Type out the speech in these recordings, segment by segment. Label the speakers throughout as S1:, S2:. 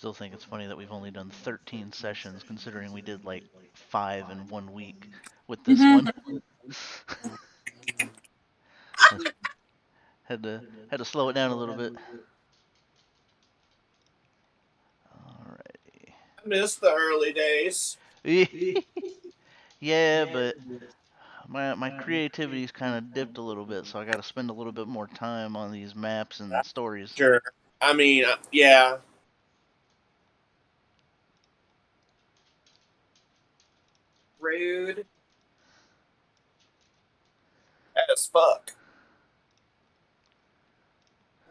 S1: still think it's funny that we've only done 13 sessions, considering we did like 5 in 1 week with this one. had to slow it down a little bit. Alrighty.
S2: I miss the early days.
S1: Yeah, but my creativity's kind of dipped a little bit, so I got to spend a little bit more time on these maps and stories.
S2: Sure. I mean, yeah. Rude as fuck.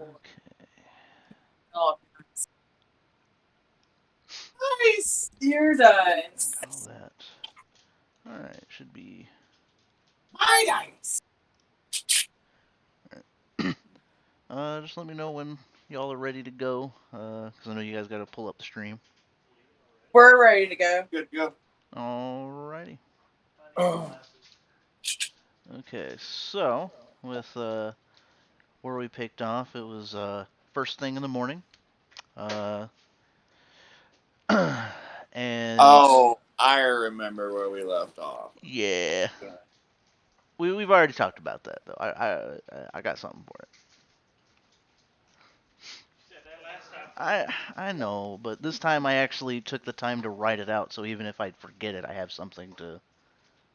S1: Okay,
S3: Oh, nice. You're nice.
S1: got all that. All right, should be.
S3: My dice.
S1: Just let me know when y'all are ready to go, because I know you guys got to pull up the stream.
S3: We're ready to go.
S2: Good to go.
S1: Alrighty.
S2: Oh.
S1: Okay, so with where we picked off, it was first thing in the morning. Uh, and
S2: Oh, I remember where we left off.
S1: yeah, we've already talked about that though. I got something for it. I know, but this time I actually took the time to write it out, so even if I forget it, I have something to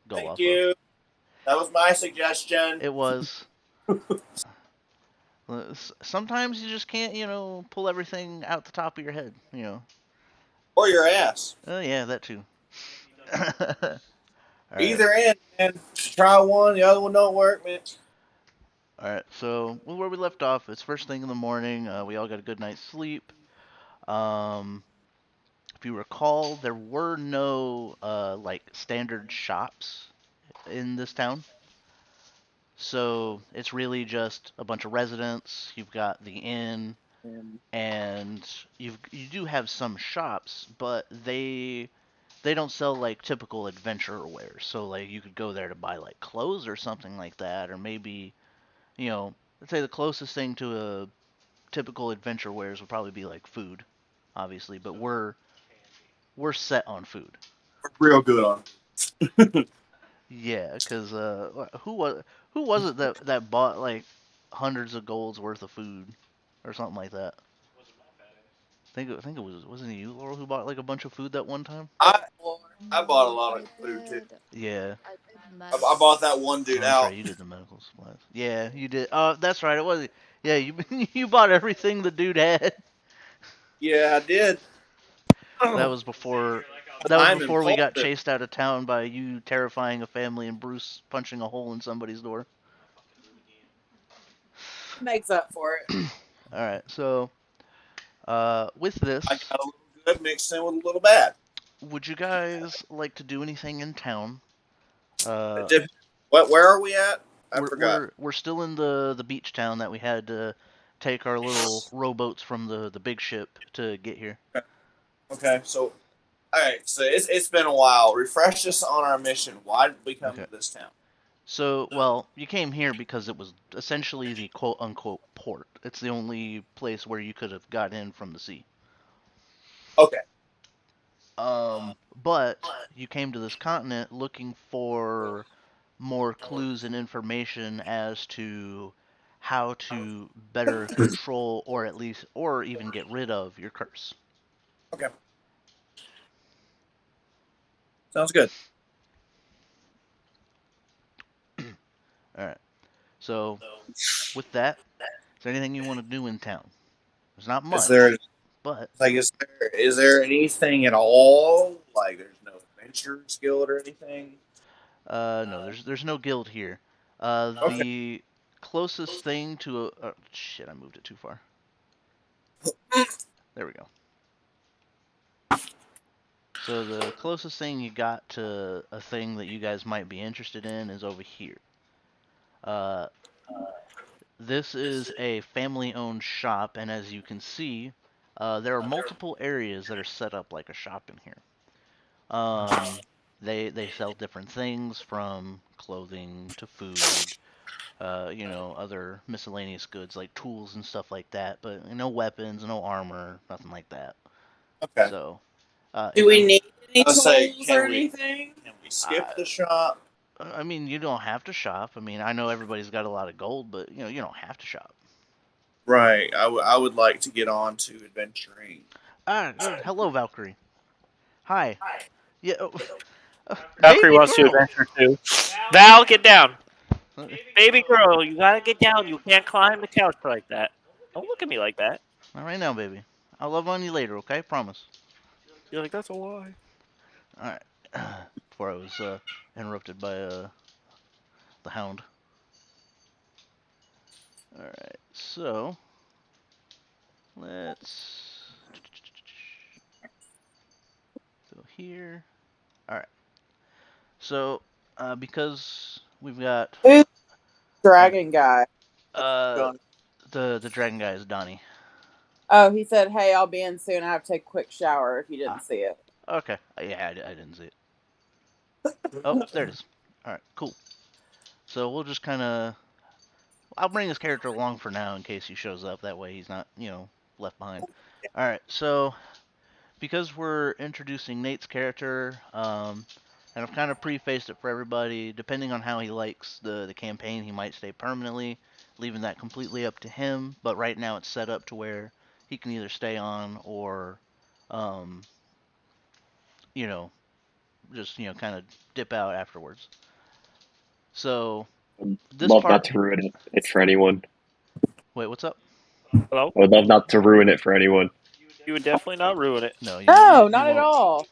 S1: go
S2: Thank
S1: off of.
S2: you. That was my suggestion.
S1: It was. Sometimes you just can't, pull everything out the top of your head.
S2: Or your ass.
S1: Oh yeah, that too. All right.
S2: Either end, man. Try one, the other one don't work, man.
S1: All right. So where we left off, it's first thing in the morning. We all got a good night's sleep. Um, if you recall, there were no like standard shops in this town. So it's really just a bunch of residents. You've got the inn, and you do have some shops, but they don't sell like typical adventure wear. So like you could go there to buy like clothes or something like that, or maybe let's say the closest thing to a typical adventure wears would probably be like food, obviously. But we're set on food.
S2: Real good on.
S1: Yeah, because who was it that bought like hundreds of golds worth of food or something like that? I think it wasn't it you, Laurel, who bought like a bunch of food that one time?
S2: I
S3: Lord.
S2: I bought a lot
S4: I
S2: of food too.
S4: did.
S1: Yeah.
S4: I did
S2: I bought
S4: medicine.
S2: that one
S1: Oh,
S2: dude
S1: that's right.
S2: out.
S1: You did the medical supplies. Yeah, you did. Oh, that's right. It was. Yeah, you you bought everything the dude had.
S2: Yeah, I did.
S1: That was before. That was
S2: I'm
S1: before we got
S2: impulsive.
S1: chased out of town by you terrifying a family and Bruce punching a hole in somebody's door.
S3: Makes up for it.
S1: All right. So, with
S2: I
S1: this,
S2: got a little good mixed in with a little bad.
S1: would you guys like to do anything in town? Uh,
S2: What? Where are we at? I
S1: we're
S2: forgot.
S1: we're we're still in the beach town that we had to take our little rowboats from the big ship to get here.
S2: Okay, so all right, so it's been a while. Refresh us on our mission. Why did we come
S1: Okay.
S2: to this town?
S1: So, well, you came here because it was essentially the quote unquote port. It's the only place where you could have got in from the sea.
S2: Okay,
S1: But you came to this continent looking for more clues and information as to how to better control or at least or even get rid of your curse.
S2: okay, sounds good.
S1: All right. So, with that, is there anything you want to do in town? There's not
S2: Is there
S1: much, but
S2: like is there anything at all? Like there's no adventurers guild or anything?
S1: no, there's no guild here.
S2: Okay,
S1: The closest thing to a shit, I moved it too far. There we go. So the closest thing you got to a thing that you guys might be interested in is over here. Uh, this is a family-owned shop, and as you can see, there are multiple areas that are set up like a shop in here. Um, they sell different things from clothing to food, other miscellaneous goods like tools and stuff like that, but no weapons, no armor, nothing like that.
S2: Okay.
S1: So,
S3: Do we need any
S2: I'll
S3: tools
S2: say,
S3: or anything?
S2: Can we skip the shop?
S1: I mean, you don't have to shop. I mean, I know everybody's got a lot of gold, but you don't have to shop.
S2: Right. I would like to get on to adventuring.
S1: Hello, Valkyrie. Hi. Yeah,
S4: Valkyrie
S1: baby
S4: wants to
S1: girl.
S4: adventure too. Val, get down. Baby girl, you gotta get down. You can't climb the couch like that. Don't look at me like that.
S1: Not right now, baby. I'll love on you later, okay? Promise.
S4: You're like, that's a lie.
S1: All right. Before I was interrupted by the hound. All right. So let's go here. All right. So because we've got
S3: Who's dragon guy?
S1: uh the dragon guy is Donnie.
S3: Oh, he said, "Hey, I'll be in soon. I have to take a quick shower." If you didn't see it.
S1: Okay. Yeah, I didn't see it. Oh, there it is. All right. Cool. So we'll just kind of. I'll bring his character along for now in case he shows up. That way he's not, left behind. All right. So because we're introducing Nate's character, and I've kind of prefaced it for everybody. Depending on how he likes the campaign, he might stay permanently, leaving that completely up to him. But right now it's set up to where he can either stay on or, um, you know, just kind of dip out afterwards. So this
S5: Love not
S1: part.
S5: to ruin it for anyone.
S1: Wait, what's up?
S4: Hello?
S5: I would love not to ruin it for anyone.
S4: You would definitely not ruin it.
S1: No, you
S3: No,
S1: you, you
S3: not at
S1: won't.
S3: all.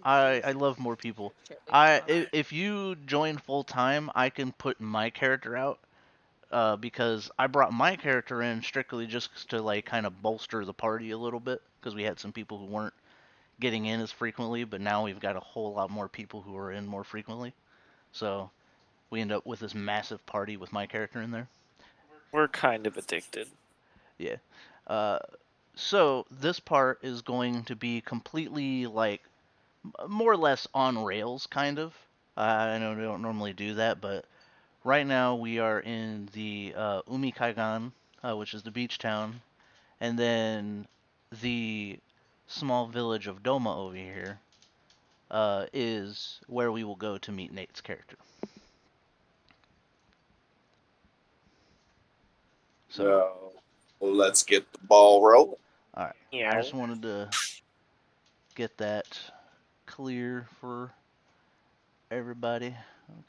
S1: I love more people. If you join full time, I can put my character out. Because I brought my character in strictly just to like kind of bolster the party a little bit because we had some people who weren't getting in as frequently, but now we've got a whole lot more people who are in more frequently. So we end up with this massive party with my character in there.
S4: We're kind of addicted.
S1: Yeah. Uh, so this part is going to be completely like more or less on rails, kind of. I know we don't normally do that, but right now we are in the Umikaigan, which is the beach town, and then the small village of Doma over here is where we will go to meet Nate's character. So,
S2: So let's get the ball rolling.
S1: all right,
S4: Yeah.
S1: I just wanted to get that clear for everybody.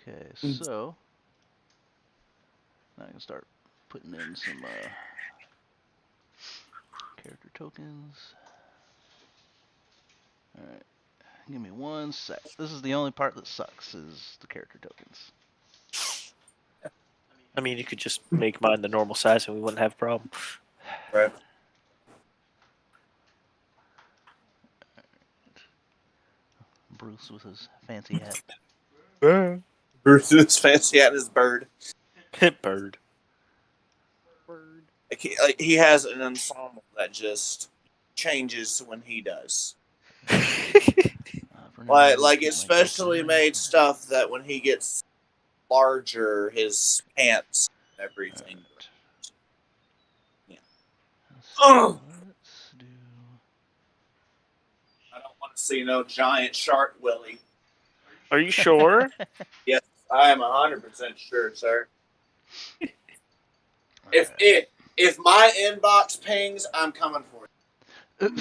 S1: Okay, so now I can start putting in some character tokens. All right. Give me one sec. This is the only part that sucks, is the character tokens.
S4: I mean, you could just make mine the normal size and we wouldn't have a problem.
S2: Right.
S1: Bruce with his fancy hat.
S2: Bruce's fancy hat his bird.
S4: Bird.
S2: Like he has an ensemble that just changes when he does. Like especially made stuff that when he gets larger, his pants and everything.
S1: Right.
S2: Yeah.
S1: So let's do.
S2: I don't want to see no giant shark willy.
S4: Are you sure?
S2: Yes, I am 100% sure, sir. If
S1: Alright.
S2: if my inbox pings, I'm coming for you.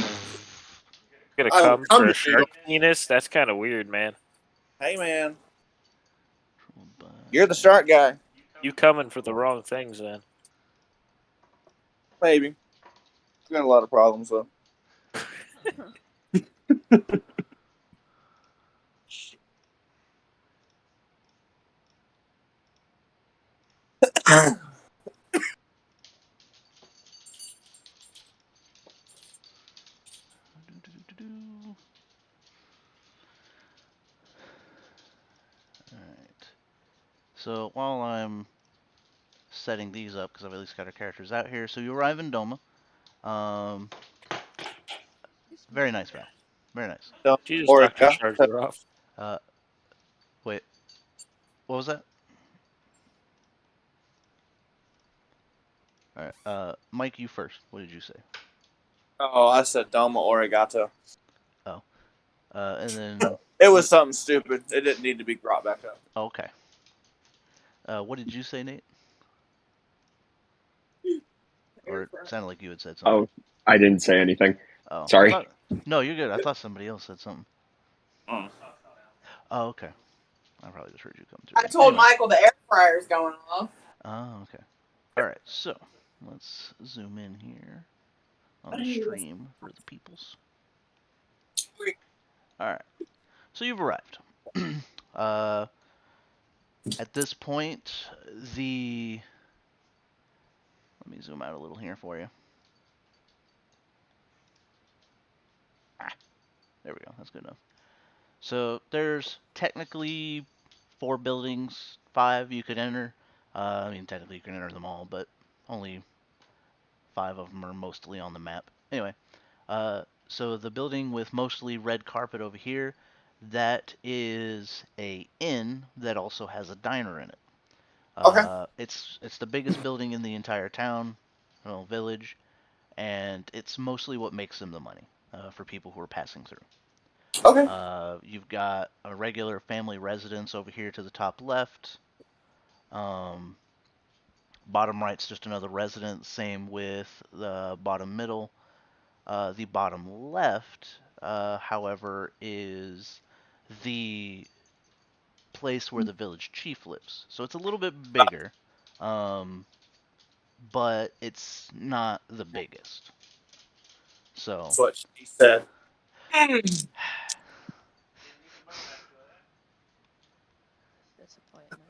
S4: Gonna
S2: I will
S4: come
S2: come
S4: for
S2: to
S4: a shark penis? That's kind of weird, man.
S2: Hey man, you're the shark guy.
S4: You coming for the wrong things, then.
S2: Maybe. We got a lot of problems though.
S1: Alright. So while I'm setting these up, because I've at least got our characters out here, so you arrive in Doma. Very nice, Val. Very nice.
S4: She just
S2: Or
S4: knocked her charger off.
S1: Uh, wait. What was that? Alright. Mike, you first. What did you say?
S2: Oh, I said Doma Origato.
S1: And then
S2: It was something stupid. It didn't need to be brought back up.
S1: okay. What did you say, Nate? Or it sounded like you had said something.
S5: Oh, I didn't say anything.
S1: Oh, I
S5: Sorry.
S1: thought. No, you're good. I thought somebody else said something.
S2: Mm.
S1: Oh, okay. I probably just heard you come
S3: I
S1: through.
S3: told
S1: Anyway.
S3: Michael the air fryer's going off.
S1: Oh, okay. All right. So let's zoom in here on the stream for the peoples. All right. So you've arrived. uh, at this point, the let me zoom out a little here for you. There we go. That's good enough. So there's technically 4 buildings, 5 you could enter. I mean, technically you can enter them all, but only 5 of them are mostly on the map. Anyway, so the building with mostly red carpet over here, that is a inn that also has a diner in it.
S2: Okay.
S1: It's the biggest building in the entire town, village, and it's mostly what makes them the money for people who are passing through.
S2: Okay.
S1: You've got a regular family residence over here to the top left. Bottom right's just another residence. Same with the bottom middle. The bottom left, however, is the place where the village chief lives. So it's a little bit bigger, but it's not the biggest. So.
S2: That's what she said.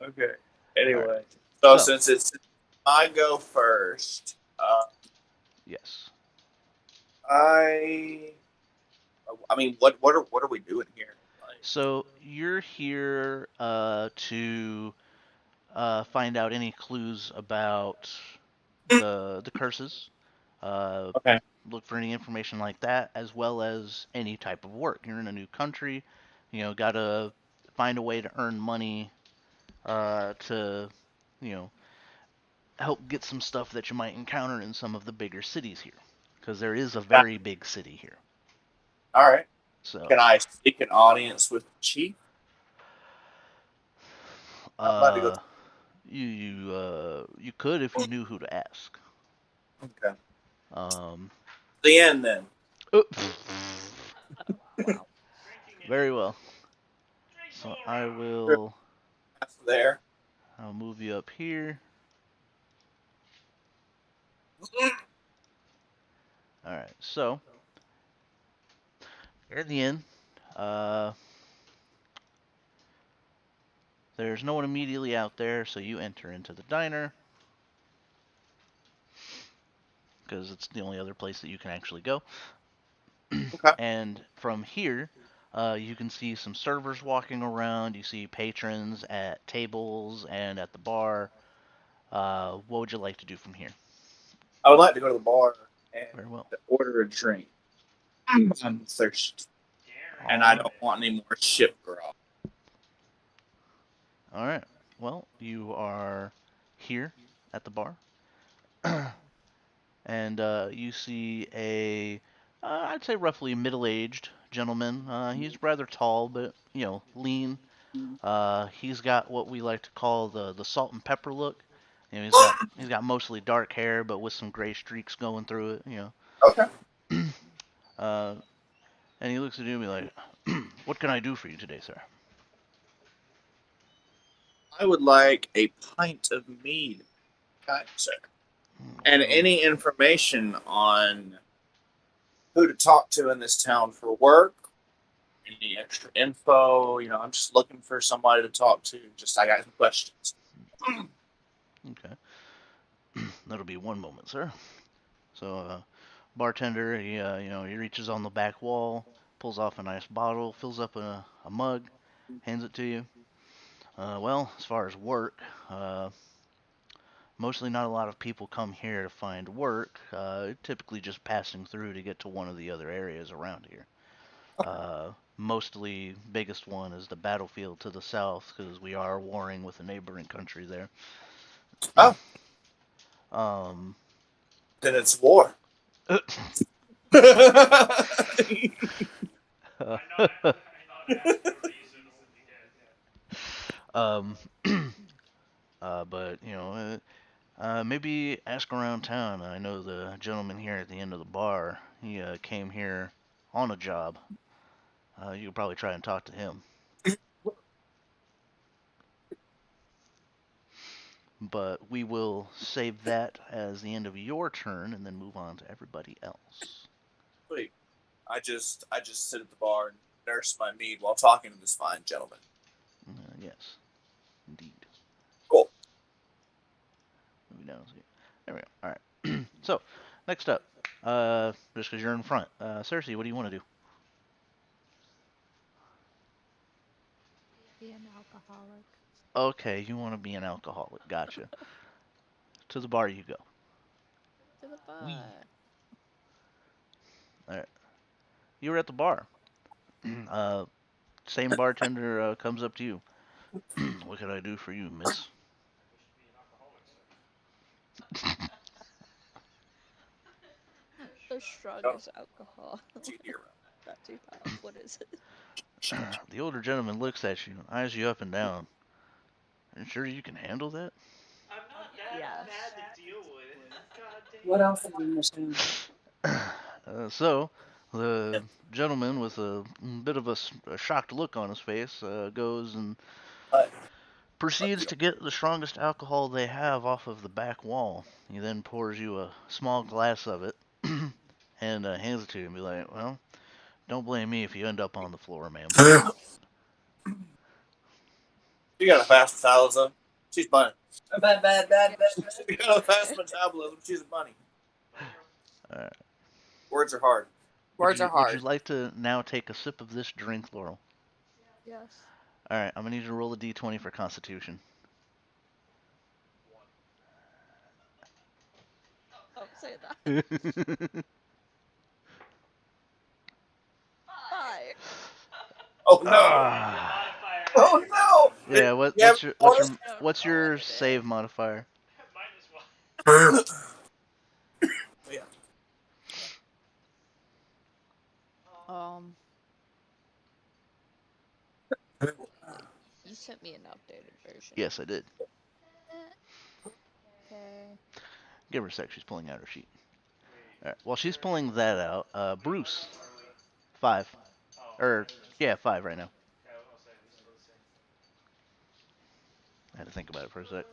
S2: Okay. Anyway,
S1: All right.
S2: so
S1: So
S2: since it's I go first,
S1: yes.
S2: I mean, what are we doing here? Like,
S1: So you're here to find out any clues about the curses. Uh,
S2: okay.
S1: look for any information like that, as well as any type of work. You're in a new country, gotta find a way to earn money to, you know, help get some stuff that you might encounter in some of the bigger cities here, because there is a
S2: Yeah.
S1: very big city here.
S2: All right.
S1: So,
S2: Can I seek an audience with the chief? I'm about to go.
S1: you could if you knew who to ask.
S2: Okay.
S1: Um,
S2: The end then.
S1: very well. So I will.
S2: That's there.
S1: I'll move you up here. All right. So you're at the inn. There's no one immediately out there, so you enter into the diner because it's the only other place that you can actually go.
S2: Okay.
S1: And from here, you can see some servers walking around. You see patrons at tables and at the bar. What would you like to do from here?
S2: I would like to go to the bar and
S1: Very well.
S2: order a drink. I'm thirsty, and I don't want any more ship grog.
S1: All right. Well, you are here at the bar, and you see I'd say roughly middle-aged gentleman. He's rather tall, but lean. He's got what we like to call the salt and pepper look. He's got mostly dark hair, but with some gray streaks going through it.
S2: Okay.
S1: Uh, and he looks at you and be like, "What can I do for you today, sir?"
S2: I would like a pint of mead, kind sir, and any information on who to talk to in this town for work. Any extra info? I'm just looking for somebody to talk to. Just I got some questions.
S1: Okay. That'll be one moment, sir. So, bartender, he reaches on the back wall, pulls off a nice bottle, fills up a mug, hands it to you. Well, as far as work, mostly not a lot of people come here to find work. Typically just passing through to get to one of the other areas around here. Mostly, biggest one is the battlefield to the south, because we are warring with a neighboring country there.
S2: Oh,
S1: Um,
S2: then it's war.
S1: um, but maybe ask around town. I know the gentleman here at the end of the bar. He came here on a job. You could probably try and talk to him. But we will save that as the end of your turn and then move on to everybody else.
S2: Wait, I just sit at the bar and nurse my mead while talking to this fine gentleman.
S1: Yes, indeed.
S2: Cool.
S1: Moving down. There we go. All right. So, next up, just because you're in front, Cersei, what do you want to do?
S6: Be an alcoholic.
S1: Okay, you want to be an alcoholic. Gotcha. To the bar you go.
S6: To the bar.
S1: Wee. All right. You were at the bar. Same bartender comes up to you. What can I do for you, miss?
S6: The strongest alcohol.
S2: Zero.
S6: Not too hot. What is it?
S1: The older gentleman looks at you, eyes you up and down. Are you sure you can handle that?
S6: Yes.
S3: What else is in this room?
S1: So, the gentleman with a bit of a shocked look on his face goes and proceeds to get the strongest alcohol they have off of the back wall. He then pours you a small glass of it and hands it to you and be like, well, don't blame me if you end up on the floor, ma'am.
S2: She got a fast metabolism. She's bunny.
S3: Bad.
S2: She got a fast metabolism. She's a bunny.
S1: Alright.
S2: Words are hard.
S3: Words are hard.
S1: Would you like to now take a sip of this drink, Laurel?
S6: Yes.
S1: Alright, I'm going to need you to roll a d20 for Constitution.
S6: Don't say that. 5.
S2: Oh no!
S1: Ah.
S2: Oh no!
S1: Yeah, what's your save modifier?
S2: Yeah.
S6: You sent me an updated version.
S1: Yes, I did.
S6: Okay.
S1: Give her a sec, she's pulling out her sheet. Alright, while she's pulling that out, Bruce. 5. 5 right now. I had to think about it for a sec.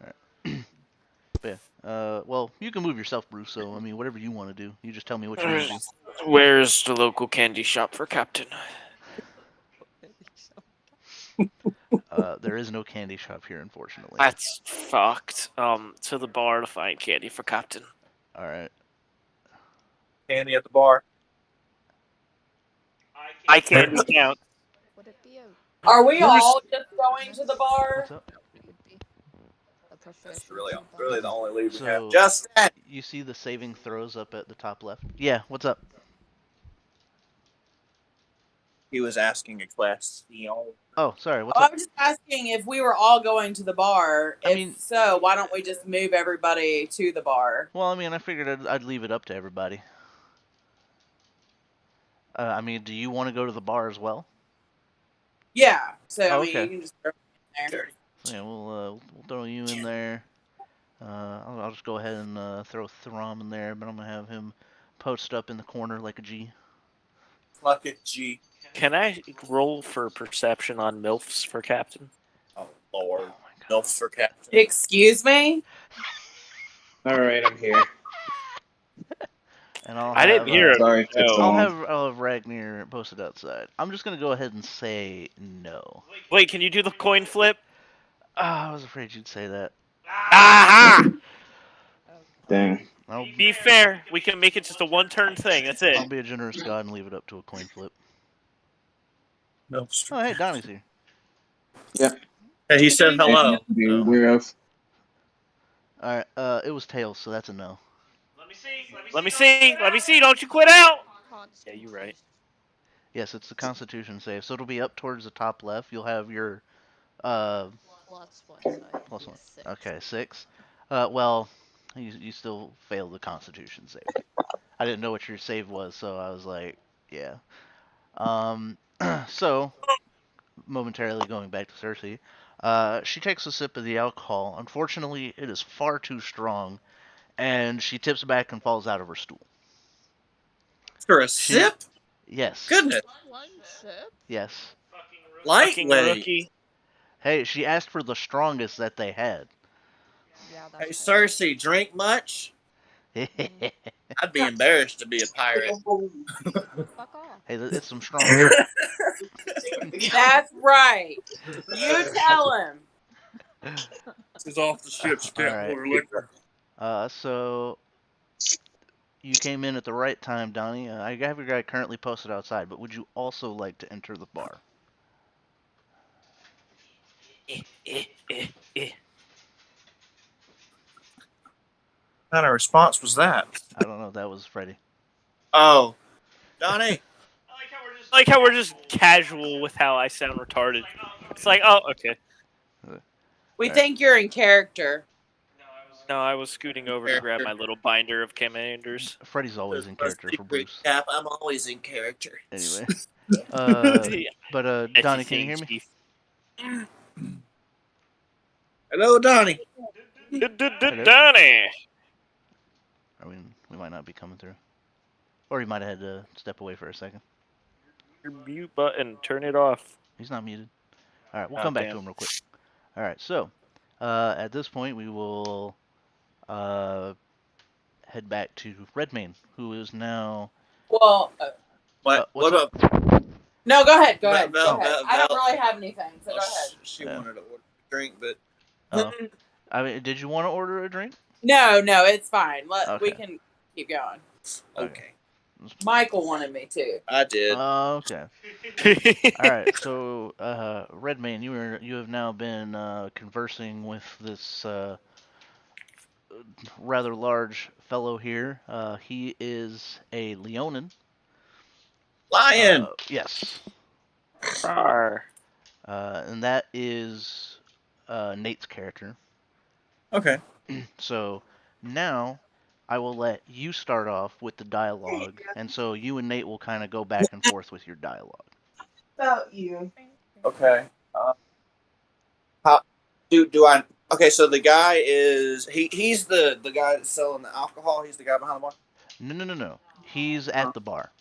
S1: Alright. But yeah, well, you can move yourself, Bruce, so, I mean, whatever you want to do. You just tell me what you want to do.
S4: Where's the local candy shop for Captain?
S1: There is no candy shop here, unfortunately.
S4: That's fucked. To the bar to find candy for Captain.
S1: Alright.
S2: Candy at the bar.
S4: I can't count.
S6: Would it be a
S3: Are we all just going to the bar?
S1: What's up?
S6: would be a
S2: That's
S6: professional
S2: really the only lead we
S1: So-
S2: have. Justin!
S1: You see the saving throws up at the top left? Yeah, what's up?
S2: He was asking a question.
S1: Oh, sorry, what's
S3: I
S1: up?
S3: was just asking if we were all going to the bar.
S1: I mean-
S3: So, why don't we just move everybody to the bar?
S1: Well, I mean, I figured I'd leave it up to everybody. I mean, do you want to go to the bar as well?
S3: Yeah. So,
S1: Oh,
S3: I mean,
S1: okay.
S3: you can just throw it in there.
S1: Yeah, we'll throw you in there. I'll just go ahead and throw Throm in there, but I'm gonna have him post up in the corner like a G.
S2: Fuck it, G.
S4: Can I roll for perception on MILFs for Captain?
S2: Oh, Lord.
S1: Oh my God.
S2: Milfs for Captain.
S3: Excuse me?
S5: Alright, I'm here.
S1: And I'll
S4: I didn't
S1: have,
S4: hear it.
S5: Sorry if it's
S4: No.
S1: I'll have Ragnar posted outside. I'm just gonna go ahead and say no.
S4: Wait, can you do the coin flip?
S1: I was afraid you'd say that.
S4: Aha!
S5: Dang.
S1: I'll
S4: Be fair. We can make it just a one-turn thing. That's it.
S1: I'll be a generous god and leave it up to a coin flip.
S2: Milfs.
S1: Oh, hey, Donnie's here.
S2: Hey, he said hello.
S5: You weirdos.
S1: All right. It was tails, so that's a no.
S4: Let me see. Don't you quit out. Yeah, you're right.
S1: Yes, it's the Constitution save, so it'll be up towards the top left. You'll have your uh
S6: Plus 1. So I
S1: plus 1.
S6: 6.
S1: Okay, 6. Well, you still failed the Constitution save. I didn't know what your save was, so I was like, yeah. Um, so momentarily going back to Cersei, she takes a sip of the alcohol. Unfortunately, it is far too strong, and she tips back and falls out of her stool.
S2: For a
S1: She,
S2: sip?
S1: yes,
S2: Goodness.
S6: One sip?
S1: yes.
S4: Fucking
S2: Lightweight.
S4: rookie.
S1: Hey, she asked for the strongest that they had.
S6: Yeah,
S2: Hey,
S6: that's fair.
S2: Cersei, drink much?
S6: Mm,
S2: I'd be embarrassed to be a pirate.
S6: fuck off.
S1: Hey, it's some strong shit.
S3: That's right. You tell him.
S2: This is off the ship. She
S1: All
S2: can't
S1: right.
S2: pour liquor.
S1: So you came in at the right time, Donnie. I have your guy currently posted outside, but would you also like to enter the bar?
S4: Eh, eh, eh, eh.
S2: What kind of response was that?
S1: I don't know. That was Freddie.
S2: Oh, Donnie.
S4: I like how we're just casual with how I sound retarded. It's like, oh, okay.
S3: We
S1: Alright.
S3: think you're in character.
S4: No, I was scooting over to grab my little binder of commanders.
S1: Freddie's always in character for Bruce.
S2: Cap, I'm always in character.
S1: Anyway.
S4: Yeah.
S1: But
S4: Etsy
S1: Donnie, can you
S4: thing,
S1: hear me?
S4: Chief.
S2: Hello, Donnie.
S4: Donnie!
S1: I mean, we might not be coming through. Or he might have had to step away for a second.
S4: Your mute button, turn it off.
S1: He's not muted. Alright, we'll
S4: Oh,
S1: come back
S4: damn.
S1: to him real quick. Alright, so at this point we will head back to Redmayne, who is now
S3: Well,
S2: What?
S1: what's
S2: What
S1: up?
S2: about
S3: no, go ahead. Go
S2: Val-
S3: ahead. Go
S2: Val-
S3: ahead.
S2: Val-
S3: I don't
S2: Val-
S3: really have anything, so go ahead.
S2: She
S1: Yeah.
S2: wanted to order a drink, but
S1: Oh. I mean, did you want to order a drink?
S3: No, it's fine. We
S1: Okay.
S3: can keep going.
S2: okay,
S3: Michael wanted me to.
S2: I did.
S1: Okay. All right. So, Redmayne, you have now been conversing with this rather large fellow here. He is a Leonin.
S2: Lion.
S1: Yes.
S4: Rawr.
S1: And that is Nate's character.
S2: Okay.
S1: So now I will let you start off with the dialogue, and so you and Nate will kind of go back and forth with your dialogue.
S3: About you.
S2: Okay. How do I? Okay, so the guy is he's the guy that's selling the alcohol. He's the guy behind the bar.
S1: No. He's at the bar.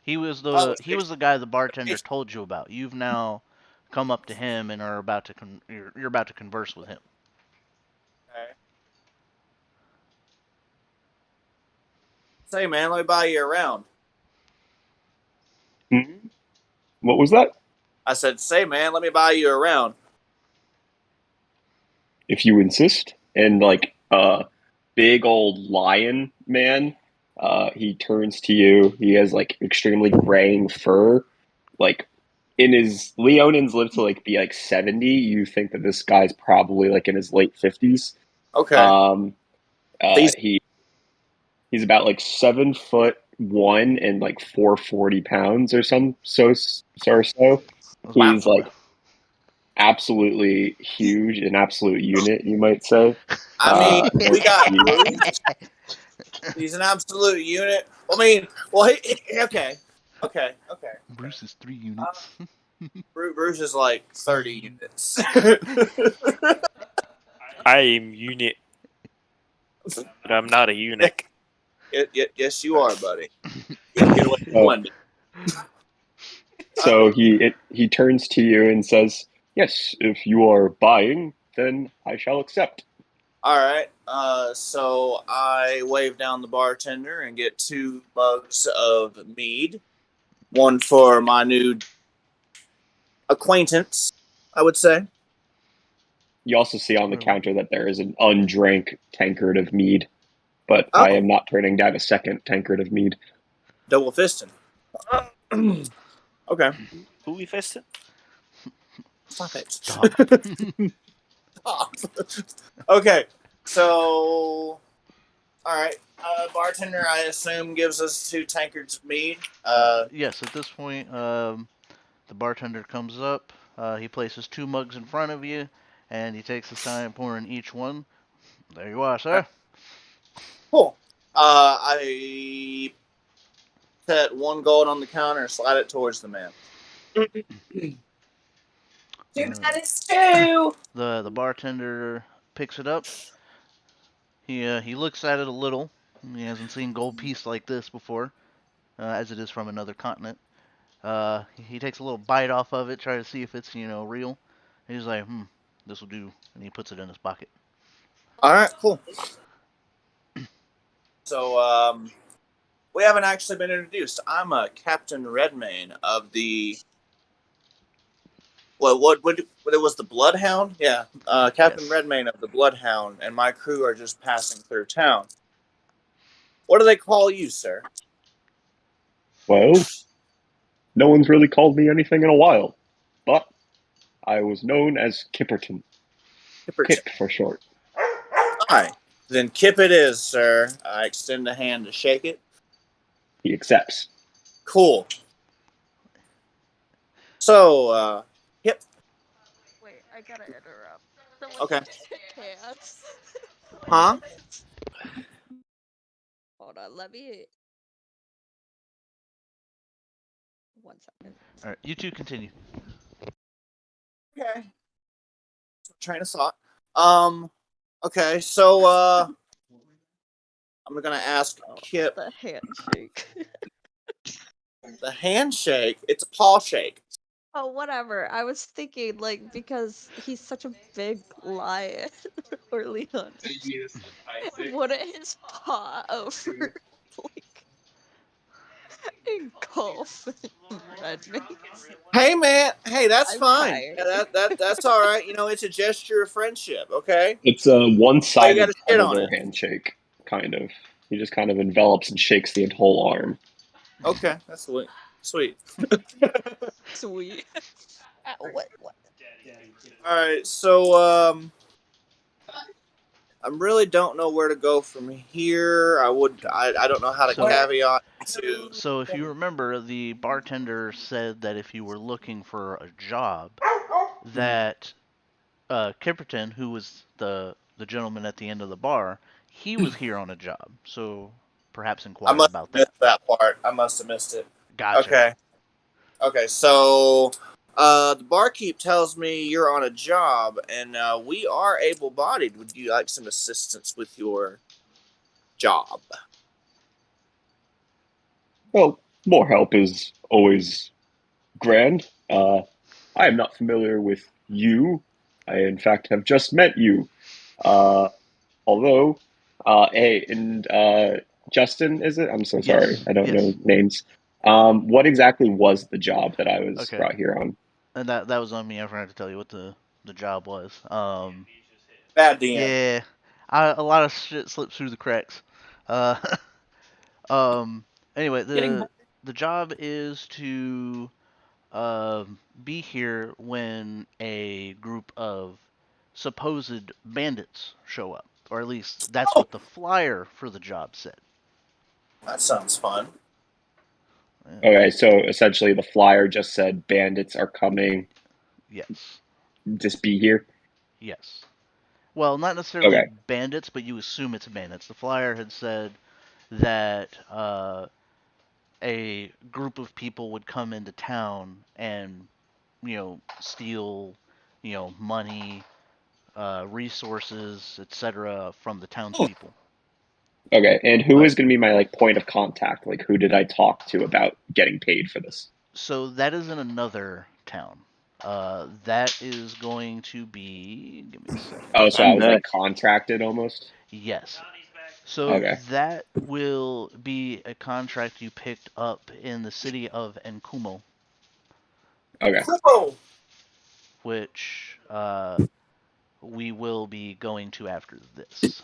S1: He was
S2: Oh,
S1: the guy the bartender told you about. You've now come up to him and are about to you're about to converse with him.
S2: Okay. Say, man, let me buy you around.
S5: Hmm? What was that?
S2: I said, say, man, let me buy you around.
S5: If you insist. And like big old lion man, he turns to you. He has like extremely graying fur. Like in his Leonins live to like be like 70. You think that this guy's probably like in his late 50s.
S2: Okay.
S5: He's about like 7'1" and like 440 pounds or so. He's like absolutely huge, an absolute unit, you might say.
S2: I mean, we got Bruce. He's an absolute unit. I mean, well, okay.
S1: Bruce is 3 units.
S2: Bruce is like 30 units.
S4: I am unit. But I'm not a eunuch.
S2: Yes, you are, buddy. Get away from one.
S5: So he turns to you and says, "Yes, if you are buying, then I shall accept."
S2: All right. So I wave down the bartender and get 2 mugs of mead. One for my new acquaintance, I would say.
S5: You also see on the counter that there is an undrank tankard of mead, but I am not turning down a second tankard of mead.
S2: Double fisting. Okay.
S4: Who we fisting?
S2: Stop it.
S1: Stop.
S2: Stop. Okay. So, all right. Bartender, I assume, gives us 2 tankards of mead.
S1: Yes, at this point, the bartender comes up. He places 2 mugs in front of you, and he takes his time pouring each one. There you are, sir.
S2: Cool. I Set 1 gold on the counter and slide it towards the man.
S3: That is 2.
S1: The bartender picks it up. He looks at it a little. He hasn't seen gold piece like this before, as it is from another continent. He takes a little bite off of it, try to see if it's real. And he's like, this will do, and he puts it in his pocket.
S2: All right, cool. So, we haven't actually been introduced. I'm Captain Redmayne of the. What it was, the Bloodhound? Yeah, Captain
S1: Yes.
S2: Redmayne of the Bloodhound, and my crew are just passing through town. What do they call you, sir?
S5: Well, no one's really called me anything in a while, but I was known as Kipperton. Kip for short.
S2: Hi. Then Kip it is, sir. I extend a hand to shake it.
S5: He accepts.
S2: Cool. So, Kip.
S6: Wait, I gotta interrupt. Someone
S2: Okay.
S6: Cats.
S2: Huh?
S6: Hold on, let me. 1 second.
S1: All right, you two continue.
S2: Okay. Train of thought. Okay, so, I'm gonna ask Kip.
S6: The handshake.
S2: The handshake, it's a paw shake.
S6: Oh, whatever. I was thinking, because he's such a big lion, or Leon, wouldn't his paw over, engulf Redmayne?
S2: Hey, man. Hey, that's
S6: I'm
S2: fine.
S6: tired.
S2: Yeah, that's all right. It's a gesture of friendship, okay?
S5: It's a one-sided
S2: gotta shit on
S5: predator handshake, kind of. He just kind of envelops and shakes the whole arm.
S2: Okay, that's sweet. Sweet.
S6: Sweet. What?
S2: All right, so I really don't know where to go from here. I don't know how to
S1: So-
S2: caveat to.
S1: So if you remember, the bartender said that if you were looking for a job, that Kipperton, who was the gentleman at the end of the bar, he was here on a job. So perhaps
S2: I
S1: inquire
S2: must
S1: about
S2: have missed
S1: that.
S2: that part. I must have missed it.
S1: Gotcha.
S2: Okay, so the barkeep tells me you're on a job, and we are able-bodied. Would you like some assistance with your job?
S5: Well, more help is always grand. I am not familiar with you. I, in fact, have just met you. Although, Justin, is it? I'm so sorry.
S1: Yes,
S5: I don't
S1: yes.
S5: know names. What exactly was the job that I was
S1: Okay.
S5: brought here on?
S1: And that was on me. I forgot to tell you what the job was.
S2: Bad DM.
S1: Yeah, a lot of shit slips through the cracks. Uh, anyway, the job is to be here when a group of supposed bandits show up, or at least that's what the flyer for the job said.
S2: That sounds fun.
S5: Okay, so essentially the flyer just said bandits are coming.
S1: Yes.
S5: Just be here.
S1: Yes. Well, not necessarily
S5: Okay.
S1: bandits, but you assume it's bandits. The flyer had said that a group of people would come into town and, steal, money, resources, etc., from the townspeople.
S5: Okay, and who is going to be my point of contact? Who did I talk to about getting paid for this?
S1: So that is in another town. That is going to be. Give me a second.
S5: Oh, so I was contracted almost?
S1: Yes. So
S5: Okay.
S1: that will be a contract you picked up in the city of Enkumo.
S5: Okay.
S1: Which we will be going to after this.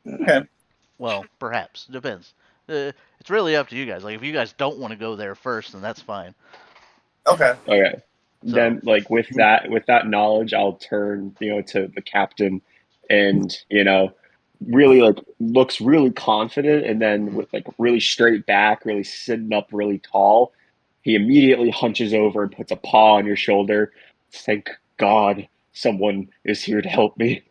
S2: Okay.
S1: Well, perhaps. Depends. It's really up to you guys. If you guys don't want to go there first, then that's fine.
S2: Okay.
S5: Okay.
S1: So.
S5: Then, with that knowledge, I'll turn, to the captain, and really looks really confident, and then with really straight back, really sitting up, really tall, he immediately hunches over and puts a paw on your shoulder. Thank God, someone is here to help me.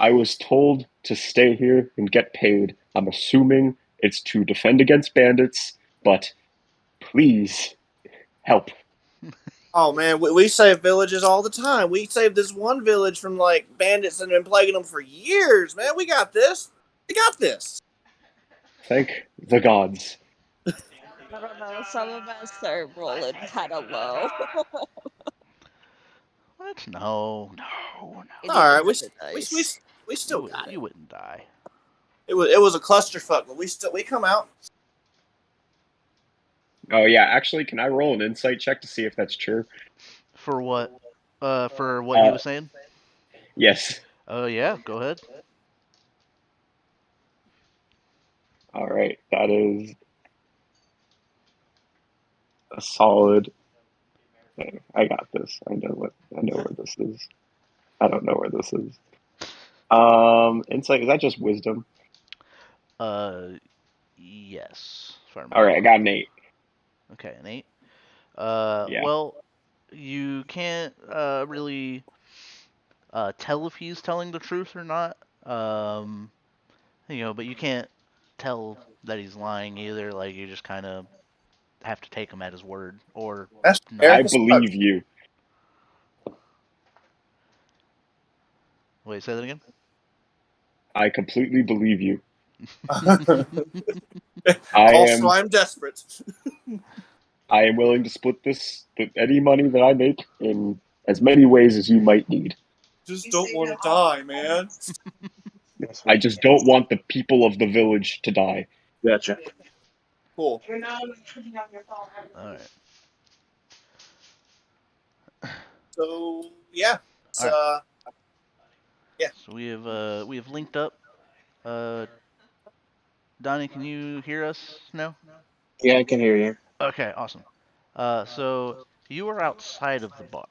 S5: I was told to stay here and get paid. I'm assuming it's to defend against bandits, but please help.
S2: Oh man, we save villages all the time. We saved this one village from like bandits that have been plaguing them for years. Man, we got this. We got this.
S5: Thank the gods.
S6: I don't know. Some of us are rolling kind of low.
S1: What? No.
S2: All
S6: You need
S2: right,
S6: another
S2: we
S6: dice.
S2: still got it.
S1: You wouldn't die.
S2: It was a clusterfuck, but we come out.
S5: Oh yeah, actually, can I roll an insight check to see if that's true?
S1: For what? For what he was saying?
S5: Yes.
S1: Oh yeah, go ahead.
S5: All right, that is a solid. I got this. I know where this is. I don't know where this is. Insight, is that just wisdom?
S1: Yes. If I remember
S5: All right, I got an
S1: correctly.
S5: 8.
S1: Okay, an 8.
S5: Yeah.
S1: Well, you can't really tell if he's telling the truth or not. But you can't tell that he's lying either. Like you just kind of have to take him at his word or
S2: That's
S1: not.
S5: I
S2: Eric as fuck.
S5: believe you.
S1: Wait, say that again.
S5: I completely believe you.
S2: Also, I'm desperate.
S5: I am willing to split any money that I make in as many ways as you might need.
S2: Just don't want to die, man.
S5: I just don't want the people of the village to die.
S7: Gotcha.
S2: Cool.
S1: All right.
S2: So yeah, it's,
S1: All right.
S2: yeah.
S1: So we have linked up. Donnie, can you hear us now?
S7: Yeah, I can hear you.
S1: Okay, awesome. So you are outside of the bar.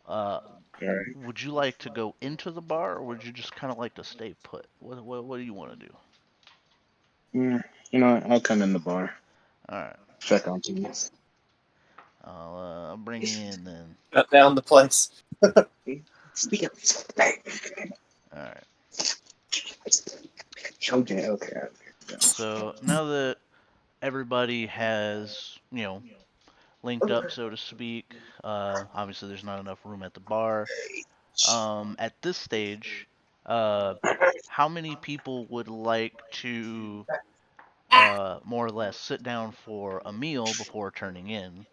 S7: Alright.
S1: Would you like to go into the bar, or would you just kind of like to stay put? What do you want to do?
S7: You know what? I'll come in the bar.
S1: All right,
S7: Check on things.
S1: I'll bring you in then.
S2: Shut down the place.
S7: Speak up.
S1: All right.
S7: Okay.
S1: So now that everybody has, linked up, so to speak, obviously there's not enough room at the bar. At this stage, how many people would like to more or less sit down for a meal before turning in?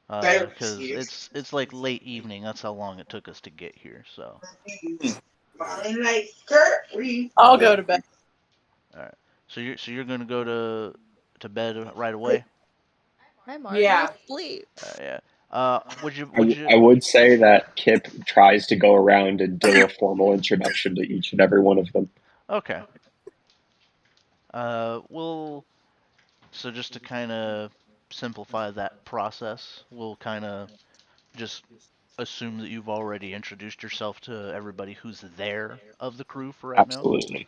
S1: Because it's like late evening. That's how long it took us to get here. So.
S3: I'll go to bed.
S1: All right. So you're gonna go to bed right away.
S6: I'm already
S3: Yeah.
S6: asleep.
S1: Yeah. Would
S5: I
S1: you?
S5: would say that Kip tries to go around and do a formal introduction to each and every one of them.
S1: Okay. So just to kind of simplify that process, we'll kind of just assume that you've already introduced yourself to everybody who's there of the crew for right now.
S5: Absolutely.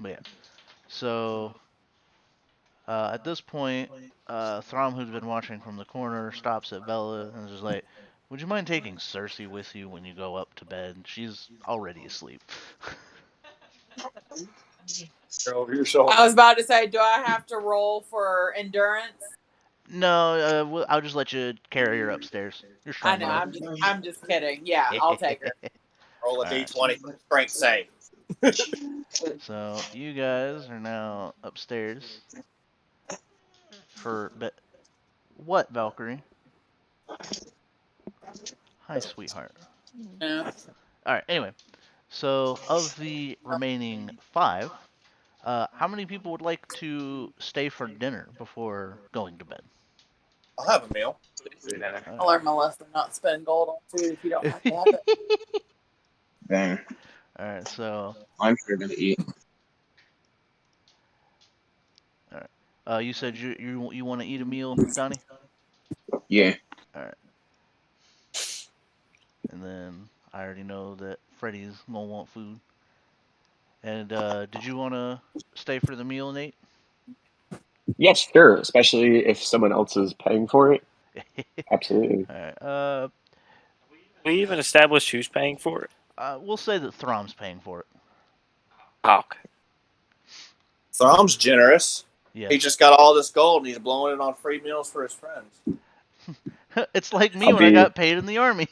S1: But yeah. So at this point, Throm, who's been watching from the corner, stops at Bella and is just like, "Would you mind taking Cersei with you when you go up to bed? She's already asleep."
S2: Over your shoulder.
S3: I was about to say, do I have to roll for endurance?
S1: No, I'll just let you carry her upstairs. You're
S3: I
S1: strong
S3: know.
S1: enough.
S3: I'm just kidding. Yeah, I'll take her.
S2: Roll a
S1: Alright.
S2: d20 strength save.
S1: So you guys are now upstairs for what, Valkyrie? Hi, sweetheart.
S3: Yeah.
S1: All right. Anyway, so of the remaining 5, how many people would like to stay for dinner before going to bed?
S2: I'll have a meal.
S3: I learned my lesson: not spend gold on food if you don't have to have it.
S7: Dang.
S1: All right. So.
S7: I'm sure gonna eat.
S1: All right. You said you want to eat a meal, Donnie?
S7: Yeah.
S1: All right. And then I already know that Freddy's gonna want food. And did you want to stay for the meal, Nate?
S5: Yes, sure. Especially if someone else is paying for it. Absolutely.
S1: All right.
S4: We even established who's paying for it.
S1: We'll say that Throm's paying for it.
S4: Oh, okay.
S2: Throm's generous.
S1: Yeah.
S2: He just got all this gold and he's blowing it on free meals for his friends.
S1: It's like me
S5: I'll
S1: when I
S5: be
S1: got paid in the army.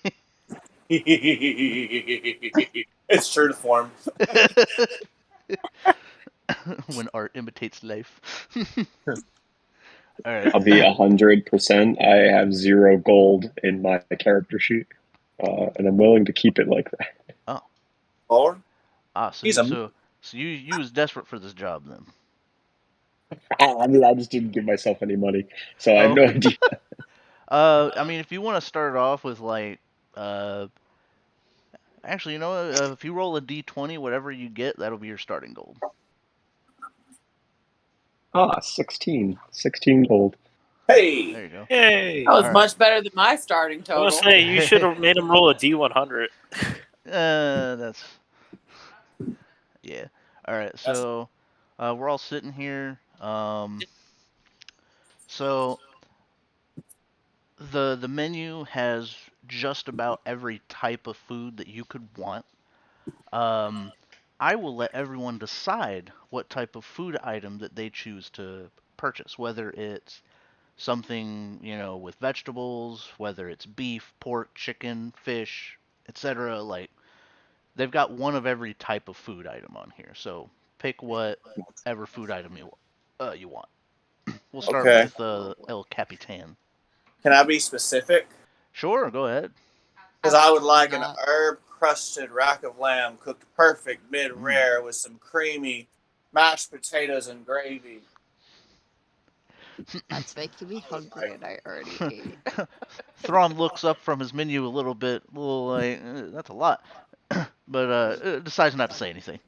S2: It's true to form.
S1: When art imitates life. All right.
S5: I'll be 100%. I have 0 gold in my character sheet, and I'm willing to keep it like that.
S1: Oh.
S2: Or
S1: So
S2: he's
S1: you,
S2: a
S1: so you was desperate for this job then.
S5: I mean, I just didn't give myself any money, so I have
S1: Oh,
S5: no
S1: okay.
S5: idea.
S1: I mean, if you want to start off with like, actually, if you roll a d20, whatever you get, that'll be your starting gold.
S5: 16 gold.
S2: hey.
S1: There you go.
S4: Yay!
S3: That was
S1: All right.
S3: much better than my starting
S4: I was
S3: total.
S4: gonna say you should have made him roll a D100.
S1: That's yeah. All right.
S2: That's
S1: So, we're all sitting here. So the menu has just about every type of food that you could want. Um, I will let everyone decide what type of food item that they choose to purchase, whether it's something, with vegetables, whether it's beef, pork, chicken, fish, etc. Like they've got one of every type of food item on here. So pick whatever food item you want. We'll start
S2: okay.
S1: with El Capitan.
S2: Can I be specific?
S1: Sure, go ahead.
S2: Because I would like
S6: Absolutely
S2: an
S6: not.
S2: herb-crusted rack of lamb cooked perfect
S1: Mm.
S2: mid-rare with some creamy mashed potatoes and gravy.
S6: That's making me hungry, and I already ate.
S1: Thrawn looks up from his menu a little bit, like, that's a lot, but decides not to say anything.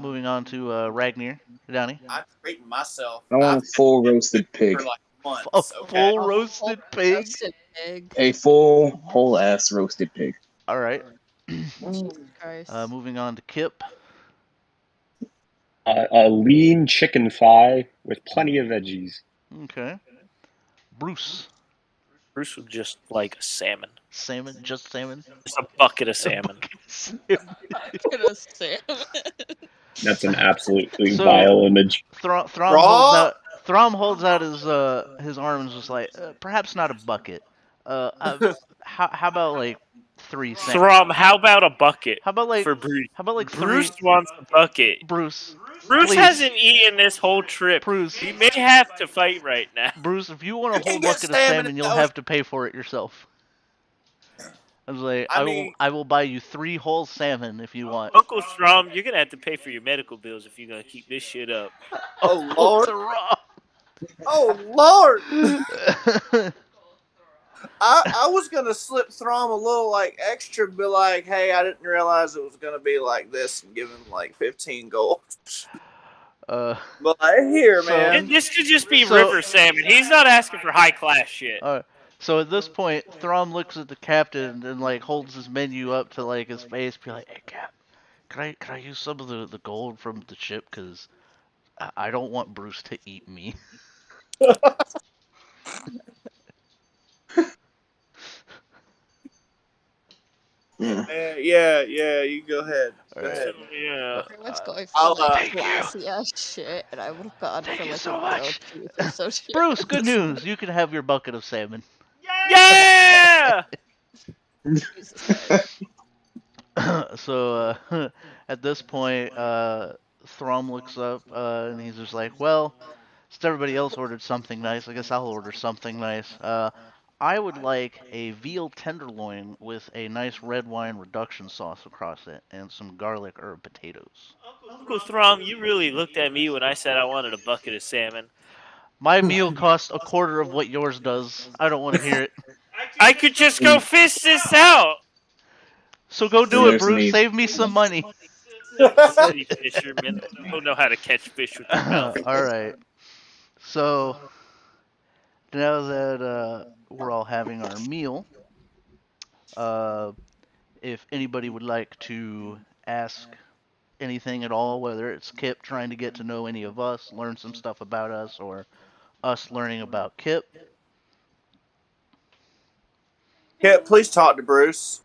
S1: Moving on to Ragnar Downey.
S2: I'm treating myself.
S7: I
S2: I've
S7: want a full
S2: been
S7: roasted
S2: for
S7: pig.
S2: like
S1: A
S2: months, okay?
S1: full
S6: A whole
S1: roasted pig.
S6: roasted pig.
S7: A full whole ass roasted pig.
S1: All right.
S6: Jesus Christ.
S1: Moving on to Kip.
S5: A lean chicken thigh with plenty of veggies.
S1: Okay. Bruce.
S4: Bruce would just like a salmon.
S1: Salmon, just salmon.
S4: Just a bucket of
S1: A
S4: salmon.
S1: bucket of salmon.
S6: Bucket of salmon.
S5: That's an absolutely
S1: So
S5: vile image.
S1: Throm holds
S2: Raw?
S1: out. Throm holds out his arms, just like perhaps not a bucket. How about like three salmon?
S4: Thrum, how about a bucket
S1: How about like
S4: for Bruce?
S1: how about like
S4: Bruce
S1: three?
S4: wants a bucket.
S1: Bruce,
S4: Bruce
S1: please.
S4: hasn't eaten this whole trip.
S1: Bruce,
S4: We may have to fight right now.
S1: Bruce, if you want a
S2: You
S1: whole
S2: can get
S1: bucket of
S2: salmon
S1: salmon,
S2: in
S1: you'll
S2: the
S1: have to pay for it yourself. I was like,
S2: I mean,
S1: I will buy you 3 whole salmon if you want.
S4: Uncle Thrum, you're gonna have to pay for your medical bills if you're gonna keep this shit up.
S2: oh
S1: Uncle
S2: Lord.
S1: Throm.
S2: Oh Lord. I was gonna slip Throm a little like extra, be like, hey, I didn't realize it was gonna be like this, and give him like 15 gold. But here,
S1: So-
S2: man.
S4: This could just be
S1: So-
S4: river salmon. He's not asking for high class shit.
S1: So at this point, Throm looks at the captain and like holds his menu up to like his face, be like, "Hey, Cap, can I use some of the gold from the ship? Cause I don't want Bruce to eat me."
S2: Yeah, you go ahead.
S1: All
S2: Go
S1: right.
S2: ahead.
S4: Yeah.
S6: Pretty much going for
S2: I'll,
S6: like
S1: Thank you.
S6: classy ass shit, and I would have gone
S1: Thank
S6: for
S1: you
S6: like
S1: so
S6: a
S1: much.
S6: grilled cheese or so shit.
S1: Bruce, good news. You can have your bucket of salmon.
S4: Yeah!
S6: Jesus Christ.
S1: So at this point, Throm looks up and he's just like, "Well, since everybody else ordered something nice, I guess I'll order something nice. I would like a veal tenderloin with a nice red wine reduction sauce across it and some garlic herb potatoes."
S4: Uncle Thrum, you really looked at me when I said I wanted a bucket of salmon.
S1: My meal costs a quarter of what yours does. I don't want to hear it.
S4: I could just go fish this out.
S1: So go do it,
S7: There's
S1: Bruce.
S7: me.
S1: Save me some money.
S4: City fishermen don't know how to catch fish with their mouth.
S1: All right. So now that we're all having our meal, if anybody would like to ask anything at all, whether it's Kip trying to get to know any of us, learn some stuff about us, or us learning about Kip.
S2: Kip, please talk to Bruce.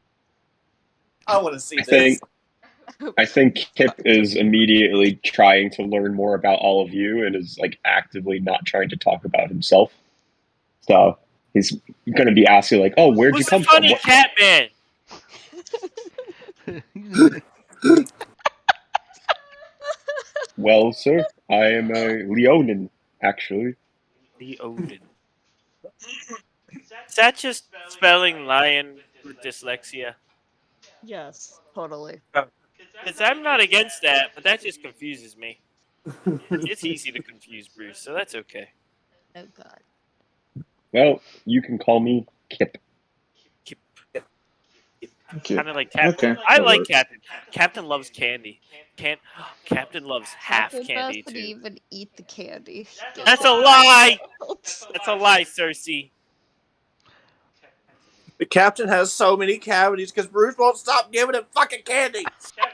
S2: I want to see this.
S5: I think Kip is immediately trying to learn more about all of you and is like actively not trying to talk about himself. So he's going to be asking like, "Oh, where'd you
S4: Who's the
S5: come from?"
S4: funny cat man?
S5: Well, sir, I am a Leonin, actually.
S4: The Odin. Is that just spelling lion with dyslexia?
S6: Yes, totally.
S4: Because I'm not against that, but that just confuses me. It's easy to confuse Bruce, so that's okay.
S6: Oh god.
S5: Well, you can call me Kip.
S7: Okay.
S4: Kind of like Captain.
S7: Okay.
S4: I
S7: that
S4: like
S7: works.
S4: Captain. Captain loves candy. Captain loves half
S6: Captain
S4: candy
S6: doesn't
S4: too.
S6: even eat the candy.
S4: That's a lie. That's a lie, Cersei.
S2: The captain has so many cavities because Bruce won't stop giving him fucking candy.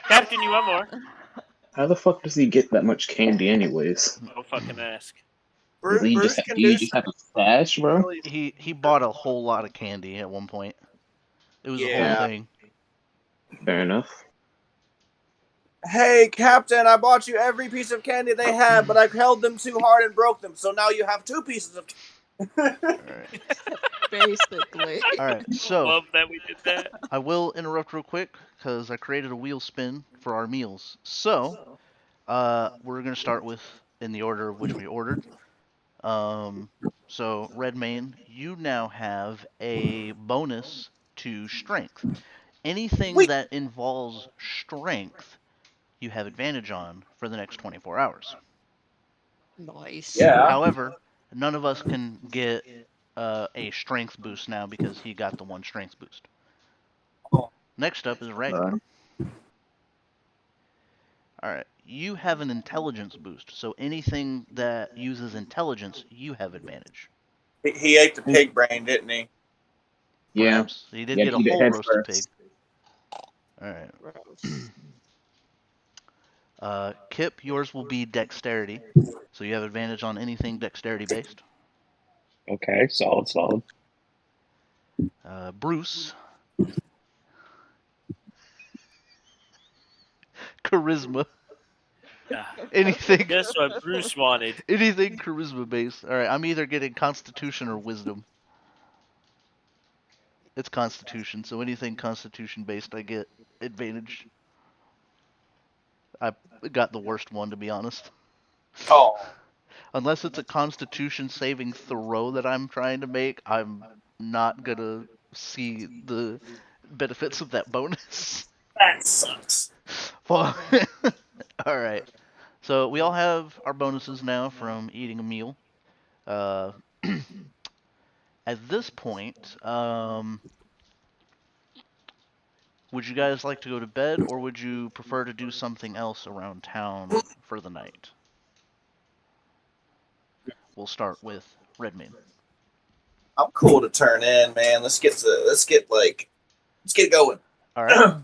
S4: Captain, you want more?
S7: How the fuck does he get that much candy, anyways?
S4: Don't fucking ask.
S7: Does he
S2: Bruce
S7: just
S2: can
S7: do
S2: do
S7: you just have a stash, bro?
S2: really.
S1: he bought a whole lot of candy at one point. It was a whole
S2: Yeah.
S1: thing.
S7: Fair enough.
S2: Hey, Captain, I bought you every piece of candy they had, but I held them too hard and broke them, so now you have 2 pieces of candy.
S1: All right.
S6: Basically.
S1: All right.
S4: I
S1: So
S4: love that we did that.
S1: I will interrupt real quick because I created a wheel spin for our meals. So we're gonna start with in the order of which we ordered. So Redmayne, you now have a bonus to strength. Anything
S2: Wait.
S1: that involves strength, you have advantage on for the next 24 hours.
S6: Nice.
S2: Yeah.
S1: However, none of us can get a strength boost now because he got the 1 strength boost. Next up is Ragnar. Alright, you have an intelligence boost, so anything that uses intelligence, you have advantage.
S2: He ate the pig brain, didn't he?
S7: Yeah.
S1: Perhaps. He did
S7: Yeah,
S1: get a
S7: eat it
S1: whole
S7: head
S1: roasted
S7: first.
S1: pig. Alright.
S6: Gross.
S1: Kip, yours will be dexterity, so you have advantage on anything dexterity based.
S5: Okay, solid.
S1: Bruce, charisma. Anything.
S4: Guess what Bruce wanted?
S1: Anything charisma based. Alright, I'm either getting constitution or wisdom. It's constitution, so anything constitution based I get advantage. I got the worst one, to be honest.
S2: Oh.
S1: Unless it's a constitution saving throw that I'm trying to make, I'm not gonna see the benefits of that bonus.
S2: That sucks.
S1: Well, alright. So we all have our bonuses now from eating a meal. At this point, would you guys like to go to bed, or would you prefer to do something else around town for the night? We'll start with Redmayne.
S2: I'm cool to turn in, man. Let's get going.
S1: All right.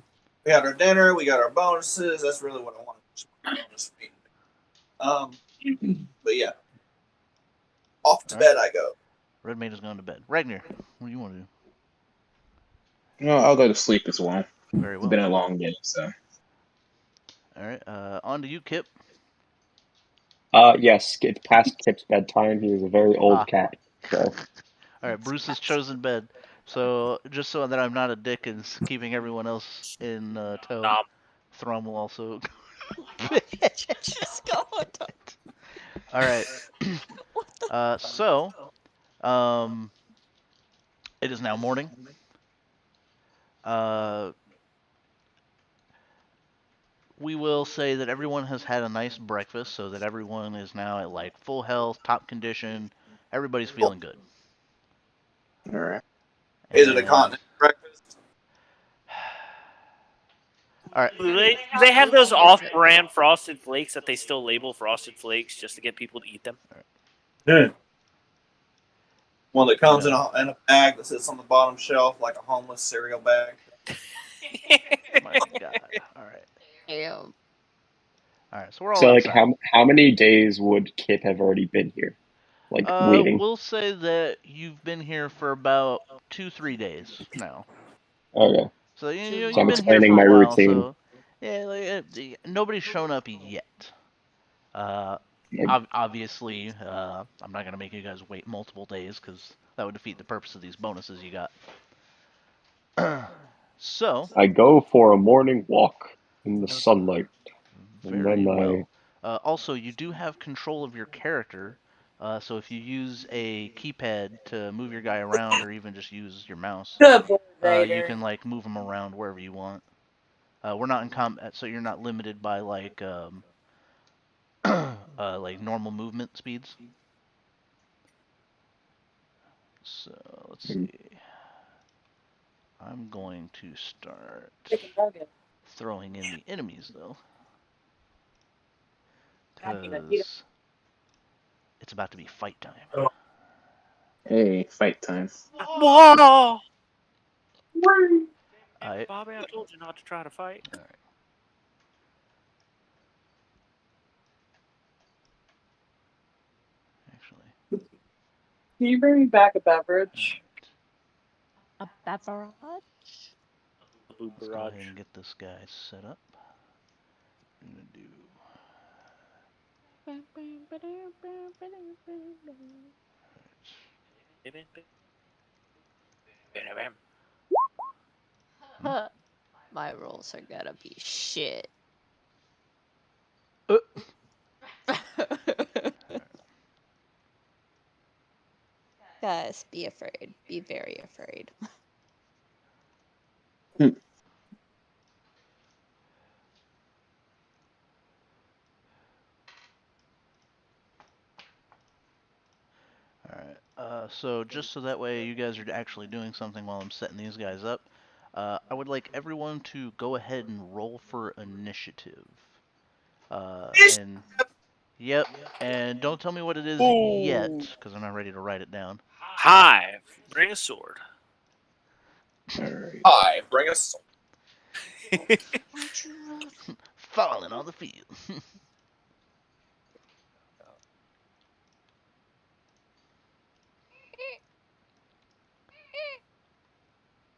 S2: We got our dinner. We got our bonuses. That's really what I want. But yeah, off to bed I go.
S1: Redmayne is going to bed. Ragnar, what do you want to do?
S7: No, I'll go to sleep as well.
S1: Very
S7: It's
S1: well.
S7: been a long day, so.
S1: All right. On to you, Kip.
S5: Yes, it's past Kip's bedtime. He is a very old cat. So.
S1: All right. Bruce has chosen bed. So just so that I'm not a dick and keeping everyone else in tow, Thrum will also go to bed.
S6: Just go on.
S1: All right. It is now morning. We will say that everyone has had a nice breakfast, so that everyone is now at like full health, top condition. Everybody's feeling good.
S7: All right.
S2: Is it a continental breakfast?
S1: All right.
S4: Do they have those off-brand Frosted Flakes that they still label Frosted Flakes just to get people to eat them?
S2: Yeah. One that comes in a bag that sits on the bottom shelf like a homeless cereal bag.
S1: My God. All right.
S6: Damn.
S1: All right. So we're all
S5: So, like,
S1: outside.
S5: how many days would Kip have already been here? like waiting?
S1: We'll say that you've been here for about 2-3 days now.
S5: Okay,
S1: So
S5: so
S1: you've
S5: I'm
S1: been here
S5: explaining
S1: for a
S5: my
S1: while.
S5: routine.
S1: So yeah, nobody's shown up yet. Uh,
S5: Like,
S1: obviously, I'm not gonna make you guys wait multiple days because that would defeat the purpose of these bonuses you got. So
S5: I go for a morning walk in the sunlight, and
S1: very
S5: then
S1: well. Also, you do have control of your character. So if you use a keypad to move your guy around, or even just use your mouse,
S3: Good boy,
S1: you
S3: Vader.
S1: can like move him around wherever you want. We're not in combat, so you're not limited by like normal movement speeds. So let's
S5: I,
S1: see. I'm going to start
S3: Chicken nugget.
S1: throwing in the enemies though,
S3: Happy to eat
S1: because it's about to be fight time.
S7: Hey, fight time.
S4: Whoa!
S3: it.
S1: I
S4: Bobby, I told you not to try to fight.
S1: all right. Actually,
S3: Can you bring me back a
S1: all
S3: beverage?
S1: right.
S6: A beverage?
S4: Boo
S1: Let's go ahead
S4: barrage.
S1: and get this guy set up. I'm gonna do.
S6: Huh. My rolls are gonna be shit.
S1: Uh.
S6: Guys, be afraid. Be very afraid.
S1: All right. So just so that way you guys are actually doing something while I'm setting these guys up, I would like everyone to go ahead and roll for initiative. And yep, and don't tell me what it is yet,
S4: Ooh.
S1: because I'm not ready to write it down.
S4: Hive. Bring a sword.
S7: All right.
S2: Hi, bring us.
S6: Why'd you roll?
S1: Falling on the field.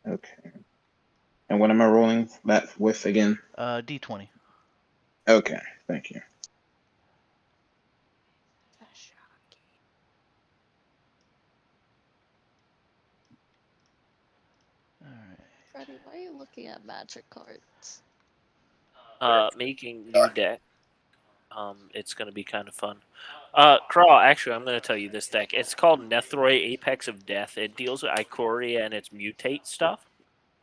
S7: Okay. And what am I rolling that with again?
S1: D20.
S7: Okay, thank you.
S1: All right.
S6: Freddy, why are you looking at magic cards?
S4: Making new deck. It's gonna be kind of fun. Crawl, actually, I'm gonna tell you this deck. It's called Nethroi Apex of Death. It deals with Ikoria and its mutate stuff.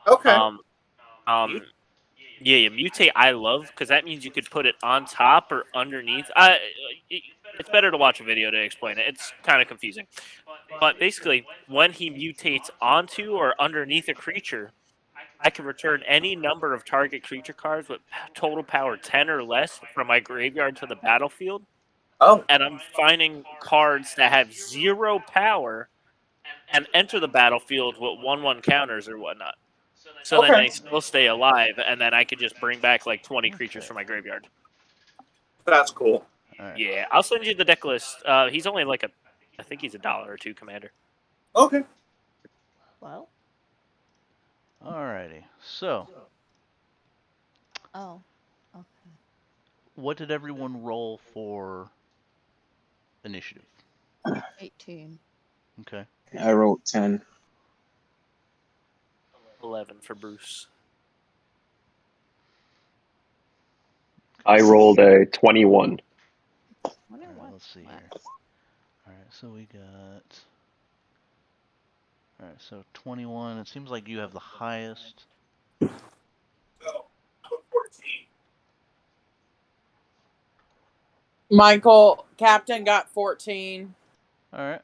S2: Okay.
S4: Um, yeah, mutate I love because that means you could put it on top or underneath. It's better to watch a video to explain it. It's kind of confusing, but basically, when he mutates onto or underneath a creature, I can return any number of target creature cards with total power 10 or less from my graveyard to the battlefield.
S2: Oh,
S4: And I'm finding cards that have 0 power and enter the battlefield with 1/1 counters or whatnot. So then
S2: okay.
S4: they still stay alive, and then I could just bring back like 20 creatures
S1: Okay.
S4: from my graveyard.
S2: That's cool.
S1: All right.
S4: Yeah, I'll send you the deck list. He's only like I think he's $1 or $2 commander.
S2: Okay.
S6: Well,
S1: Alrighty. So,
S6: oh, okay.
S1: what did everyone roll for initiative?
S6: 18.
S1: Okay.
S7: I rolled 10.
S4: 11 for Bruce.
S5: I rolled a 21.
S6: Wonder
S1: Alright,
S6: what.
S1: let's see here. Alright, so we got. Alright, so 21. It seems like you have the highest.
S3: Michael, Captain got 14.
S1: Alright.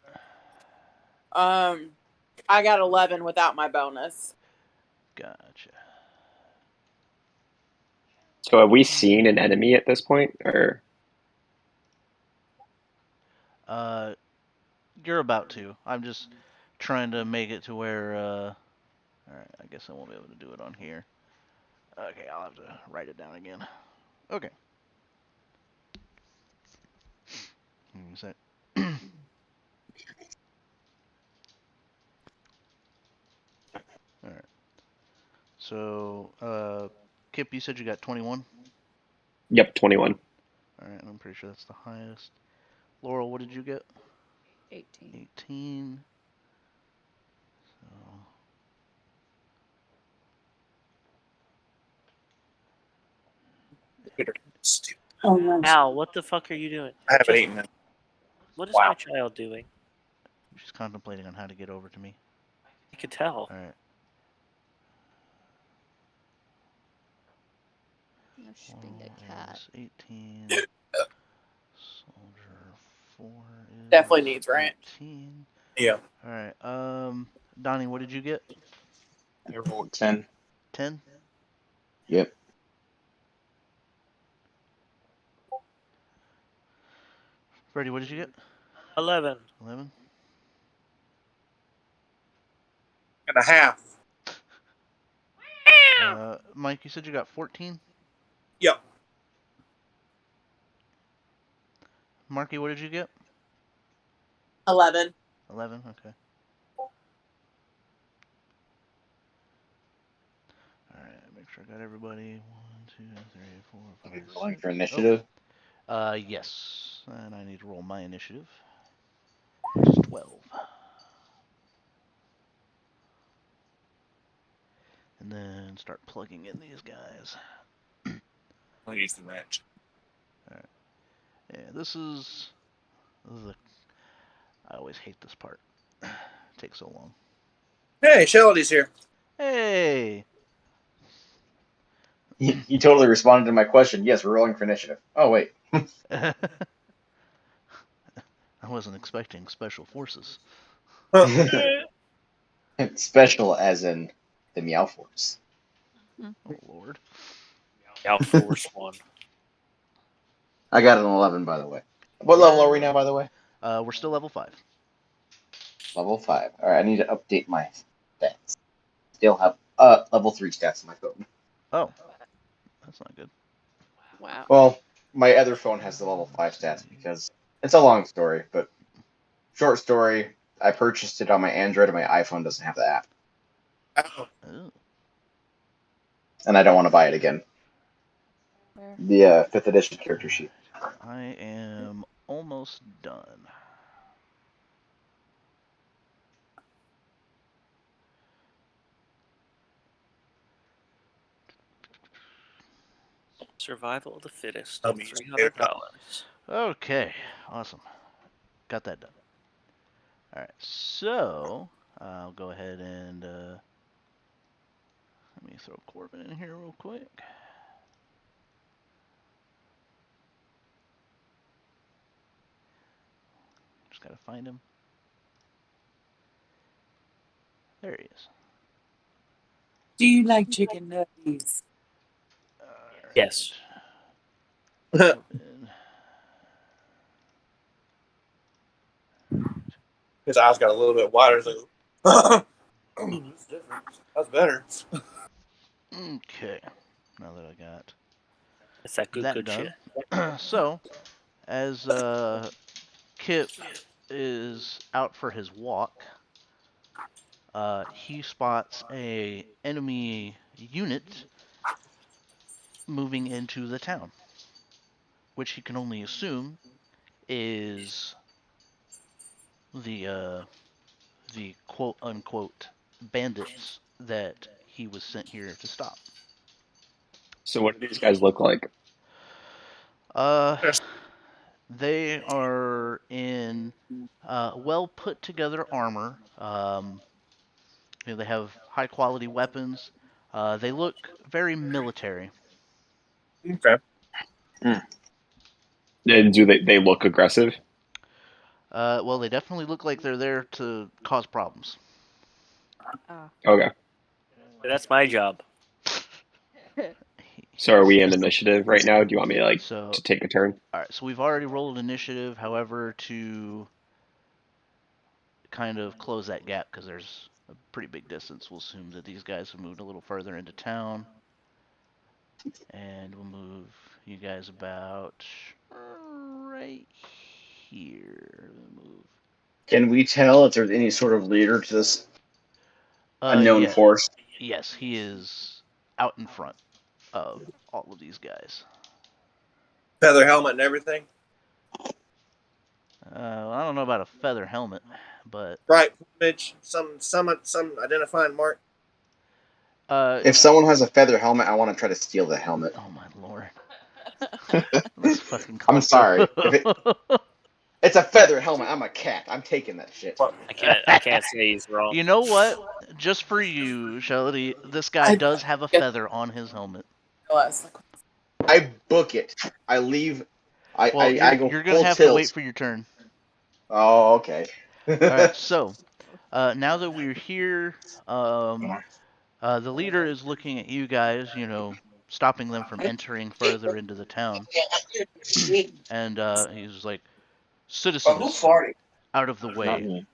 S3: I got 11 without my bonus.
S1: Gotcha.
S5: So have we seen an enemy at this point, or
S1: You're about to. I'm just trying to make it to where. Alright, I guess I won't be able to do it on here. Okay, I'll have to write it down again. Okay. Is that So, Kip, you said you got 21?
S5: Yep, 21.
S1: Alright, I'm pretty sure that's the highest. Laurel, what did you get?
S3: 18.
S1: 18. So,
S3: Oh, no.
S4: Al, what the fuck are you doing?
S2: I haven't
S4: Just-
S2: eaten it.
S4: What is
S2: Wow.
S4: my child doing?
S1: she's contemplating on how to get over to me.
S4: I could tell.
S1: Alright.
S6: No, she's being a cat.
S1: 18. Soldier 4 is
S3: Definitely needs ranch.
S1: 18.
S2: Yeah.
S1: Alright, Donnie, what did you get?
S7: I rolled 10.
S1: 10?
S7: Yep.
S1: Freddie, what did you get?
S4: 11.
S1: 11?
S2: And a half.
S1: Mike, you said you got 14?
S2: Yep.
S1: Marky, what did you get?
S3: 11.
S1: 11, okay. Alright, make sure I got everybody. 1, 2, 3, 4,
S7: Are
S1: 5,
S7: we rolling
S1: 6.
S7: for initiative?
S1: Yes. And I need to roll my initiative. Which is 12. And then start plugging in these guys.
S2: I'll use the match.
S1: Alright. Yeah, this is a, I always hate this part. It takes so long.
S2: Hey, Sheldon's here.
S1: Hey!
S7: He totally responded to my question. Yes, we're rolling for initiative. Oh, wait.
S1: I wasn't expecting special forces.
S7: Special as in the Meow Force.
S1: Oh, Lord.
S4: Out Force 1.
S7: I got an 11, by the way. What level are we now, by the way?
S1: We're still level 5.
S7: Level 5. Alright, I need to update my stats. Still have level 3 stats on my phone.
S1: Oh. That's not good.
S3: Wow.
S7: Well, my other phone has the level 5 stats because it's a long story, but short story, I purchased it on my Android and my iPhone doesn't have the app.
S2: Oh.
S1: Oh.
S7: And I don't want to buy it again.
S6: Where?
S7: The 5th edition character sheet.
S1: I am almost done.
S4: Survival of the fittest.
S2: I'll be
S4: $300.
S1: Okay. Awesome. Got that done. Alright, so I'll go ahead and let me throw Corbin in here real quick. Just gotta find him. There he is.
S3: Do you like chicken nuggets?
S1: Alright.
S4: Yes.
S1: Corbin.
S2: His eyes got a little bit wider. It's like, that's different. That's better.
S1: Okay. Now that I got
S4: It's that good,
S1: that
S4: good shit.
S1: done. So, as Kip is out for his walk, he spots a enemy unit moving into the town, which he can only assume is the quote unquote bandits that he was sent here to stop.
S5: So what do these guys look like?
S1: They are in well put together armor. They have high quality weapons. They look very military.
S2: Okay.
S5: And do they look aggressive?
S1: Well, they definitely look like they're there to cause problems.
S5: Okay.
S4: That's my job.
S5: So are we in initiative right now? Do you want me to
S1: So,
S5: to take a turn?
S1: all right. So we've already rolled initiative. However, to kind of close that gap, because there's a pretty big distance, we'll assume that these guys have moved a little further into town, and we'll move you guys about right here. Move.
S7: Can we tell if there's any sort of leader to this unknown
S1: Yeah.
S7: force?
S1: Yes, he is out in front of all of these guys.
S2: Feather helmet and everything.
S1: I don't know about a feather helmet, but
S2: Right, Mitch. Some identifying mark.
S7: If someone has a feather helmet, I want to try to steal the helmet.
S1: Oh my lord. That's fucking
S7: I'm
S1: klepto.
S7: sorry. It's a feather helmet. I'm a cat. I'm taking that shit.
S4: I can't say he's wrong.
S1: You know what? Just for you, Shelly, this guy does have a feather on his helmet.
S7: I book it. I leave.
S1: Well,
S7: I go
S1: you're gonna
S7: full
S1: have
S7: tilt.
S1: to wait for your turn.
S7: Oh, okay.
S1: All right. So now that we're here, the leader is looking at you guys. Stopping them from entering further into the town. And he's like, "Citizens, out of the way."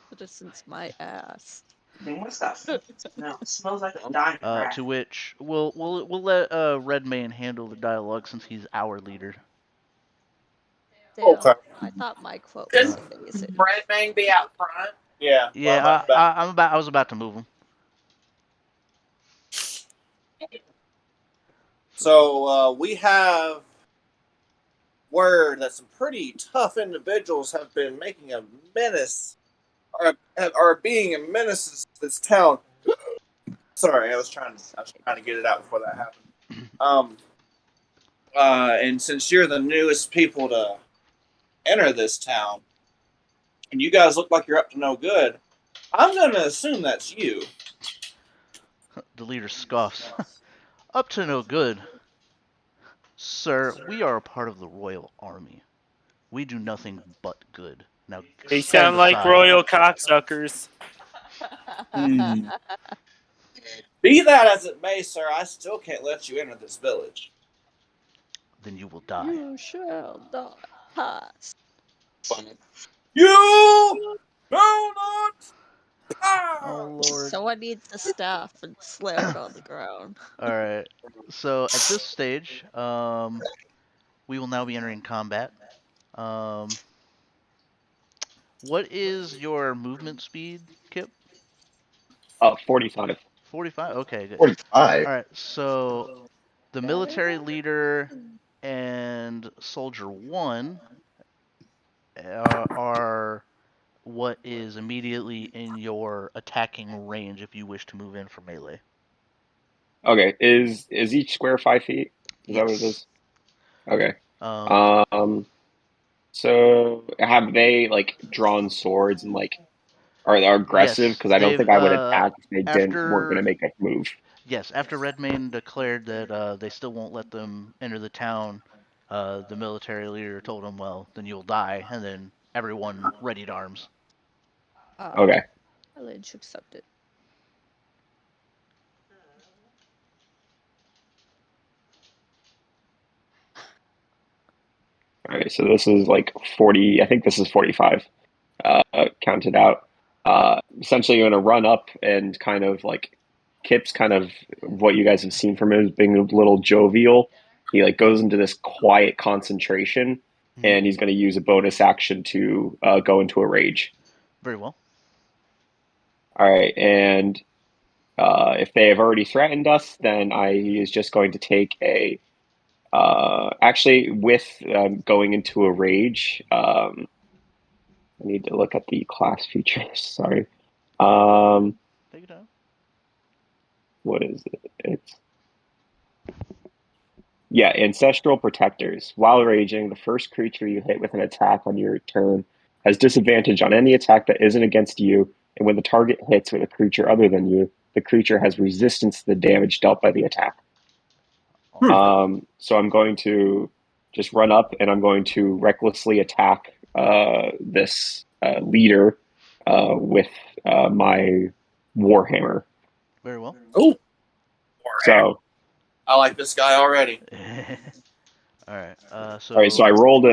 S6: Citizens, my ass.
S8: What's that? No, it smells like a dying rat.
S1: To which we'll let Redmayne handle the dialogue since he's our leader.
S6: Damn,
S2: Okay.
S6: I thought my quote was amazing.
S3: Redmayne be out front.
S2: Yeah.
S1: Yeah, I was about to move him.
S2: So we have word that some pretty tough individuals have been making a menace, or are being a menace to this town. Sorry, I was trying to get it out before that happened. And since you're the newest people to enter this town, and you guys look like you're up to no good, I'm going to assume that's you.
S1: The leader scoffs. Up to no good. Sir, we are a part of the royal army. We do nothing but good. Now,
S4: They
S1: stand
S4: sound like
S1: aside.
S4: royal cocksuckers.
S2: Be that as it may, sir, I still can't let you enter this village.
S1: Then you will die.
S6: You shall not pass.
S2: You do not pass!
S1: Oh lord.
S6: Someone needs the staff and slam it on the ground.
S1: Alright. So at this stage, we will now be entering combat. What is your movement speed, Kip?
S5: 45.
S1: 45? Okay, good.
S7: 45.
S1: Alright, so the military leader and soldier 1 are what is immediately in your attacking range if you wish to move in for melee.
S5: Okay, is each square 5 feet? Is that what it is? Okay. So have they like drawn swords and like are aggressive?
S1: Yes,
S5: Because I don't think I would attack if they weren't
S1: after
S5: going to make a move.
S1: Yes, after Redmayne declared that they still won't let them enter the town, the military leader told him, well, then you'll die, and then everyone readied arms.
S5: Okay.
S6: Challenge accepted.
S5: All right, so this is like 40. I think this is 45. Counted out. Essentially, you're going to run up and kind of like Kip's kind of what you guys have seen from him as being a little jovial. He like goes into this quiet concentration, and he's going to use a bonus action to go into a rage.
S1: Very well.
S5: All right, and if they have already threatened us, then he is just going to take a. Actually, with going into a rage, I need to look at the class features. Sorry.
S1: Take it down.
S5: What is it? It's Ancestral Protectors. While raging, the first creature you hit with an attack on your turn has disadvantage on any attack that isn't against you, and when the target hits with a creature other than you, the creature has resistance to the damage dealt by the attack. So I'm going to just run up and I'm going to recklessly attack this leader with my Warhammer.
S1: Very well.
S2: Oh,
S5: So
S2: I like this guy already.
S1: All right. So.
S5: All right. So I rolled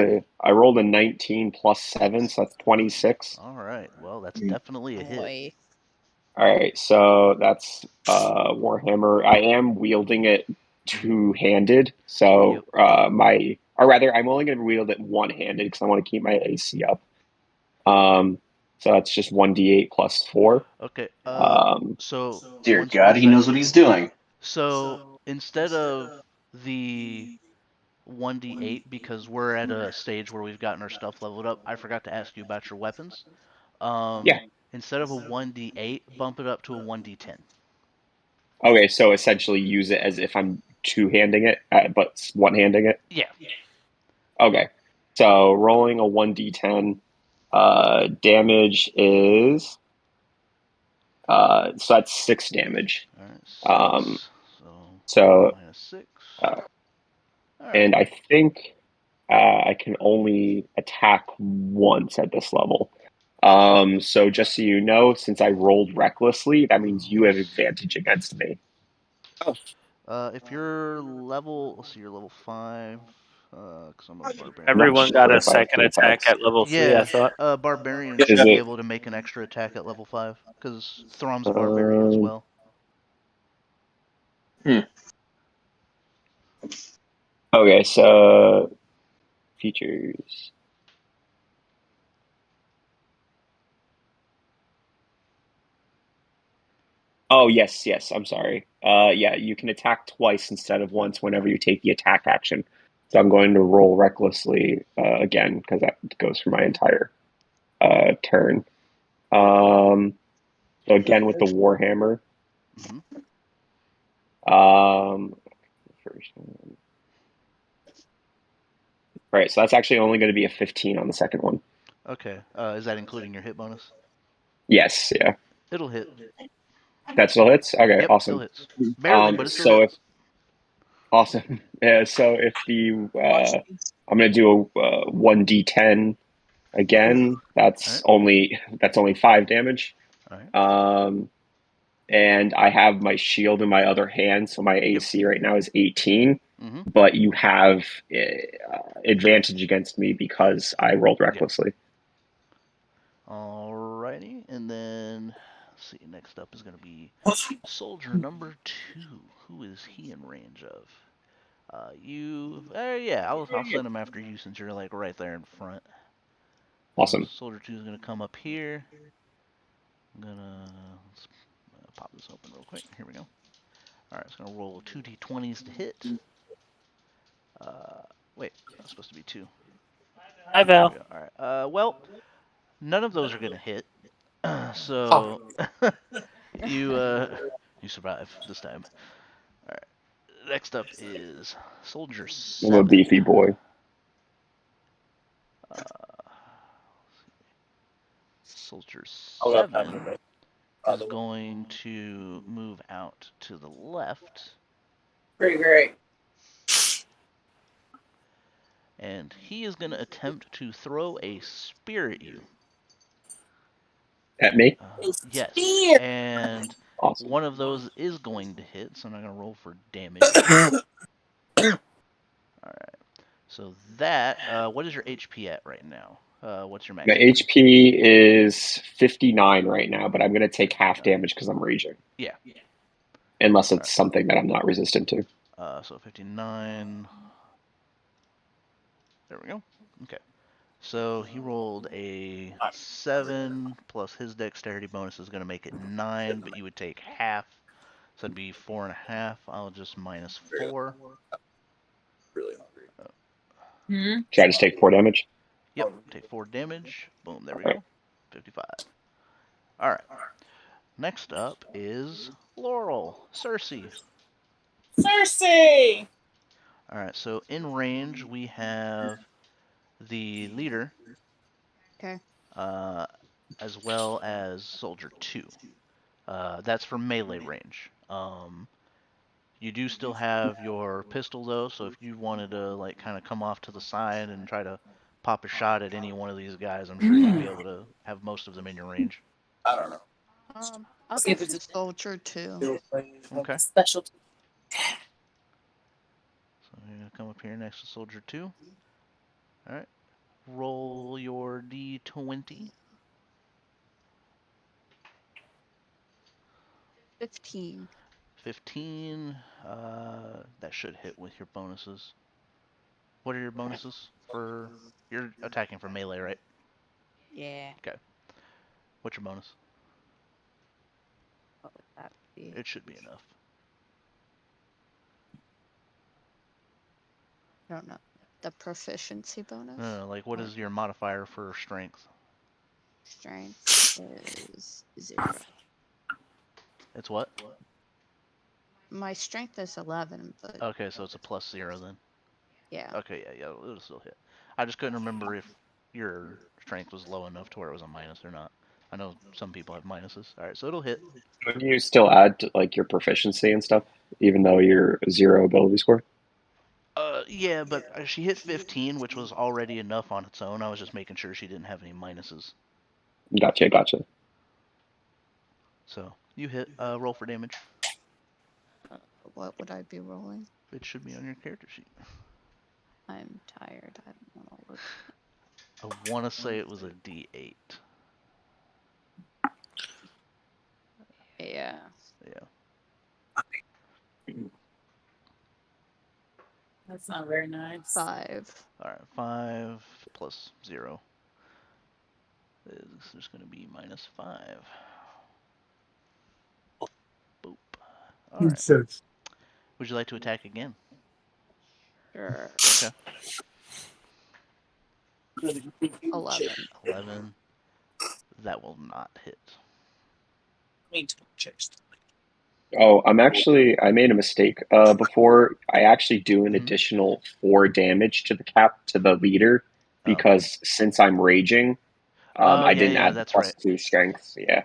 S5: a 19 plus 7, so that's 26.
S1: All right. Well, that's definitely a hit.
S6: Boy.
S5: All right. So that's Warhammer. I am wielding it two-handed. So I'm only going to wield it one-handed because I want to keep my AC up. So that's just 1d8 plus 4.
S1: Okay. So.
S7: Dear God, he knows what he's doing.
S1: So instead of the 1d8, because we're at a stage where we've gotten our stuff leveled up, I forgot to ask you about your weapons.
S5: Yeah.
S1: Instead of a 1d8, bump it up to a 1d10.
S5: Okay, so essentially use it as if I'm two-handing it, but one-handing it.
S1: Yeah.
S5: Okay, so rolling a 1d10. Damage is so that's 6 damage.
S1: All right, 6.
S5: Um,
S1: So
S5: so
S1: minus 6.
S5: uh,
S1: All right.
S5: and I think I can only attack once at this level. So just so you know, since I rolled recklessly, that means you have advantage against me.
S1: If you're level, let's see, you're level 5. Because I'm a barbarian.
S4: Everyone got
S5: sure
S4: a
S5: if I have
S4: second
S5: the
S4: attack
S5: attacks.
S4: at level 3, I
S1: Yeah,
S4: thought.
S1: barbarians
S5: Is
S1: should be
S5: it?
S1: able to make an extra attack at level 5, because Throm's a barbarian as well.
S5: Okay, so features. Oh, yes, yes. I'm sorry. Yeah, you can attack twice instead of once whenever you take the attack action. So I'm going to roll recklessly again because that goes for my entire turn. So again with the Warhammer.
S1: Mhm.
S5: First one. Right, so that's actually only going to be a 15 on the second one.
S1: Okay. Is that including your hit bonus?
S5: Yes, yeah.
S1: It'll hit.
S5: That still hits? Okay,
S1: Yep, still
S5: awesome.
S1: hits. Barely, but it still
S5: So if
S1: hits.
S5: awesome. Yeah, so if the I'm gonna do a 1d10 again. That's
S1: Alright.
S5: only 5 damage.
S1: Alright.
S5: And I have my shield in my other hand, so my AC right now is 18.
S1: Mm-hmm.
S5: But you have advantage against me because I rolled recklessly.
S1: Alrighty, and then let's see. Next up is going to be soldier number 2. Who is he in range of? You. Yeah, I'll send him after you since you're like right there in front. So
S5: Awesome.
S1: soldier 2 is going to come up here. I'm gonna let's pop this open real quick. Here we go. All right, it's gonna roll 2d20s to hit. Wait, that's supposed to be 2.
S4: Hi, Val.
S1: All right. Well, none of those are gonna hit. So you you survive this time. All right. Next up is soldier
S5: I'm a
S1: 7.
S5: beefy boy.
S1: Soldier 7 is going to move out to the left.
S3: Pretty great.
S1: And he is going to attempt to throw a spear at you.
S5: At me?
S1: Yes.
S3: Spear!
S1: And
S5: Awesome.
S1: one of those is going to hit, so I'm not going to roll for damage. Alright. So that, what is your HP at right now? What's your max
S5: My HP is 59 right now, but I'm going to take half damage because I'm raging.
S1: Yeah.
S5: Unless it's something that I'm not resistant to.
S1: So 59. There we go. Okay. So he rolled a 7 plus his dexterity bonus is going to make it 9, but you would take half. So it'd be 4.5. I'll just minus 4.
S2: Really hungry.
S3: Hmm?
S5: Should I just take 4 damage?
S1: Yep, take 4 damage. Boom, there we
S5: All
S1: go. 55. Alright. Next up is Laurel. Cersei.
S3: Cersei!
S1: Alright, so in range we have the leader.
S6: Okay.
S1: As well as Soldier 2. That's for melee range. You do still have your pistol though, so if you wanted to like kind of come off to the side and try to pop a shot at any one of these guys, I'm sure you'd be able to have most of them in your range.
S2: I don't know.
S6: I'll go for the soldier too.
S1: Okay.
S3: Specialty.
S1: So you're gonna come up here next to Soldier 2. Alright. Roll your D20.
S6: 15.
S1: 15. That should hit with your bonuses. What are your bonuses for? You're attacking for melee, right?
S6: Yeah.
S1: Okay. What's your bonus?
S6: What would that be?
S1: It should be enough.
S6: I don't know. The proficiency bonus?
S1: Like, what is your modifier for strength?
S6: Strength is 0.
S1: It's what?
S6: My strength is 11, but
S1: Okay, so it's a +0 then.
S6: yeah.
S1: Okay, yeah, it'll still hit. I just couldn't remember if your strength was low enough to where it was a minus or not. I know some people have minuses. All right, so it'll hit.
S5: Would you still add like your proficiency and stuff, even though you're 0 ability score?
S1: Yeah, but she hit 15, which was already enough on its own. I was just making sure she didn't have any minuses.
S5: Gotcha.
S1: So you hit. Roll for damage.
S6: What would I be rolling?
S1: It should be on your character sheet.
S6: I'm tired. I don't want to look.
S1: I want to say it was a D8.
S6: Yeah.
S3: That's not very nice.
S6: 5.
S1: All right, 5 plus 0 is just going to be -5. Boop. All right. Would you like to attack again?
S6: Sure.
S1: Okay.
S6: 11.
S1: 11. That will not hit.
S5: Oh, I made a mistake. Before I actually do an additional 4 damage to the leader because since I'm raging, I didn't add the
S1: that's
S5: +2 strength. Yeah.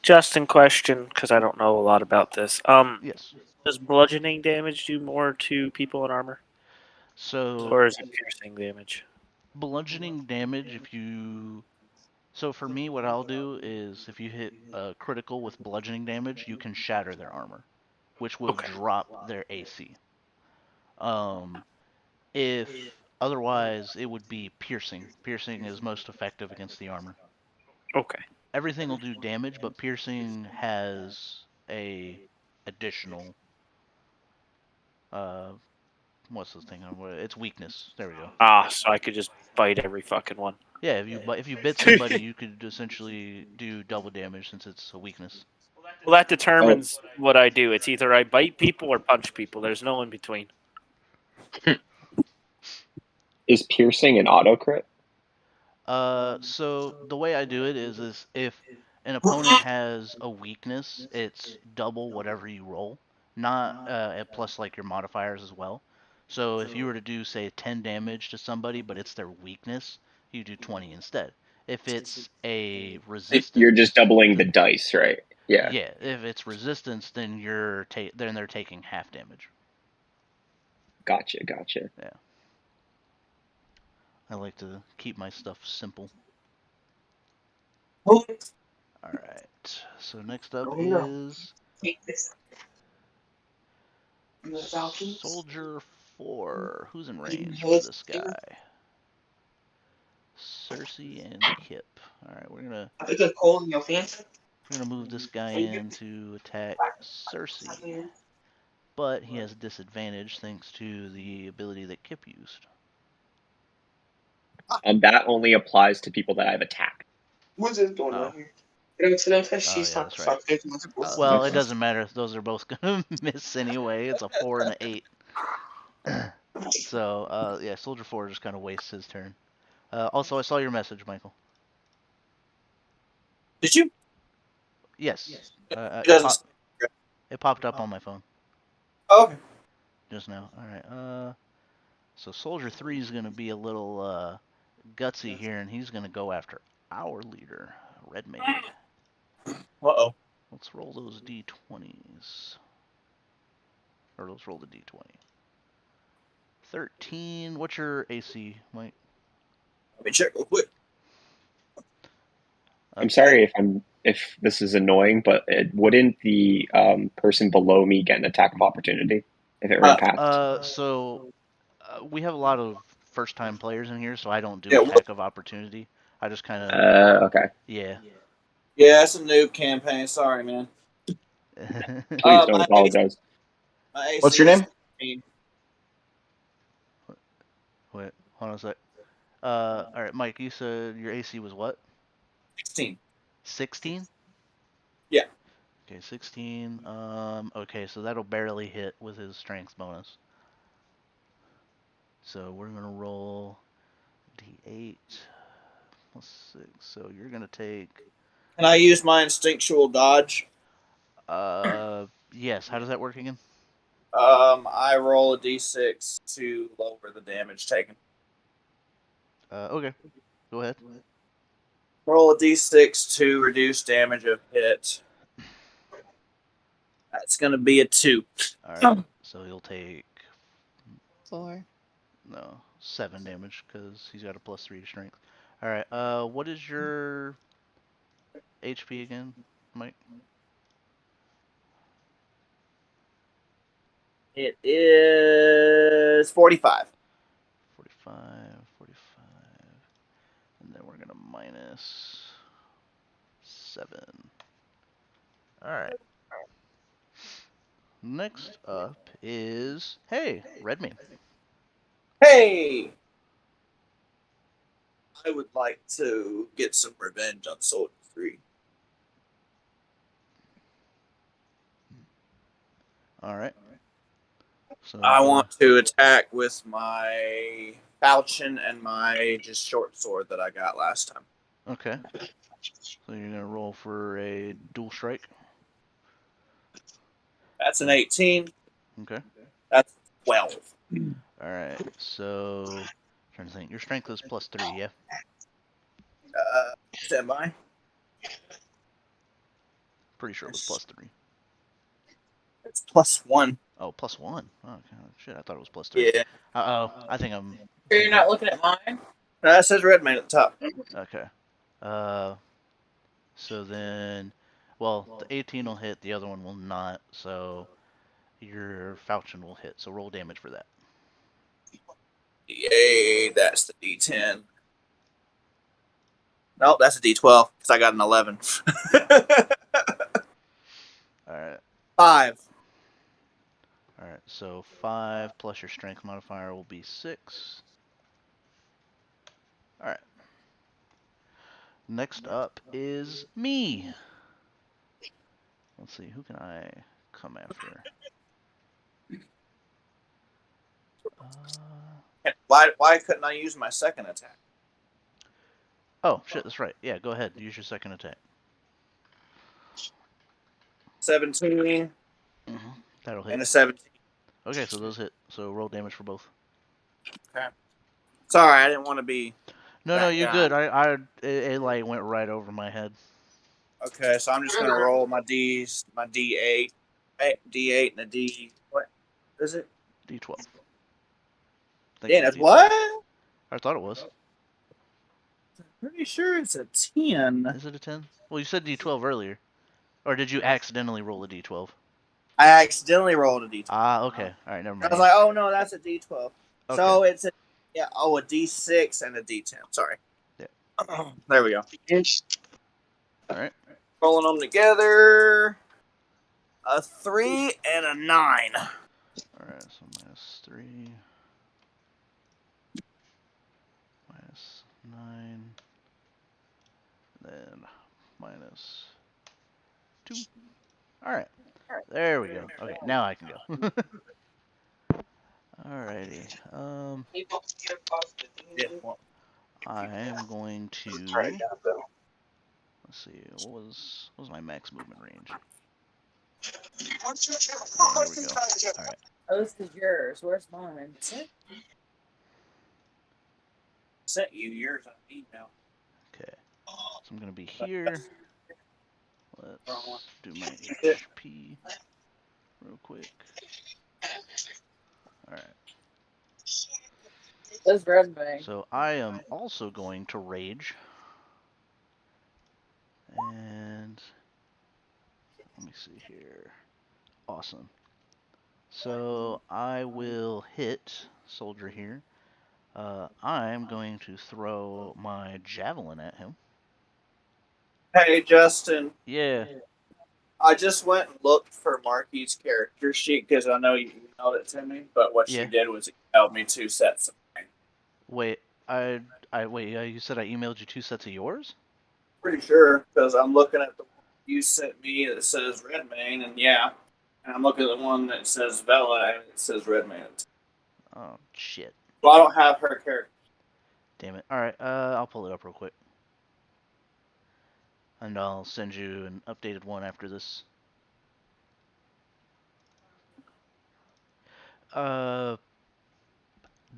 S4: Justin, question, because I don't know a lot about this.
S1: Yes.
S4: Does bludgeoning damage do more to people in armor?
S1: So.
S4: Or is it piercing damage?
S1: Bludgeoning damage, if you. So for me, what I'll do is if you hit critical with bludgeoning damage, you can shatter their armor, which will drop their AC. If otherwise, it would be piercing. Piercing is most effective against the armor.
S4: Okay.
S1: Everything will do damage, but piercing has a additional what's this thing? It's weakness. There we go.
S4: So I could just bite every fucking one.
S1: Yeah, if you bit somebody, you could essentially do double damage since it's a weakness.
S4: Well, that determines what I do. It's either I bite people or punch people. There's no in between.
S5: Is piercing an auto crit?
S1: So the way I do it is if an opponent has a weakness, it's double whatever you roll, not plus like your modifiers as well. So if you were to do say 10 damage to somebody, but it's their weakness, you do 20 instead. If it's a resistance,
S5: you're just doubling the dice, right? Yeah.
S1: Yeah. If it's resistance, then then they're taking half damage.
S5: Gotcha.
S1: Yeah. I like to keep my stuff simple. All right. So next up is Soldier 4. Who's in range for this guy? Cersei and Kip. All right, we're gonna move this guy in to attack Cersei, but he has a disadvantage thanks to the ability that Kip used.
S5: That only applies to people that I've attacked.
S8: What's this going on here?
S1: Yeah, that's right. Well, it doesn't matter. Those are both gonna miss anyway. It's a 4 and an 8. So, yeah, Soldier 4 just kind of wastes his turn. Also, I saw your message, Michael.
S2: Did you?
S1: Yes.
S2: It
S1: It popped up on my phone.
S2: Okay.
S1: Just now. All right. So Soldier 3 is gonna be a little gutsy here, and he's gonna go after our leader, Red Maid.
S2: Uh-oh.
S1: Let's roll those d20s. Or let's roll the d20. 13. What's your AC, Mike?
S2: Let me check real quick.
S5: I'm sorry if this is annoying, but wouldn't the person below me get an attack of opportunity if it ran past?
S1: We have a lot of first-time players in here, so I don't do attack of opportunity. I just kind
S5: of. Okay.
S1: Yeah.
S2: Yeah, it's a noob campaign. Sorry, man.
S5: Please don't apologize.
S7: What's your name?
S1: Wait, hold on a sec. All right, Mike, you said your AC was what?
S2: 16.
S1: 16?
S2: Yeah.
S1: Okay, 16. Okay, so that'll barely hit with his strength bonus. So we're gonna roll d8 plus 6. So you're gonna take.
S2: Can I use my instinctual dodge?
S1: Yes. How does that work again?
S2: I roll a d6 to lower the damage taken.
S1: Okay. Go ahead.
S2: Roll a d6 to reduce damage of hit. That's going to be a 2.
S1: All right. So he'll take
S6: 4.
S1: 7 damage because he's got a +3 to strength. All right. What is your HP again, Mike?
S2: It is 45.
S1: 45, 45. And then we're going to minus 7. All right. Next up is, hey, Redmane.
S2: Hey! I would like to get some revenge on Soldier 3.
S1: All right. So
S2: I want to attack with my falchion and my just short sword that I got last time.
S1: Okay. So you're gonna roll for a dual strike.
S2: That's an 18.
S1: Okay.
S2: That's 12.
S1: All right. So trying to think. Your strength is +3, yeah.
S2: Stand by.
S1: Pretty sure it was +3.
S2: It's +1.
S1: Oh, +1. Oh, okay. Shit, I thought it was +3.
S2: Yeah.
S1: I think I'm.
S3: Sure you're not looking at mine?
S2: No, that says Redmane at the top.
S1: Okay. So then, well, the 18 will hit, the other one will not. So your falchion will hit. So roll damage for that.
S2: Yay, that's the D10. Nope, that's a D12 because I got an 11.
S1: All right.
S2: 5.
S1: All right. So 5 plus your strength modifier will be 6. All right. Next up is me. Let's see, who can I come after?
S2: Why couldn't I use my second attack?
S1: Oh, shit, that's right. Yeah, go ahead. Use your second attack.
S2: 17
S1: That'll
S2: and a
S1: hit.
S2: 17.
S1: Okay, so those hit. So roll damage for both.
S2: Okay. Sorry, I didn't want to be.
S1: No, you're
S2: guy.
S1: good. It like went right over my head.
S2: Okay, so I'm just gonna roll my D's, my D8, D8 and a D. What is it?
S1: D12.
S2: Yeah, that's what?
S1: I thought it was.
S2: Pretty sure it's a 10.
S1: Is it a 10? Well, you said D12 earlier. Or did you accidentally roll a D12?
S2: I accidentally rolled a D12.
S1: Ah, okay. All right, never
S2: I
S1: mind.
S2: was like, oh no, that's a D12.
S1: Okay.
S2: So it's a a D6 and a D10. Sorry.
S1: Yeah.
S2: There we go.
S1: All right.
S2: Rolling them together. A 3 and a 9.
S1: All right, so -3. -9. Then -2. All right. There we go. Okay, now I can go. Alrighty. I am going to. Let's see. What was my max movement range? There we go. All right.
S3: Oh, this is yours. Where's mine?
S2: Sent you yours on email.
S1: Okay. So I'm gonna be here. Let's do my HP real quick. All right.
S3: This Redmane.
S1: So I am also going to rage. And let me see here. Awesome. So I will hit soldier here. I'm going to throw my javelin at him.
S2: Hey, Justin.
S1: Yeah.
S2: I just went and looked for Marky's character sheet because I know you emailed it to me, but what she did was emailed me 2 sets of mine.
S1: Wait, wait. You said I emailed you 2 sets of yours?
S2: Pretty sure because I'm looking at the one you sent me that says Redmane, and and I'm looking at the one that says Vela and it says Redmane.
S1: Oh shit.
S2: Well, I don't have her character.
S1: Damn it. All right. I'll pull it up real quick, and I'll send you an updated one after this. Uh,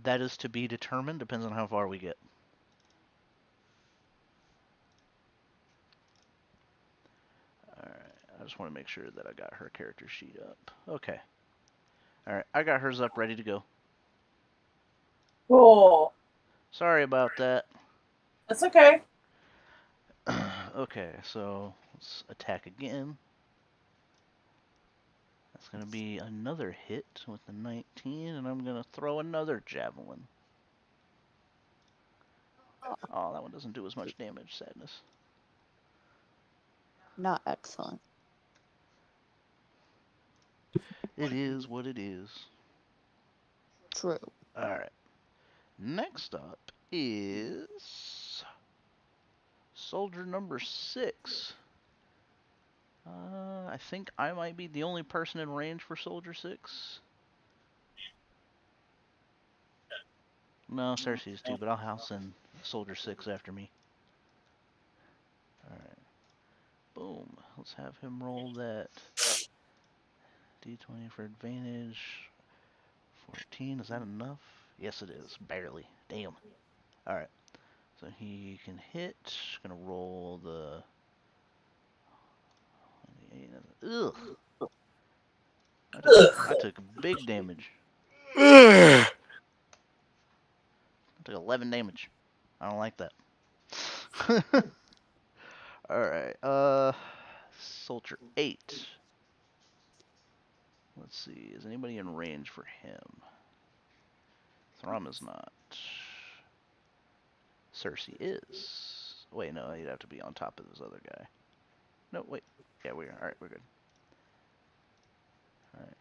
S1: that is to be determined. Depends on how far we get. All right. I just want to make sure that I got her character sheet up. Okay. All right. I got hers up, ready to go.
S3: Cool.
S1: Sorry about that.
S3: That's okay.
S1: Okay, so let's attack again. That's going to be another hit with the 19, and I'm going to throw another javelin. Oh, that one doesn't do as much damage, sadness.
S6: Not excellent.
S1: It is what it is.
S6: True.
S1: Alright. Next up is soldier number 6. I think I might be the only person in range for soldier 6. No, Cersei's too, but I'll send soldier 6 after me. Alright. Boom. Let's have him roll that D20 for advantage. 14, is that enough? Yes, it is. Barely. Damn. Alright. So he can hit. Gonna roll the. Ugh. I took big damage. I took 11 damage. I don't like that. Alright. Soldier 8. Let's see. Is anybody in range for him? Thrum is not. Cersei is. Wait, no, you'd have to be on top of this other guy. No, wait. Yeah, we are. Alright, we're good. Alright.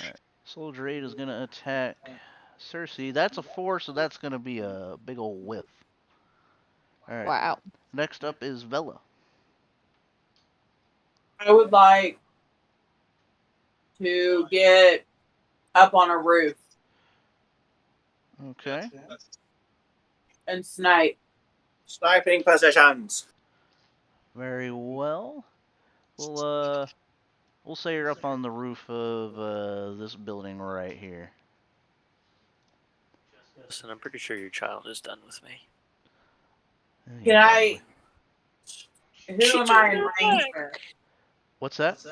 S1: Alright. Soldier 8 is gonna attack Cersei. That's a 4, so that's gonna be a big old whiff. Alright.
S6: Wow.
S1: Next up is Vela.
S3: I would like to get up on a roof
S1: Okay.
S3: and snipe.
S2: Sniping positions.
S1: Very well. We'll say you're up on the roof of this building right here.
S4: Listen, I'm pretty sure your child is done with me.
S3: Can I? Who
S4: She
S3: am I in
S4: turned
S3: range
S4: her
S3: of?
S1: What's that?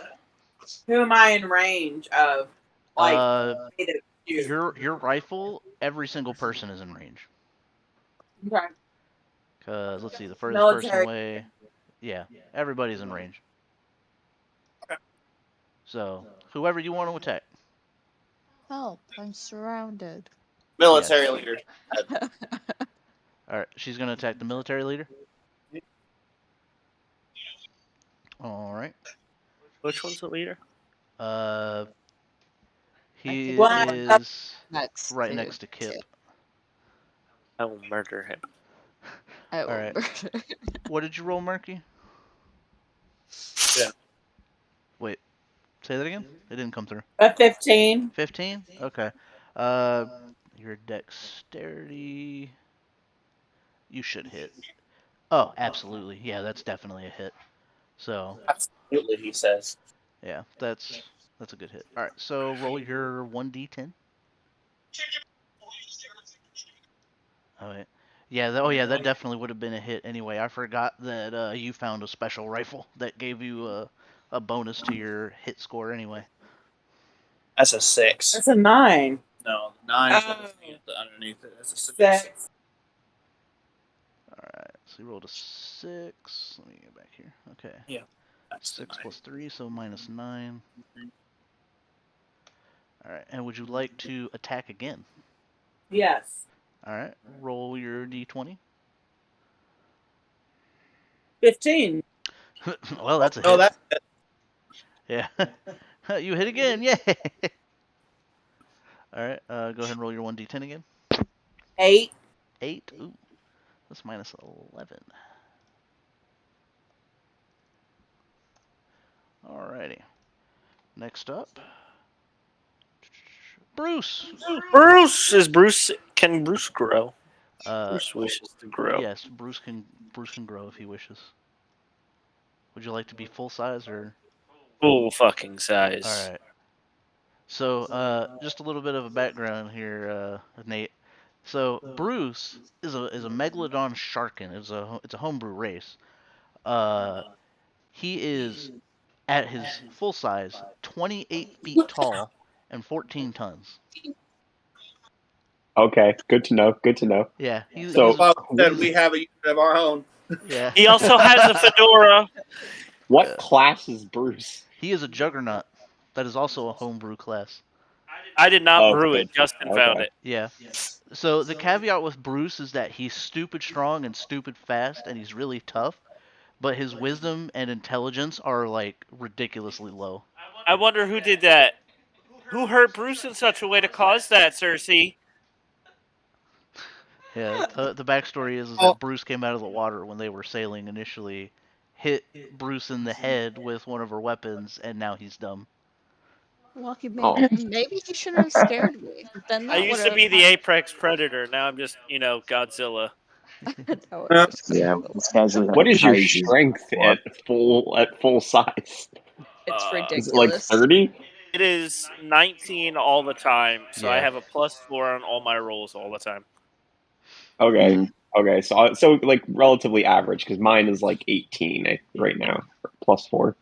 S3: Who am I in range of? Like,
S1: Your rifle, every single person is in range.
S3: Okay.
S1: Cause let's see, the furthest person
S3: Military.
S1: away, yeah, everybody's in range. So whoever you want to attack.
S6: Help! I'm surrounded.
S2: Military
S1: Yes.
S2: leader.
S1: All right, she's gonna attack the military leader. All right.
S4: Which one's the leader?
S1: He
S3: Well,
S1: is
S6: Next.
S1: right next to Kip.
S4: I will murder him.
S6: I will
S1: Alright.
S6: murder.
S1: What did you roll, Murky?
S2: Yeah.
S1: Wait, say that again? It didn't come through.
S3: a 15.
S1: 15? Okay. Your dexterity. You should hit. Oh, absolutely. Yeah, that's definitely a hit. So,
S2: Absolutely, he says.
S1: yeah, that's a good hit. All right, so roll your 1d10. All right. Yeah, that definitely would have been a hit anyway. I forgot that you found a special rifle that gave you a bonus to your hit score anyway.
S2: That's a 6.
S3: That's a 9.
S2: No, 9 is underneath it. That's a 6.
S1: Alright, so you rolled a 6. Let me get back here. Okay.
S2: Yeah. That's
S1: 6
S2: 9.
S1: plus 3, so minus 9. Alright, and would you like to attack again?
S3: Yes.
S1: Alright, roll your d20.
S3: 15.
S1: Well, that's a hit.
S2: Oh, that's
S1: Yeah. You hit again, yay! Alright, go ahead and roll your 1d10 again.
S3: 8.
S1: 8? Ooh, that's minus 11. Alrighty. Next up. Bruce.
S4: Bruce is Bruce. Can Bruce grow?
S1: Uh,
S4: Bruce wishes to grow.
S1: yes, Bruce can grow if he wishes. Would you like to be full size or?
S4: Full fucking size.
S1: All right. So, just a little bit of a background here, Nate. So, Bruce is a megalodon sharkin. It's a homebrew race. He is at his full size 28 feet tall and 14 tons.
S5: Okay, good to know. Good to know.
S1: Yeah,
S5: So-
S2: Bob said we have a unit of our own.
S1: yeah.
S4: He also has a fedora.
S5: What class is Bruce?
S1: He is a juggernaut. That is also a homebrew class.
S4: I did not
S5: Oh,
S4: brew
S5: okay.
S4: it. Justin
S5: Okay.
S4: found it.
S1: Yeah. So the caveat with Bruce is that he's stupid strong and stupid fast, and he's really tough. But his wisdom and intelligence are like ridiculously low.
S4: I wonder who did that. Who hurt Bruce in such a way to cause that, Cersei?
S1: Yeah. The backstory is
S2: Oh.
S1: that Bruce came out of the water when they were sailing initially, hit Bruce in the head with one of her weapons, and now he's dumb.
S6: Lucky me.
S5: Oh.
S6: Maybe he shouldn't have scared me. Then
S4: I
S6: that
S4: used to
S6: would've-
S4: be the apex predator. Now I'm just, Godzilla.
S6: that would've just
S7: Yeah,
S6: killed
S7: this guy's like
S5: What is your
S7: kaiju.
S5: strength
S7: What?
S5: at full size?
S6: It's
S4: Uh,
S6: ridiculous.
S5: Is it like 30?
S4: It is 19 all the time, so I
S1: Yeah.
S4: have a +4 on all my rolls all the time.
S5: Okay.
S7: Mhm.
S5: Okay, so like relatively average because mine is like 18 right now, +4.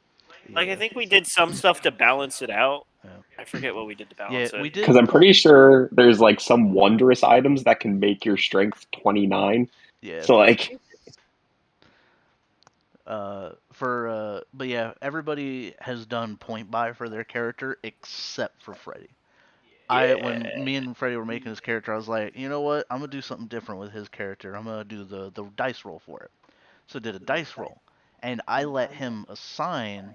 S4: Like, I think we did some stuff to balance it out.
S1: Yeah.
S4: I forget what we did to
S1: Yeah,
S4: balance it.
S1: we did.
S5: Because I'm pretty sure there's like some wondrous items that can make your strength 29.
S1: Yeah.
S5: So like,
S1: But yeah, everybody has done point buy for their character except for Freddy. When me and Freddy were making his character, I was like, you know what? I'm gonna do something different with his character. I'm gonna do the dice roll for it. So I did a dice roll, and I let him assign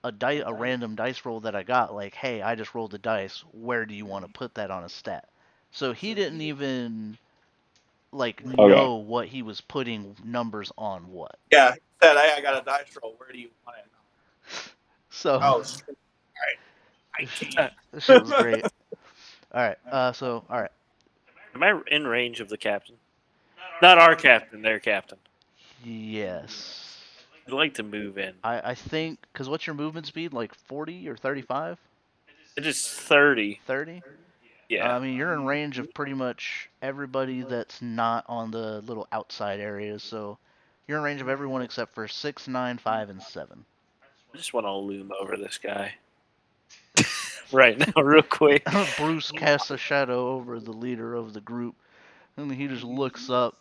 S1: a random dice roll that I got. Like, hey, I just rolled the dice. Where do you want to put that on a stat? So he didn't even like know what he was putting numbers on what.
S2: Yeah, he said, "Hey, I got a dice roll. Where do you want it?"
S1: So
S2: Oh, shit. All right. 19.
S1: this shit was great. All right. All right.
S4: Am I in range of the captain? Not our captain, their captain.
S1: Yes.
S4: I'd like to move in.
S1: I think, because what's your movement speed? Like 40 or 35?
S4: It is 30.
S1: 30?
S4: Yeah.
S1: I mean, you're in range of pretty much everybody that's not on the little outside areas, so you're in range of everyone except for 6, 9, 5, and 7.
S4: I just want to loom over this guy. Right now, real quick.
S1: Bruce casts a shadow over the leader of the group, and he just looks up,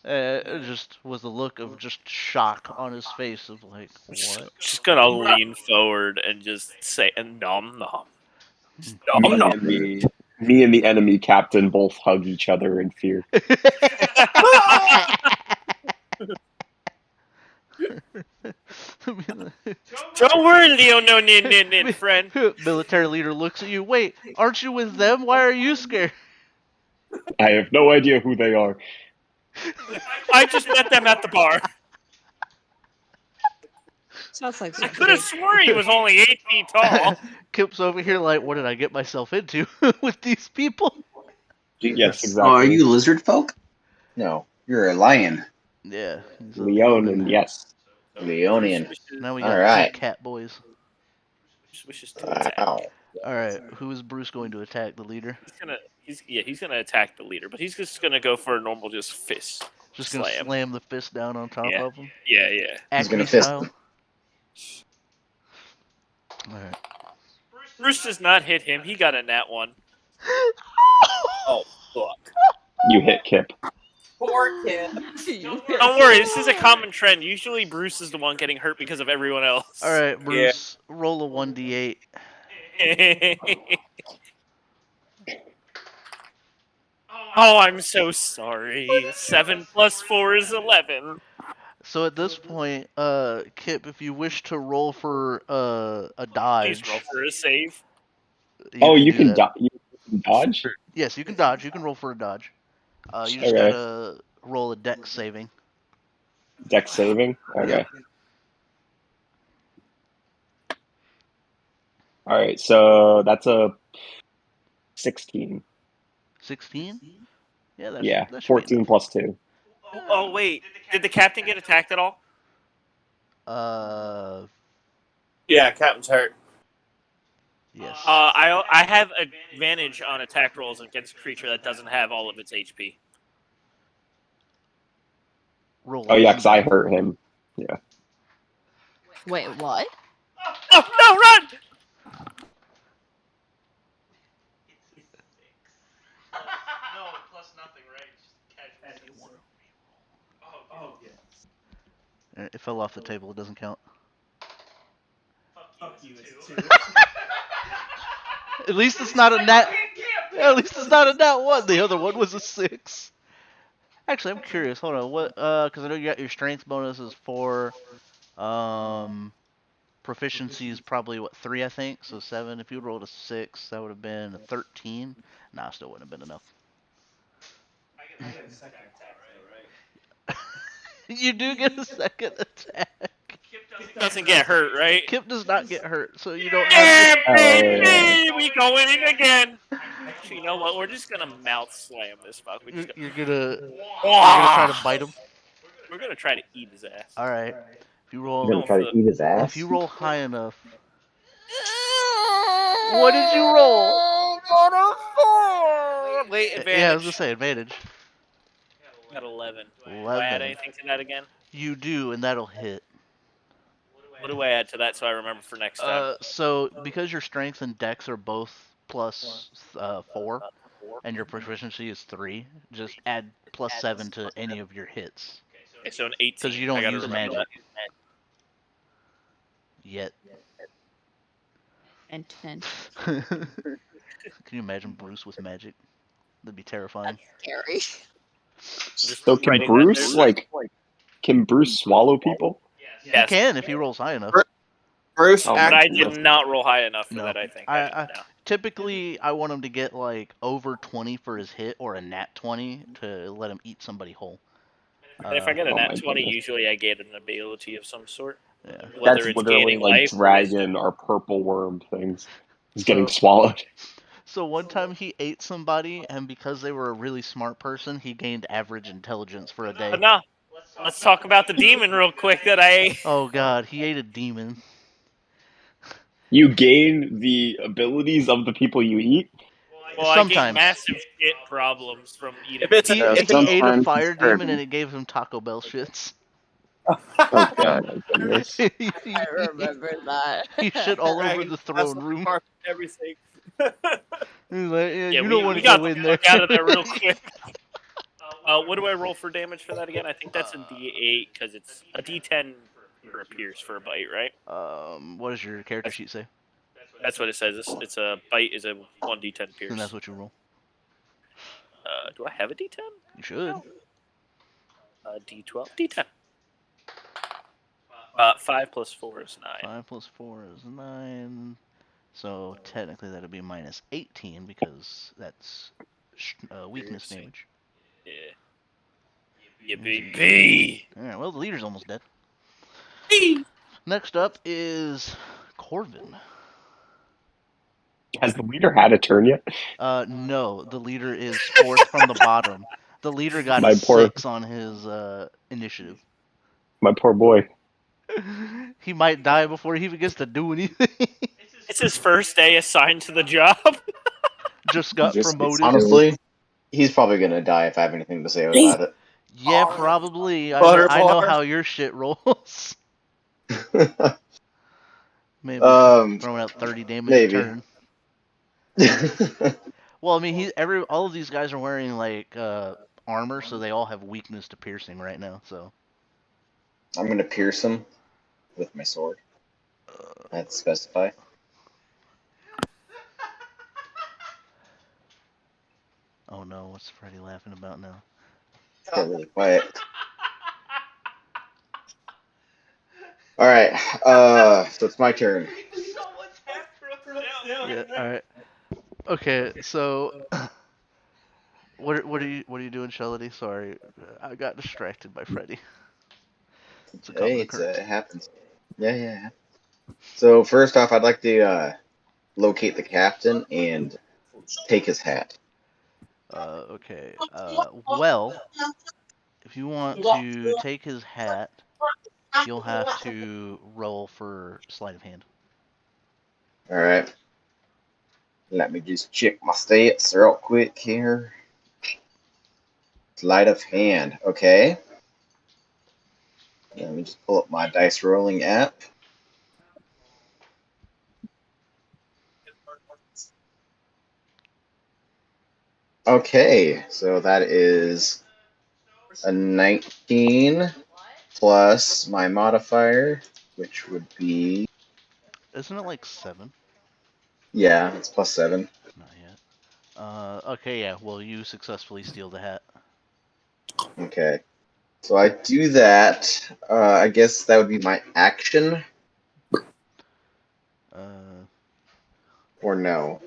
S1: just with a look of just shock on his face of like, what?
S4: Just gonna lean forward and just say, nom nom.
S5: me and the enemy captain both hug each other in fear.
S4: Don't worry, Leo, friend.
S1: Military leader looks at you. Wait, aren't you with them? Why are you scared?
S5: I have no idea who they are.
S4: I just met them at the bar.
S6: Sounds like
S4: I could have swore he was only 8 feet tall.
S1: Kip's over here like, what did I get myself into with these people?
S5: Yes,
S7: Oh,
S5: exactly.
S7: are you lizard folk? No, you're a lion.
S1: Yeah. he's a
S5: Leon
S1: Leonin.
S5: and yes.
S7: Leonian.
S1: Now we got
S7: All right.
S1: two cat boys.
S4: Wishes to attack.
S7: Wow.
S1: All right, who is Bruce going to attack? The leader?
S4: He's gonna attack the leader, but he's just gonna go for a normal just fist.
S1: Just gonna
S4: Slam.
S1: slam the fist down on top
S4: Yeah.
S1: of him.
S4: Yeah.
S7: He's gonna
S1: Acme
S7: fist
S1: style.
S7: him.
S1: All right.
S4: Bruce does not hit him. He got a nat 1. Oh fuck!
S5: You hit Kip.
S3: Poor kid.
S4: Don't worry, this is a common trend. Usually Bruce is the one getting hurt because of everyone else.
S1: All right, Bruce. Roll a 1d8.
S4: Oh, I'm so sorry. 7 plus 4 is 11.
S1: So at this point, Kip, if you wish to roll for a
S4: Please
S1: dodge,
S4: roll for a save.
S5: You
S1: do
S5: can
S1: that.
S5: you can dodge.
S1: Yes, you can dodge. You can roll for a dodge. You just
S5: Okay.
S1: gotta roll a dex saving.
S5: Dex saving. Okay. All right. So that's a 16.
S1: 16? Yeah, that should
S5: 14
S1: be
S5: plus 2.
S4: Oh wait, did the captain get attacked at all?
S1: enough.
S2: Yeah, Captain's hurt.
S1: Yes.
S4: I have advantage on attack rolls against a creature that doesn't have all of its HP.
S1: Roll
S5: Oh, yeah, because I
S1: again.
S5: hurt him. Yeah.
S6: Wait, what?
S4: No, run!
S9: No, plus nothing, right? Just casual. Oh, yeah.
S1: It fell off the table. It doesn't count.
S9: Fuck you, it's 2.
S1: At least it's not a nat. At least it's not a nat 1. The other one was a 6. Actually, I'm curious. Hold on. What? Because I know you got your strength bonus is 4. Proficiency is probably what 3, I think. So 7. If you rolled a 6, that would have been a 13. Nah, still wouldn't have been enough.
S9: I get a second attack, though, right?
S1: You do get a second attack.
S4: Doesn't get hurt, right?
S1: Kip does not get hurt, so you don't
S4: Yeah,
S1: have.
S4: baby! We going in again. Actually, you know what? We're just gonna mouth slam this fuck.
S1: You're gonna try to bite him.
S4: We're gonna try to eat his ass.
S1: All right. If you roll,
S5: You're gonna try to eat his ass?
S1: if you roll high enough. What did you roll?
S4: Got a 4. Wait, advantage.
S1: Yeah, I was gonna say advantage.
S4: Got 11.
S1: 11.
S4: Do I add anything to that again?
S1: You do, and that'll hit.
S4: What do I add to that so I remember for next time?
S1: So because your strength and dex are both plus 4, and your proficiency is 3, just add plus 7 to any of your hits.
S4: Okay, so an 18.
S1: Because you don't
S4: I gotta
S1: use
S4: remember
S1: magic
S4: that.
S1: yet.
S6: And 10.
S1: Can you imagine Bruce with magic? That'd be terrifying.
S6: Scary.
S4: Just
S5: So can
S4: writing that
S5: Bruce,
S4: down.
S5: like, can Bruce swallow people?
S4: Yes.
S1: He can if he rolls high enough.
S2: Bruce,
S5: Oh,
S4: But I
S2: actually,
S4: did not roll high enough for
S1: No.
S4: that, I think.
S1: I-
S4: No.
S1: Typically, I want him to get like over 20 for his hit or a nat 20 to let him eat somebody whole.
S4: And if I get a
S5: Oh
S4: nat
S5: my
S4: 20,
S5: goodness.
S4: usually I get an ability of some sort.
S1: Yeah.
S4: Whether
S5: That's
S4: it's
S5: literally
S4: gaining
S5: like
S4: life or wisdom.
S5: dragon or purple worm things. He's
S1: So-
S5: getting swallowed.
S1: So one time he ate somebody, and because they were a really smart person, he gained average intelligence for a day.
S4: But no, let's talk about the demon real quick that I ate.
S1: Oh god, he ate a demon.
S5: You gain the abilities of the people you eat.
S4: Well, I
S1: Sometimes.
S4: get massive shit problems from eating.
S2: If it's
S1: He,
S2: a,
S1: he
S2: if
S1: ate a
S5: sometimes
S1: fire
S5: it's
S1: demon,
S5: terrible.
S1: and it gave him Taco Bell shits.
S5: Oh god, my goodness.
S1: he,
S6: I remember that.
S1: shit all over
S2: Dragon,
S1: the
S2: that's
S1: throne
S2: the
S1: room.
S2: part of everything.
S1: He's like, yeah,
S4: Yeah,
S1: you
S4: we,
S1: don't want
S4: we
S1: to
S4: got
S1: go
S4: the
S1: in there.
S4: fuck out of there real quick. What do I roll for damage for that again? I think that's a D8 because it's a D10 for a pierce for a bite, right?
S1: What does your character sheet say?
S4: That's what it says. It's a bite is a 1d10 pierce.
S1: And that's what you roll.
S4: Do I have a D10?
S1: You should.
S4: D12, D10. 5 plus 4 is 9.
S1: 5 plus 4 is 9. So technically that'd be minus 18 because that's weakness damage.
S4: Yeah. Yeah, baby.
S1: Alright, well the leader's almost dead. Next up is Corvin.
S5: Has the leader had a turn yet?
S1: No, the leader is 4th from the bottom. The leader got
S5: My
S1: a
S5: poor-
S1: 6 on his initiative.
S5: My poor boy.
S1: He might die before he even gets to do anything.
S4: It's his first day assigned to the job.
S1: Just got promoted.
S7: Honestly, he's probably gonna die if I have anything to say about it.
S1: Yeah, probably. I
S2: Butterball.
S1: know how your shit rolls. Maybe throwing out 30 damage
S7: maybe.
S1: a turn. Well, I mean, all of these guys are wearing like armor, so they all have weakness to piercing right now. So
S7: I'm gonna pierce him with my sword. I have to specify.
S1: oh no, what's Freddy laughing about now?
S7: Get really quiet. Alright, so it's my turn.
S1: Yeah. All right. Okay. So, what are you doing, Shelody? Sorry, I got distracted by Freddy. It's a common
S7: Hey,
S1: occurrence.
S7: it happens. Yeah. So first off, I'd like to locate the captain and take his hat.
S1: Okay. Well, if you want to take his hat, you'll have to roll for sleight of hand.
S7: All right. Let me just check my stats real quick here. Sleight of hand. Okay. Let me just pull up my dice rolling app. Okay, so that is a 19 plus my modifier, which would be,
S1: Isn't it like 7?
S7: yeah, it's plus 7.
S1: Not yet. Okay, yeah. Well, you successfully steal the hat.
S7: Okay. So I do that. I guess that would be my action,
S1: Uh,
S7: or no?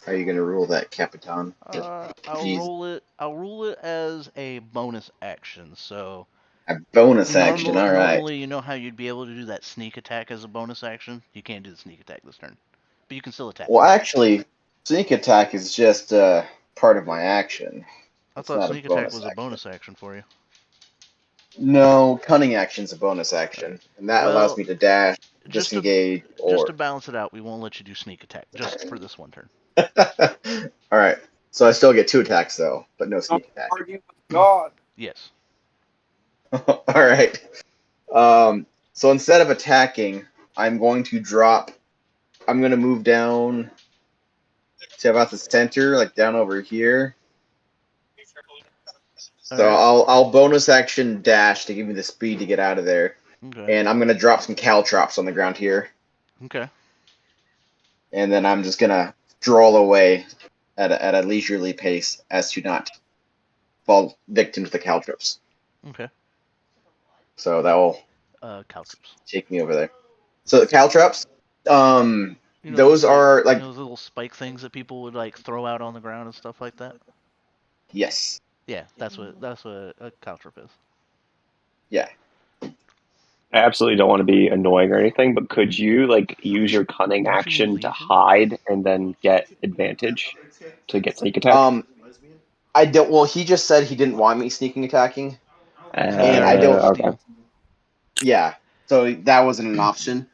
S7: How are you going to rule that, Capitan?
S1: I'll
S7: Jeez.
S1: roll it. I'll rule it as a bonus action. So
S7: A bonus action, all right.
S1: normally, you know how you'd be able to do that sneak attack as a bonus action. You can't do the sneak attack this turn, but you can still attack.
S7: Well, actually, sneak attack is just part of my action.
S1: I
S7: It's
S1: thought
S7: not a
S1: sneak attack
S7: bonus
S1: was a
S7: action.
S1: bonus action for you.
S7: No, cunning action's a bonus action, and that allows
S1: Well,
S7: me to dash,
S1: just to
S7: disengage,
S1: just to
S7: or.
S1: balance it out, we won't let you do sneak attack just for this one turn.
S7: All right. So I still get 2 attacks though, but no sneak attack.
S2: Argue with God.
S1: Yes.
S7: All right. So instead of attacking, I'm going to drop. I'm going to move down to about the center, like down over here. So
S1: Alright.
S7: I'll bonus action dash to give me the speed to get out of there,
S1: Okay.
S7: and I'm going to drop some caltrops on the ground here,
S1: Okay.
S7: and then I'm just going to stroll away at a leisurely pace as to not fall victim to the caltrops.
S1: Okay.
S7: So that will
S1: Caltrops.
S7: take me over there. So the caltrops, those are like,
S1: those little spike things that people would like throw out on the ground and stuff like that.
S7: yes,
S1: Yeah, that's what a caltrop is.
S7: yeah.
S5: I absolutely don't want to be annoying or anything, but could you like use your cunning
S1: Don't you mean
S5: action to
S1: leave?
S5: hide and then get advantage to get sneak attack?
S7: I don't. Well, he just said he didn't want me sneaking attacking, and I don't.
S5: Okay.
S7: Yeah, so that wasn't an option.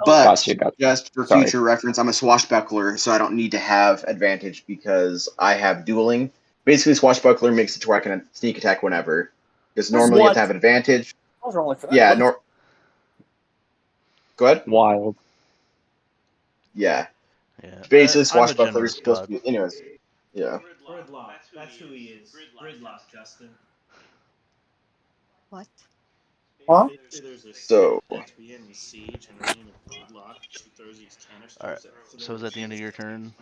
S7: But
S5: Gotcha.
S7: just for
S5: Sorry.
S7: future reference, I'm a swashbuckler, so I don't need to have advantage because I have dueling. Basically, swashbuckler makes it to where I can sneak attack whenever. Because normally you have to have advantage.
S2: Those are only for that.
S7: Yeah. Go ahead.
S5: Wild.
S7: Yeah.
S1: Yeah.
S7: Basically,
S1: I'm a
S7: swashbuckler is
S1: generous
S7: supposed
S1: god.
S7: to be. Anyways. Yeah.
S9: Gridlock. That's who he is. Gridlock, Justin.
S6: What?
S2: Huh?
S9: There's a
S7: So-
S9: that's we in Siege and Arena Gridlock. She throws these canisters.
S1: Alright. So is that the end of your turn,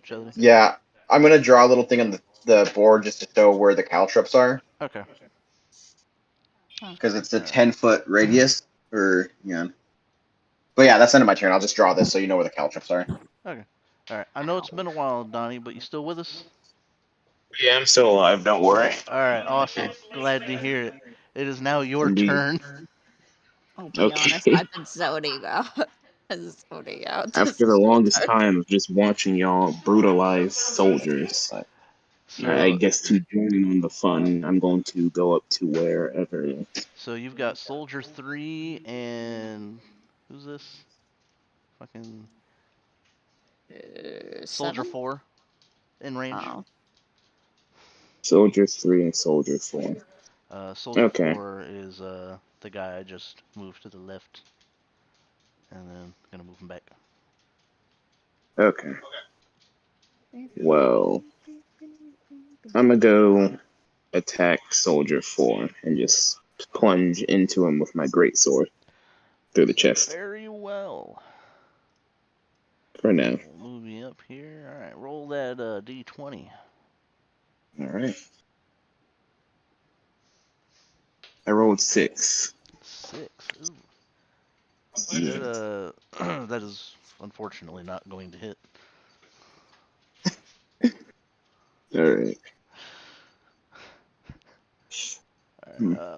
S1: Shelly?
S7: Yeah. I'm gonna draw a little thing on the board just to show where the caltrops are.
S1: Okay.
S7: Because it's a
S1: Alright.
S7: 10-foot radius, or yeah. But yeah, that's the end of my turn. I'll just draw this so you know where the caltrops are.
S1: Okay. Alright. I know it's been a while, Donnie, but you still with us?
S10: Yeah, I'm still alive. Don't worry.
S1: Alright, awesome. Glad to hear it. It is now your
S10: Indeed.
S1: turn.
S6: I'll be honest,
S10: Okay.
S6: I've been zoning out. Zoning out.
S10: After the longest time of just watching y'all brutalize soldiers, I
S1: So
S10: guess to join in on the fun, I'm going to go up to wherever.
S1: so you've got Soldier 3 and who's this? Fucking Soldier 4 in range.
S6: Oh.
S10: Soldier 3 and Soldier 4.
S1: Soldier
S10: Okay.
S1: 4 is the guy I just moved to the left. And then gonna move him back.
S10: Okay. Well, I'm gonna go attack Soldier 4 and just plunge into him with my greatsword through the chest
S1: Very well.
S10: for now.
S1: We'll move you up here. Alright, roll that D20.
S10: Alright. I rolled 6.
S1: 6. Ooh.
S10: Yeah.
S1: That is unfortunately not going to hit.
S10: Alright.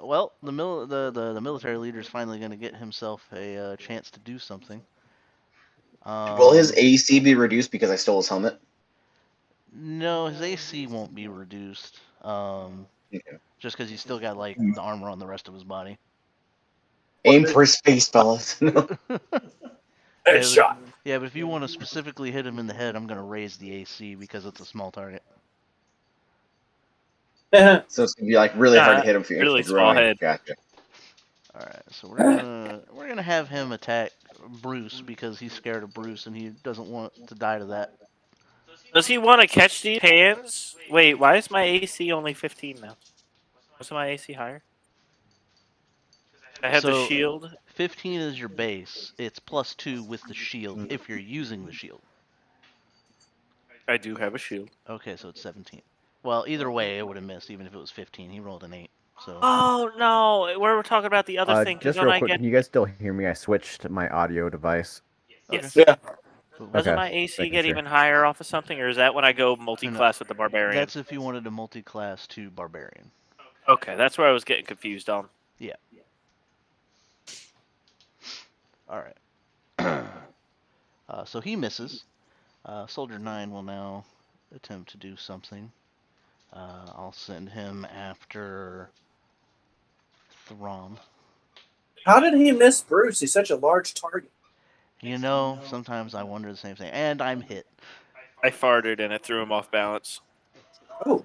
S1: Well, the military leader is finally going to get himself a chance to do something.
S7: Will his AC be reduced because I stole his helmet?
S1: No, his AC won't be reduced.
S7: Okay.
S1: Just because he's still got like the armor on the rest of his body.
S7: Aim for space, fellas.
S2: Headshot.
S1: Yeah, but if you want to specifically hit him in the head, I'm gonna raise the AC because it's a small target.
S7: So it's gonna be like really hard to hit him if
S4: Really
S7: you're
S4: small
S7: running.
S4: head.
S7: Gotcha.
S1: All right, so we're gonna have him attack Bruce because he's scared of Bruce and he doesn't want to die to that.
S4: Does he want to catch these hands? Wait, why is my AC only 15 now? Wasn't my AC higher? I have the
S1: So
S4: shield.
S1: 15 is your base. It's +2 with the shield if you're using the shield.
S4: I do have a shield.
S1: Okay, so it's 17. Well, either way, it would have missed even if it was 15. He rolled an 8. So.
S4: Oh no, we're talking about the other thing.
S11: Just
S4: Don't
S11: real
S4: I
S11: quick,
S4: get?
S11: can you guys still hear me? I switched my audio device.
S4: Yes.
S2: Yeah.
S4: Doesn't
S11: Okay,
S4: my AC
S11: making
S4: get
S11: sure.
S4: even higher off of something, or is that when I go multi-class with the barbarian?
S1: That's if you wanted to multi-class to barbarian.
S4: Okay, that's where I was getting confused on.
S1: Yeah. All right. So he misses. Soldier 9 will now attempt to do something. I'll send him after Throm.
S2: How did he miss Bruce? He's such a large target.
S1: You know, sometimes I wonder the same thing. And I'm hit.
S4: I farted and it threw him off balance.
S2: Oh.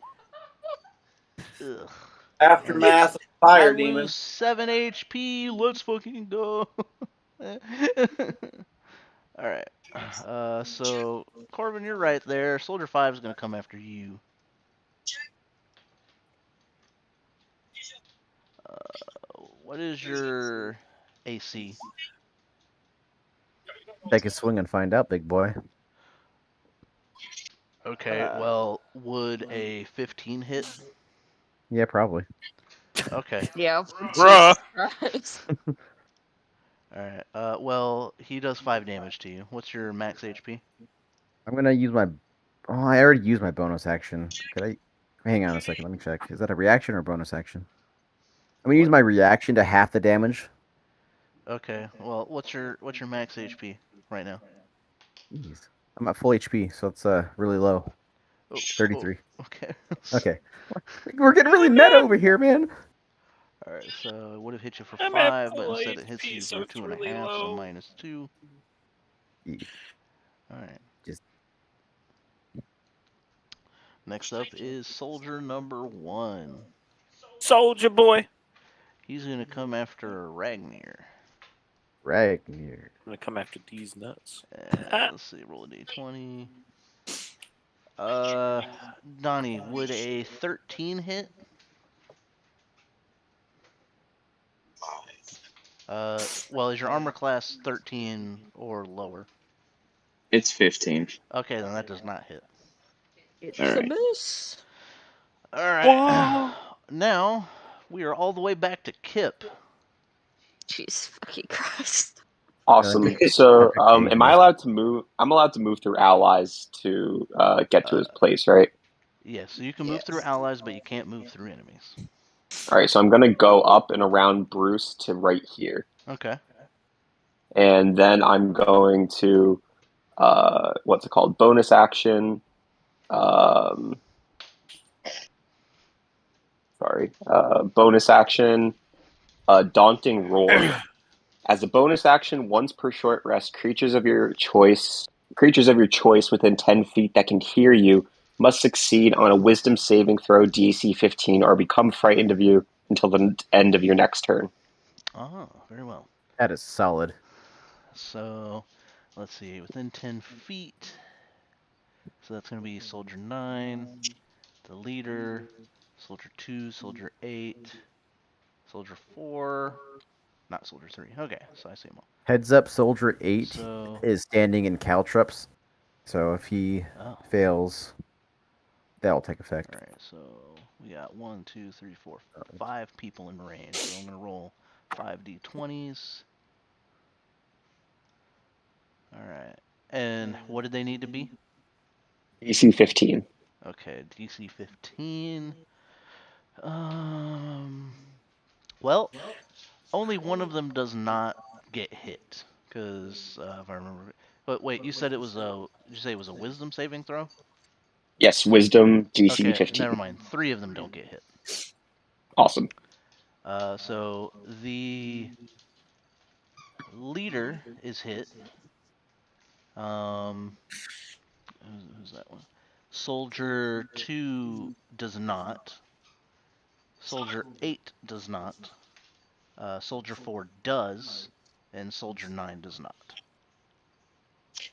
S1: Ugh.
S2: Aftermath of
S1: I
S2: Fire
S1: lose
S2: Demon.
S1: 7 HP. Let's fucking go. Alright. So, Corbin, you're right there. Soldier 5 is going to come after you. What is your AC?
S11: Take a swing and find out, big boy.
S1: Okay, well, would a 15 hit?
S11: Yeah, probably.
S1: Okay.
S6: Yeah.
S4: Bruh.
S6: Jesus Christ.
S1: Alright. Well, he does 5 damage to you. What's your max HP?
S11: I'm gonna use my. Oh, I already used my bonus action. Could I? Hang on a second. Let me check. Is that a reaction or a bonus action? I'm gonna use my reaction to half the damage.
S1: Okay. Well, what's your max HP right now?
S11: Jeez. I'm at full HP, so it's really low.
S1: Oh,
S11: 33.
S1: Oh, okay.
S11: Okay. We're getting really meta over here, man.
S1: Alright, so it would have hit you for
S4: I'm at
S1: 5, but
S4: full
S1: instead it hits
S4: HP,
S1: you
S4: so
S1: for
S4: it's
S1: 2.5,
S4: really
S1: so
S4: low.
S1: -2.
S11: Yeah.
S1: Alright.
S11: Just.
S1: Next up is soldier number 1.
S4: Soldier boy.
S1: He's gonna come after Ragnar.
S11: Ragnar.
S4: I'm gonna come after these nuts.
S1: Let's see, roll a d20. Donnie, would a 13 hit? Well, is your armor class 13 or lower?
S10: It's 15.
S1: Okay, then that does not hit.
S6: It's
S10: All
S6: a
S10: right.
S6: miss.
S1: Alright. Now, we are all the way back to Kip.
S6: Jeez fucking Christ.
S5: Awesome. So,
S11: Perfect
S5: am I
S11: days.
S5: allowed to move? I'm allowed to move through allies to get to his place, right?
S1: Yes, so you can move through allies, but you can't move through enemies.
S5: All right. So I'm gonna go up and around Bruce to right here,
S1: Okay.
S5: and then I'm going to what's it called? Bonus action. Bonus action. Daunting roar. As a bonus action, once per short rest, creatures of your choice within 10 feet that can hear you must succeed on a Wisdom saving throw DC 15 or become frightened of you until the end of your next turn.
S1: Oh, very well.
S11: That is solid.
S1: So, let's see, within 10 feet. So that's going to be Soldier 9, the leader, Soldier 2, Soldier 8, Soldier 4, not Soldier 3. Okay, so I see them all.
S11: Heads up, Soldier 8
S1: So,
S11: is standing in caltrops. So if he fails, that'll take effect.
S1: Alright, so we got 1, 2, 3, 4, 5 people in range. So I'm going to roll 5 d20s. Alright. And what did they need to be?
S5: DC 15.
S1: Okay, DC 15. Well, only one of them does not get hit. Because, if I remember. But wait, you said it was a. Did you say it was a wisdom saving throw?
S5: Yes, Wisdom DC
S1: Okay,
S5: 15.
S1: never mind. 3 of them don't get hit.
S5: Awesome.
S1: So the leader is hit. Who's that one? Soldier 2 does not. Soldier 8 does not. Soldier 4 does. And Soldier 9 does not.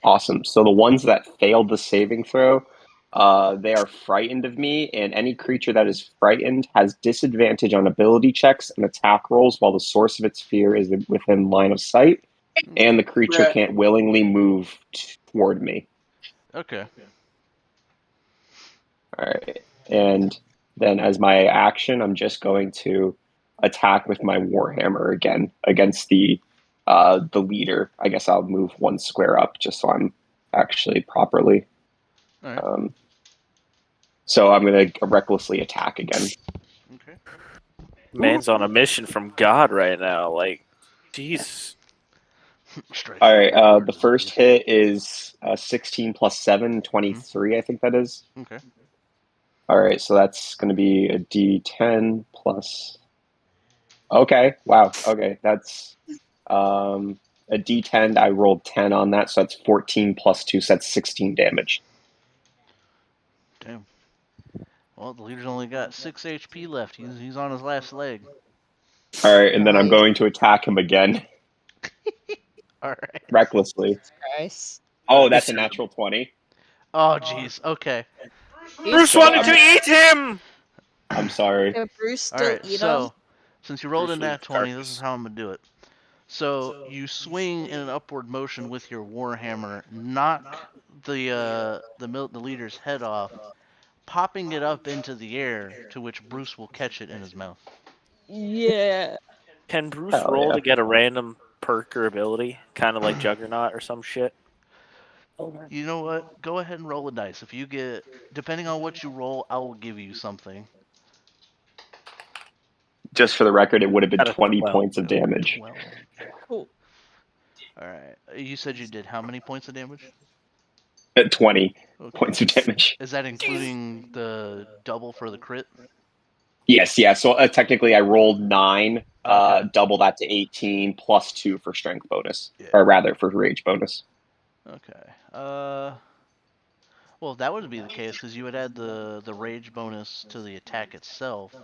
S5: Awesome. So the ones that failed the saving throw, they are frightened of me, and any creature that is frightened has disadvantage on ability checks and attack rolls while the source of its fear is within line of sight, and the creature
S2: Right.
S5: can't willingly move toward me.
S1: Okay.
S5: All right. And then as my action, I'm just going to attack with my Warhammer again against the leader. I guess I'll move 1 square up just so I'm actually properly.
S1: All right.
S5: So I'm going to recklessly attack again.
S1: Okay.
S4: Man's on a mission from God right now. Like, jeez.
S5: All right. The first hit is 16 plus 7, 23, I think that is.
S1: Okay.
S5: All right. So that's going to be a D10 plus. Okay. Wow. Okay. That's a D10. I rolled 10 on that. So that's 14 plus 2. So that's 16 damage.
S1: Damn. Well, the leader's only got 6 HP left. He's on his last leg.
S5: All right. And then I'm going to attack him again.
S1: All right.
S5: Recklessly.
S6: Nice.
S5: Oh, that's a natural 20.
S1: Oh, jeez. Okay.
S4: Bruce
S5: So
S4: wanted to eat him!
S5: I'm sorry.
S6: Can Bruce
S1: All
S6: still
S1: right.
S6: eat
S1: So,
S6: him?
S1: since you rolled
S4: Bruce
S1: a nat
S4: leaves
S1: 20, this
S4: carcass.
S1: is how I'm gonna do it. So you swing in an upward motion with your warhammer, knock the leader's head off, popping it up into the air, to which Bruce will catch it in his mouth.
S6: Yeah.
S4: Can Bruce
S5: Hell
S4: roll
S5: yeah.
S4: to get a random perk or ability? Kind of like Juggernaut or some shit?
S1: You know what? Go ahead and roll a dice. If you get, depending on what you roll, I will give you something.
S5: Just for the record, it would have been
S4: Got a
S5: 20
S4: 12.
S5: points of damage.
S1: 12.
S6: Cool.
S1: All right. You said you did how many points of damage?
S5: At 20
S1: Okay.
S5: points of damage.
S1: Is that including the double for the crit?
S5: Yes, yeah. So technically, I rolled 9,
S1: Okay.
S5: double that to 18, plus 2 for strength bonus,
S1: Yeah.
S5: or rather for rage bonus.
S1: Okay. Well, that would be the case because you would add the rage bonus to the attack itself,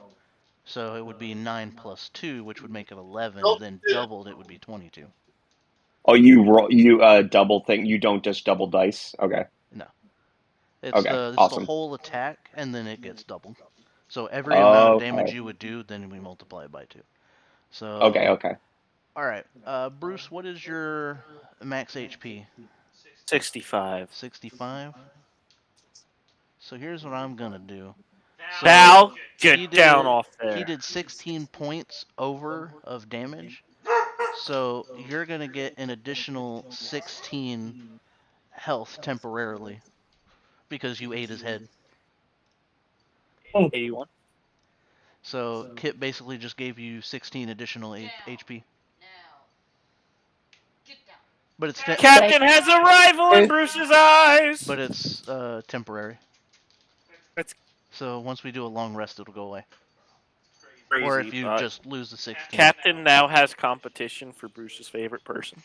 S1: so it would be 9 plus 2, which would make it 11. Then doubled, it would be 22.
S5: Oh, you double thing. You don't just double dice. Okay.
S1: No, it's
S5: Okay.
S1: the
S5: Awesome.
S1: whole attack, and then it gets doubled. So every amount of damage
S5: Okay.
S1: you would do, then we multiply it by 2. So
S5: Okay.
S1: all right, Bruce, what is your max HP?
S4: 65.
S1: 65. So here's what I'm gonna do. So
S4: Val, get
S1: he
S4: down
S1: did-
S4: off there.
S1: He did 16 points over of damage. So you're gonna get an additional 16 health temporarily because you ate his head.
S4: 81.
S1: So Kit basically just gave you 16 additional HP. But it's
S4: Captain has a rival in Bruce's eyes!
S1: But it's temporary.
S4: That's
S1: So once we do a long rest, it'll go away.
S4: crazy.
S1: Or if you just lose the 16.
S4: Captain now has competition for Bruce's favorite person.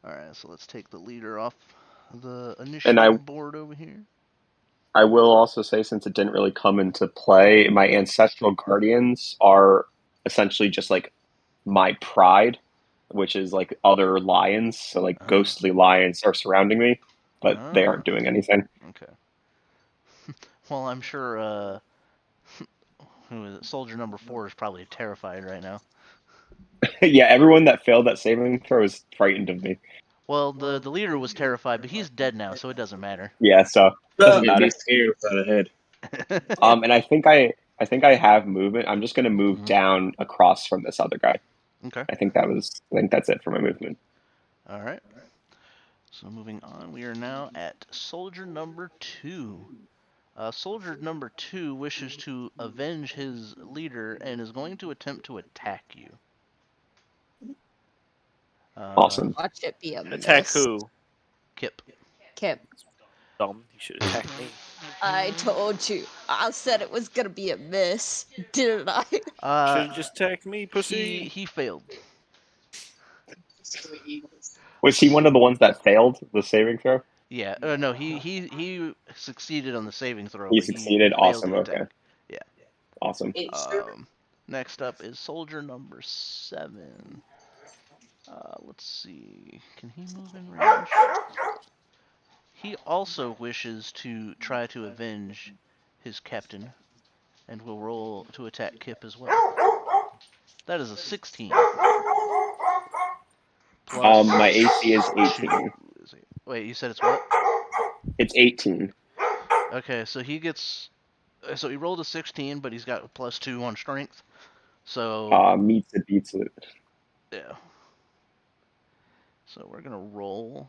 S1: Alright, so let's take the leader off the initiative board over here.
S5: I will also say, since it didn't really come into play, my ancestral guardians are essentially just like my pride, which is like other lions. So like ghostly lions are surrounding me, but they aren't doing anything.
S1: Okay. Well, I'm sure who is it? Soldier number 4 is probably terrified right now.
S5: Yeah, everyone that failed that saving throw is frightened of me.
S1: Well, the leader was terrified, but he's dead now, so it doesn't matter.
S5: Yeah, so doesn't
S10: Yeah,
S5: matter.
S10: be scared without a head.
S5: And I think I have movement. I'm just gonna move down across from this other guy.
S1: Okay.
S5: I think that's it for my movement.
S1: All right. So moving on, we are now at soldier number 2. Soldier number 2 wishes to avenge his leader and is going to attempt to attack you.
S5: Awesome.
S6: Watch it be a
S4: Attack
S6: miss.
S4: who?
S1: Kip.
S6: Kip.
S4: Dumb. You should attack me.
S6: I told you. I said it was gonna be a miss, didn't I?
S4: Should have just attacked me, pussy.
S1: He failed.
S5: Was he one of the ones that failed the saving throw?
S1: Yeah. No, he succeeded on the saving throw,
S5: He
S1: but
S5: succeeded.
S1: he failed
S5: Awesome.
S1: the
S5: Okay.
S1: attack. Yeah.
S5: Awesome.
S1: Next up is soldier number 7. Let's see. Can he move in range? He also wishes to try to avenge his captain and will roll to attack Kip as well. That is a 16. Plus
S5: My AC is 18.
S1: 2 is it? Wait, you said it's what?
S5: It's 18.
S1: Okay, so he gets. So he rolled a 16, but he's got a plus 2 on strength. So.
S5: Meets it, beats it.
S1: Yeah. So we're gonna roll.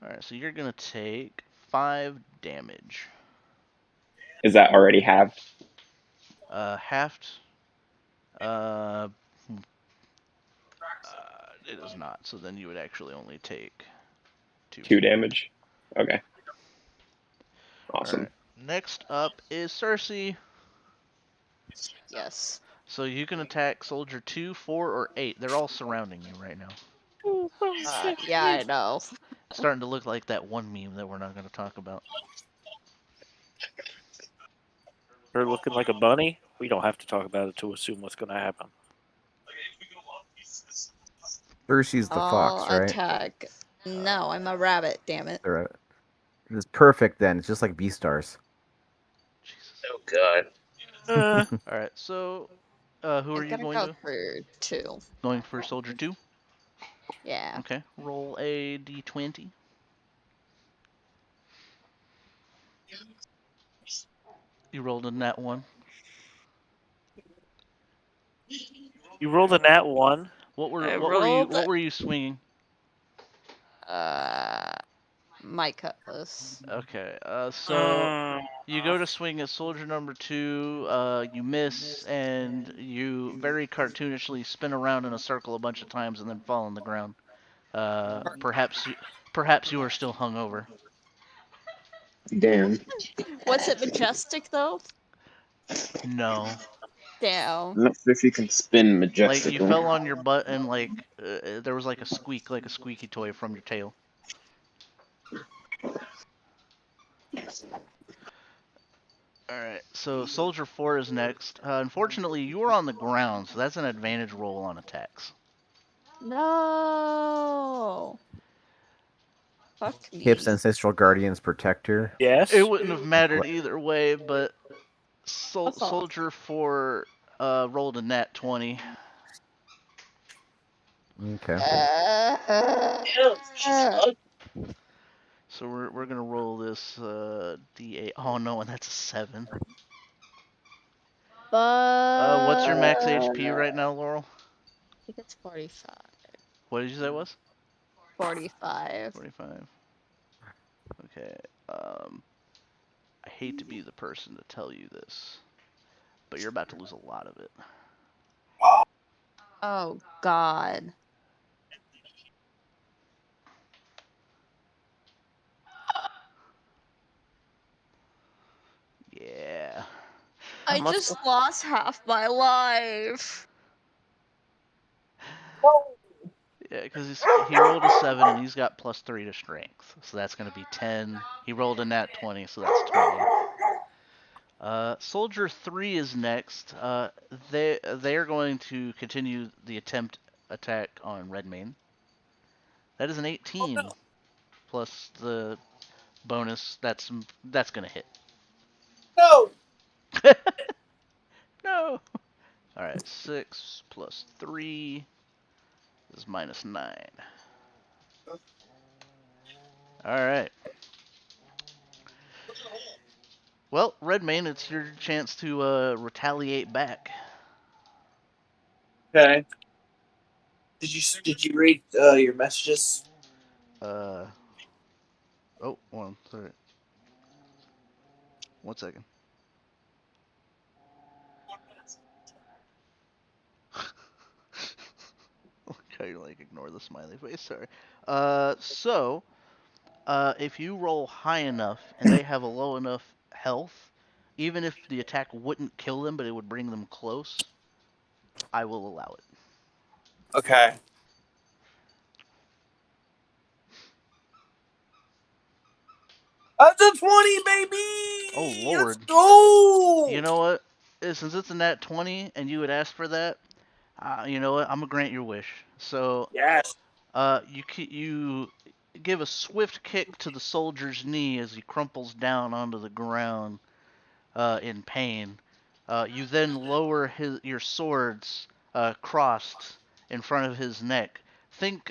S1: Alright, so you're gonna take 5 damage.
S5: Is that already halved?
S1: Halved. Uh, it is not. So then you would actually only take 2.
S5: 2 damage. Okay. Awesome.
S1: Alright. Next up is Cersei.
S6: Yes.
S1: So you can attack soldier 2, 4, or 8. They're all surrounding you right now.
S6: Yeah, I know.
S1: Starting to look like that one meme that we're not going to talk about.
S4: Her looking like a bunny? We don't have to talk about it to assume what's going to happen.
S11: Cersei's the fox, right?
S6: Attack. No, I'm a rabbit, damn it.
S11: It's perfect then. It's just like Beastars.
S2: Oh god.
S1: Alright, so who are you going
S6: go
S1: to?
S6: for 2.
S1: Going for soldier 2?
S6: Yeah.
S1: Okay, roll a d20. You rolled a nat 1.
S4: You rolled a nat 1?
S1: What were you swinging?
S6: My cutlass.
S1: Okay, so you go to swing at soldier number 2, you miss, and you very cartoonishly spin around in a circle a bunch of times and then fall on the ground. Perhaps you are still hungover.
S10: Damn.
S6: Was it majestic though?
S1: No.
S6: Damn.
S10: I'm not sure if you can spin
S1: Like
S10: majestically.
S1: you fell on your butt and there was like a squeak, like a squeaky toy from your tail. Alright, so soldier 4 is next. Unfortunately, you are on the ground, so that's an advantage roll on attacks.
S6: No. Fuck me.
S11: Kip's ancestral guardian's protector.
S4: Yes.
S1: It wouldn't have mattered either way, but soldier 4 rolled a nat 20.
S11: Okay.
S1: So we're gonna roll this d8. Oh no, and that's a 7.
S6: But
S1: What's your max HP right now, Laurel?
S6: I think it's 45.
S1: What did you say it was?
S6: 45.
S1: 45. Okay. I hate to be the person to tell you this, but you're about to lose a lot of it.
S6: Oh god.
S1: Yeah.
S6: I just lost half my life.
S1: Yeah, because he rolled a 7 and he's got plus 3 to strength, so that's going to be 10. He rolled a nat 20, so that's 20. Soldier 3 is next. They are going to continue the attempt attack on Redmayne. That is an 18 plus the bonus. That's going to hit.
S2: No.
S1: No. All right, 6 plus 3 is minus 9. All right. Well, Redmayne, it's your chance to retaliate back.
S2: Okay. Did you read your messages?
S1: Oh, hold on, sorry. 1 second. Okay, like ignore the smiley face. Sorry. So If you roll high enough and they have a low enough health, even if the attack wouldn't kill them, but it would bring them close, I will allow it.
S2: Okay. That's a 20, baby!
S1: Oh,
S2: Let's
S1: Lord.
S2: go!
S1: You know what? Since it's a nat 20 and you would ask for that, you know what? I'm going to grant your wish. So,
S2: Yes.
S1: you give a swift kick to the soldier's knee as he crumples down onto the ground in pain. You then lower your swords crossed in front of his neck. Think,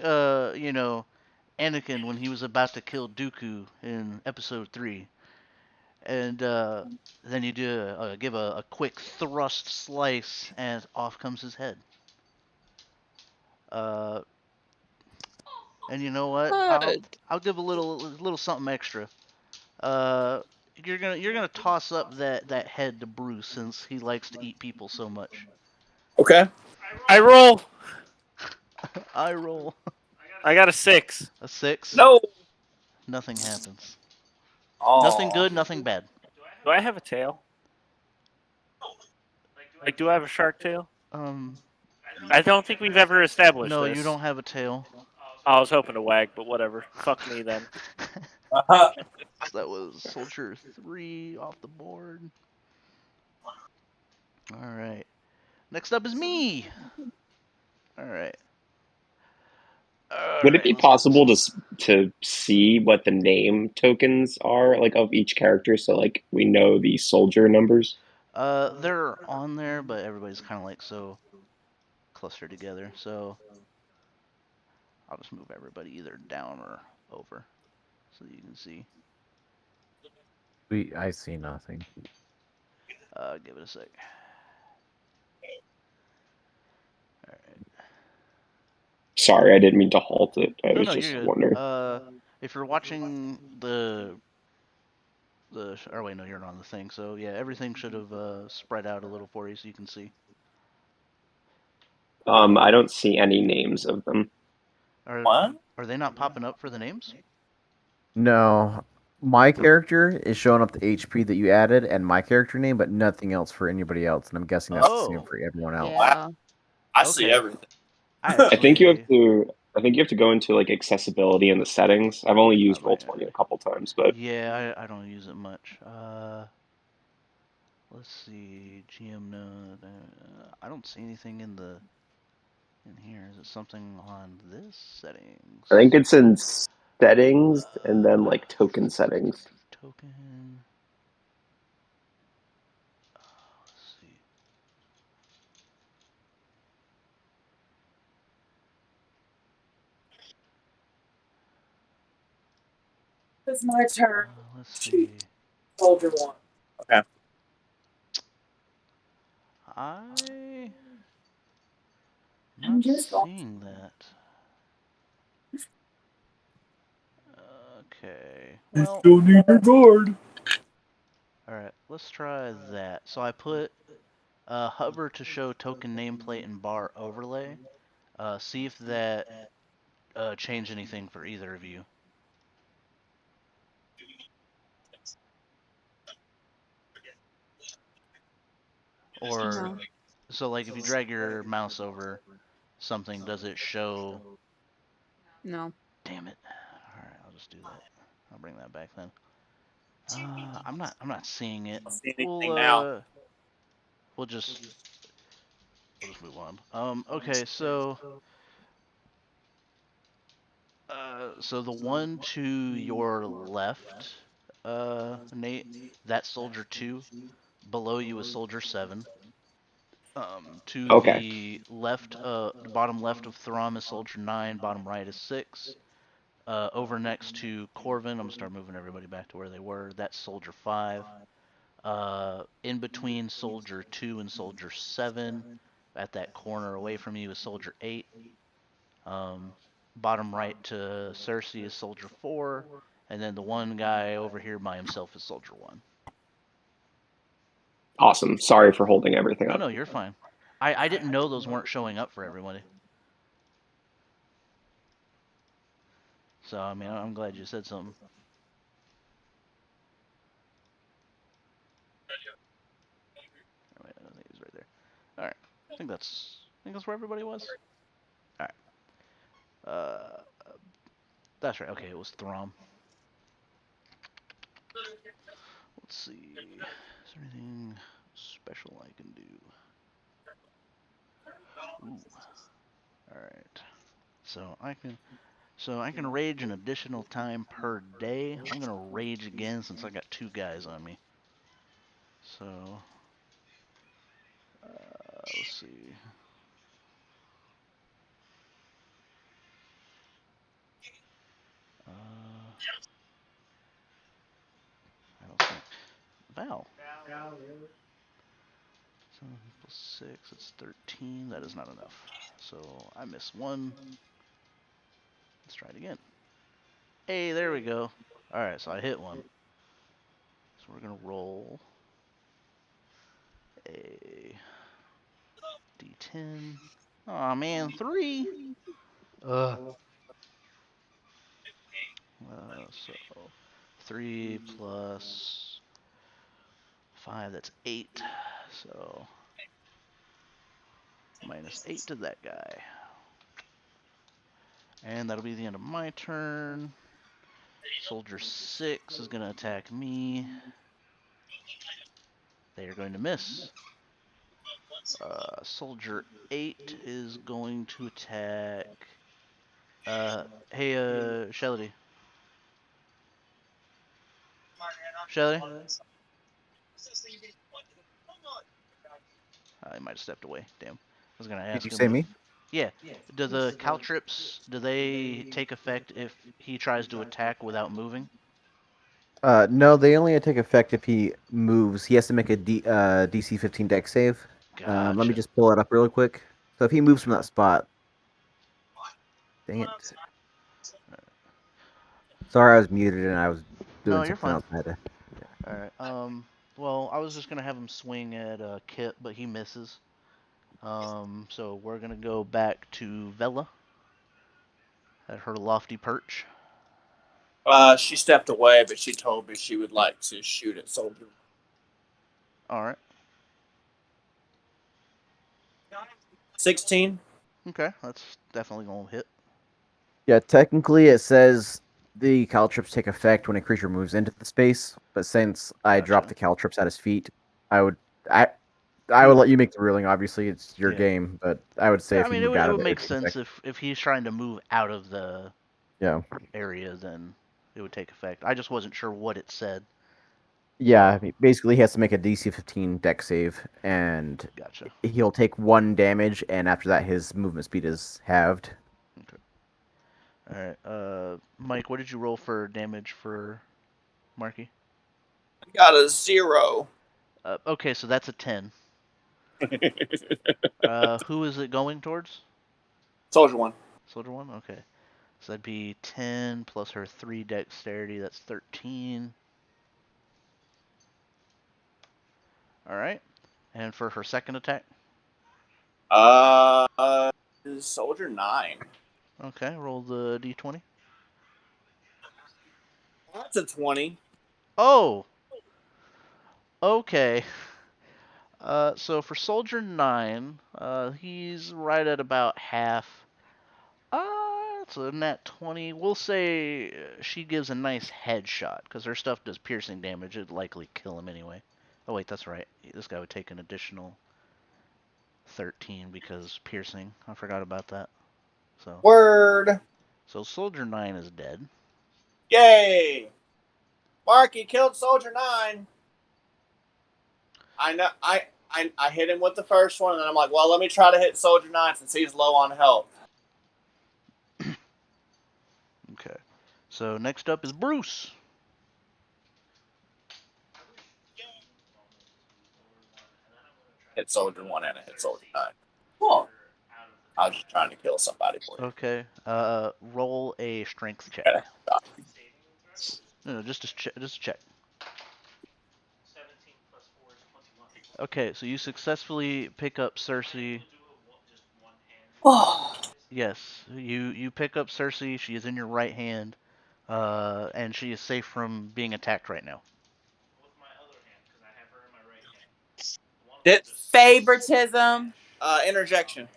S1: Anakin when he was about to kill Dooku in Episode 3. And then you give a quick thrust slice, and off comes his head. Uh, and you know what?
S6: Good.
S1: I'll give a little something extra. Uh, you're gonna toss up that head to Bruce since he likes to eat people so much.
S2: Okay.
S4: I roll.
S1: I roll
S4: I got a 6.
S1: a 6.
S2: No.
S1: Nothing happens.
S2: Oh.
S1: Nothing good, nothing bad.
S4: Do I have a tail? Like, do I have a shark tail? I don't think we've ever established
S1: No,
S4: this.
S1: you don't have a tail.
S4: I was hoping to wag, but whatever. Fuck me then.
S2: Uh-huh.
S1: So that was Soldier 3 off the board. Alright. Next up is me! Alright.
S5: Would it be possible to see what the name tokens are like of each character, so like we know the soldier numbers?
S1: They're on there, but everybody's kind of like so clustered together. So I'll just move everybody either down or over so that you can see.
S11: I see nothing.
S1: Give it a sec. All right.
S5: Sorry, I didn't mean to halt it. I was
S1: No,
S5: just
S1: you're good.
S5: wondering.
S1: If you're watching or wait, no, you're not on the thing. So yeah, everything should have spread out a little for you so you can see.
S5: I don't see any names of them.
S2: What?
S1: Are they not popping up for the names?
S11: No, my character is showing up the HP that you added and my character name, but nothing else for anybody else. And I'm guessing that's the same
S1: Oh.
S11: for everyone else.
S6: Yeah.
S2: I see
S1: Okay.
S2: everything.
S5: I think you have to go into like accessibility in the settings. I've only used Roll20 a couple times, but
S1: Yeah, I don't use it much. Let's see, GM node. I don't see anything in here. Is it something on this settings?
S5: I think it's in settings and then like token settings.
S1: Token. Let's see.
S3: It's my turn.
S1: Let's see.
S3: Soldier 1.
S2: Okay.
S1: I'm not seeing that. Okay. Well,
S2: still need your guard.
S1: Alright, let's try that. So I put hover to show token nameplate and bar overlay. See if that changed anything for either of you. Or,
S6: No.
S1: so like if you drag your mouse over something, does it show?
S6: No.
S1: Damn it. Alright, I'll just do that. I'll bring that back then. I'm not seeing it.
S2: I don't see anything now.
S1: We'll just move on. Okay, so the one to your left, Nate, that's Soldier 2. Below you is Soldier 7. To
S5: Okay.
S1: the left, bottom left of Throm is Soldier 9. Bottom right is 6. Over next to Corvin, I'm gonna start moving everybody back to where they were. That's Soldier 5. In between Soldier 2 and Soldier 7, at that corner away from you is Soldier 8. Bottom right to Cersei is Soldier 4, and then the one guy over here by himself is Soldier 1.
S5: Awesome. Sorry for holding everything up.
S1: No, you're fine. I didn't know those weren't showing up for everybody. So I mean, I'm glad you said something. Oh, wait, I think he's right there. All right, I think that's where everybody was. All right. That's right. Okay, it was Throm. Let's see. Is there anything special I can do? Ooh. All right. So I can rage an additional time per day. I'm gonna rage again since I got two guys on me. So let's see. I don't think Val. 7 plus 6, it's 13. That is not enough. So I miss one. Let's try it again. Hey, there we go. Alright, so I hit one. So we're going to roll a d10. Aw, man, 3. Ugh. So 3 plus 5, that's 8. So minus 8 to that guy. And that'll be the end of my turn. Soldier 6 is going to attack me. They are going to miss. Soldier 8 is going to attack. Hey, Shelly. Shelly? I might have stepped away. Damn. I was going to
S11: Did
S1: ask
S11: you
S1: him
S11: say
S1: if.
S11: me?
S1: Yeah. Do the caltrips, do they take effect if he tries to attack without moving?
S11: No, they only take effect if he moves. He has to make a DC 15 deck save. Let me
S1: Gotcha.
S11: just pull it up real quick. So if he moves from that spot, dang it. Sorry, I was muted and I was
S1: No,
S11: doing
S1: you're
S11: something
S1: fine.
S11: else. I had to.
S1: Alright, well, I was just gonna have him swing at Kip, but he misses. So we're gonna go back to Vela at her lofty perch.
S2: She stepped away, but she told me she would like to shoot at Soldier.
S1: Alright.
S2: 16.
S1: Okay, that's definitely gonna hit.
S11: Yeah, technically it says the caltrips take effect when a creature moves into the space, but since I dropped the caltrips at his feet, I would let you make the ruling. Obviously, it's your
S1: Yeah.
S11: game, but I would say
S1: Yeah,
S11: if
S1: I
S11: he
S1: mean,
S11: moved
S1: it
S11: out of
S1: would
S11: it, it
S1: make
S11: would take
S1: sense
S11: effect.
S1: if he's trying to move out of the
S11: Yeah.
S1: area, then it would take effect. I just wasn't sure what it said.
S11: Yeah, basically he has to make a DC 15 deck save, and
S1: Gotcha.
S11: he'll take 1 damage, and after that his movement speed is halved.
S1: Okay. Alright, Mike, what did you roll for damage for Marky?
S2: I got a 0.
S1: Okay, so that's a 10. Who is it going towards?
S2: Soldier 1.
S1: Soldier 1? Okay. So that'd be 10 plus her 3 dexterity, that's 13. Alright. And for her second attack?
S2: Soldier 9.
S1: Okay, roll the d20.
S2: That's a 20.
S1: Oh! Okay. So for Soldier 9, he's right at about half. It's a nat 20. We'll say she gives a nice headshot, because her stuff does piercing damage. It'd likely kill him anyway. Oh, wait, that's right. This guy would take an additional 13 because piercing. I forgot about that.
S2: Word.
S1: So Soldier 9 is dead.
S2: Yay! Marky killed Soldier 9. I know. I hit him with the first one, and then I'm like, well, let me try to hit Soldier 9 since he's low on health.
S1: Okay. So next up is Bruce.
S2: Hit Soldier 1 and I hit Soldier 9. Cool. I was just trying to kill somebody for you.
S1: Okay. Roll a strength check.
S2: Okay.
S1: No, just a check. Okay, so you successfully pick up Cersei. Yes, you pick up Cersei. She is in your right hand, and she is safe from being attacked right now.
S2: Did
S3: Favoritism.
S2: interjection.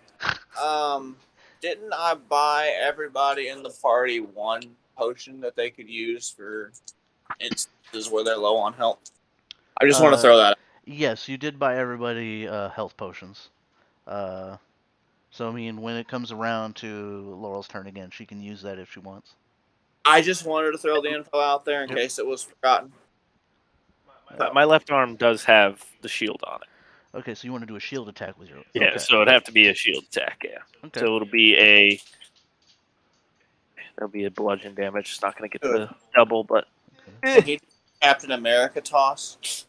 S2: Didn't I buy everybody in the party one potion that they could use for instances where they're low on health? I just want to throw that out.
S1: Yes, you did buy everybody health potions. Uh, so I mean, when it comes around to Laurel's turn again, she can use that if she wants.
S2: I just wanted to throw the info out there in
S1: Yep.
S2: case it was forgotten.
S4: My left arm does have the shield on it.
S1: Okay, so you want to do a shield attack with your.
S4: Yeah,
S1: Okay.
S4: so it'd have to be a shield attack. Yeah.
S1: Okay.
S4: So it'll be that'll be a bludgeon damage. It's not going to get
S2: Good.
S4: the double, but
S2: Can he Captain America toss?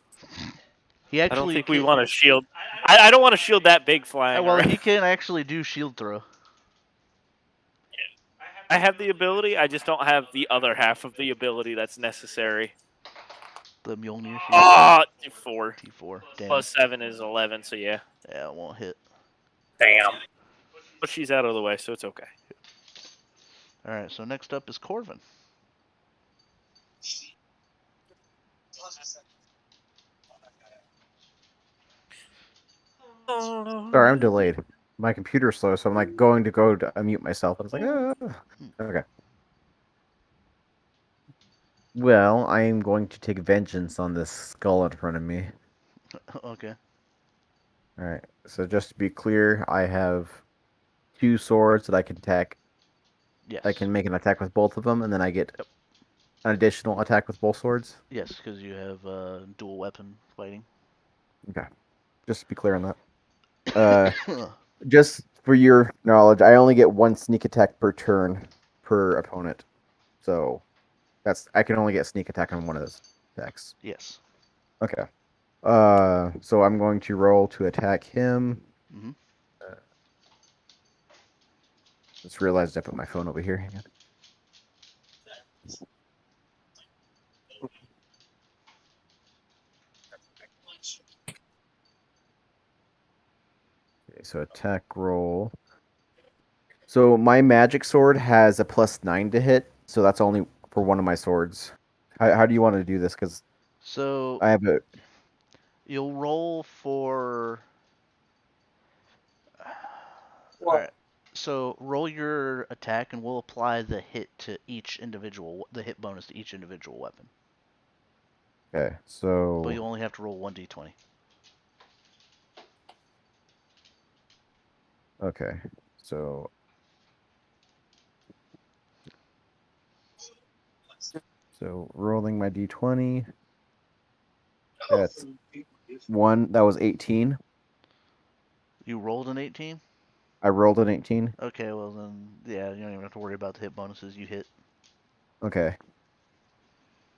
S1: He
S4: I
S1: actually.
S4: don't think we want a shield. I don't want a shield that big flying
S1: Well,
S4: around.
S1: he can actually do shield throw.
S4: I have the ability. I just don't have the other half of the ability that's necessary.
S1: The Mjolnir shield.
S4: Ah, 4.
S1: T4. Damn.
S4: Plus 7 is 11. So yeah.
S1: Yeah, it won't hit.
S2: Damn.
S4: But she's out of the way, so it's okay.
S1: All right. So next up is Corvin.
S11: Sorry, I'm delayed. My computer's slow, so I'm like going to go to unmute myself. I was like, okay. Well, I am going to take vengeance on this skull in front of me.
S1: Okay.
S11: All right. So just to be clear, I have 2 swords that I can attack.
S1: Yes.
S11: I can make an attack with both of them, and then I get an additional attack with both swords.
S1: Yes, because you have dual weapon fighting.
S11: Okay. Just to be clear on that. Just for your knowledge, I only get 1 sneak attack per turn per opponent. So I can only get sneak attack on one of those attacks.
S1: Yes.
S11: Okay. So I'm going to roll to attack him.
S1: Mm-hmm.
S11: Just realized I put my phone over here. Hang on. Okay, so attack roll. So my magic sword has a +9 to hit, so that's only for one of my swords. How do you want to do this? Because
S1: So
S11: I have a.
S1: you'll roll for. All right. So roll your attack, and we'll apply the hit to each individual, the hit bonus to each individual weapon.
S11: Okay, so.
S1: But you only have to roll 1d20.
S11: Okay, so. So rolling my d20. That's 1. That was 18.
S1: You rolled an 18?
S11: I rolled an 18.
S1: Okay, well then, yeah, you don't even have to worry about the hit bonuses. You hit.
S11: Okay.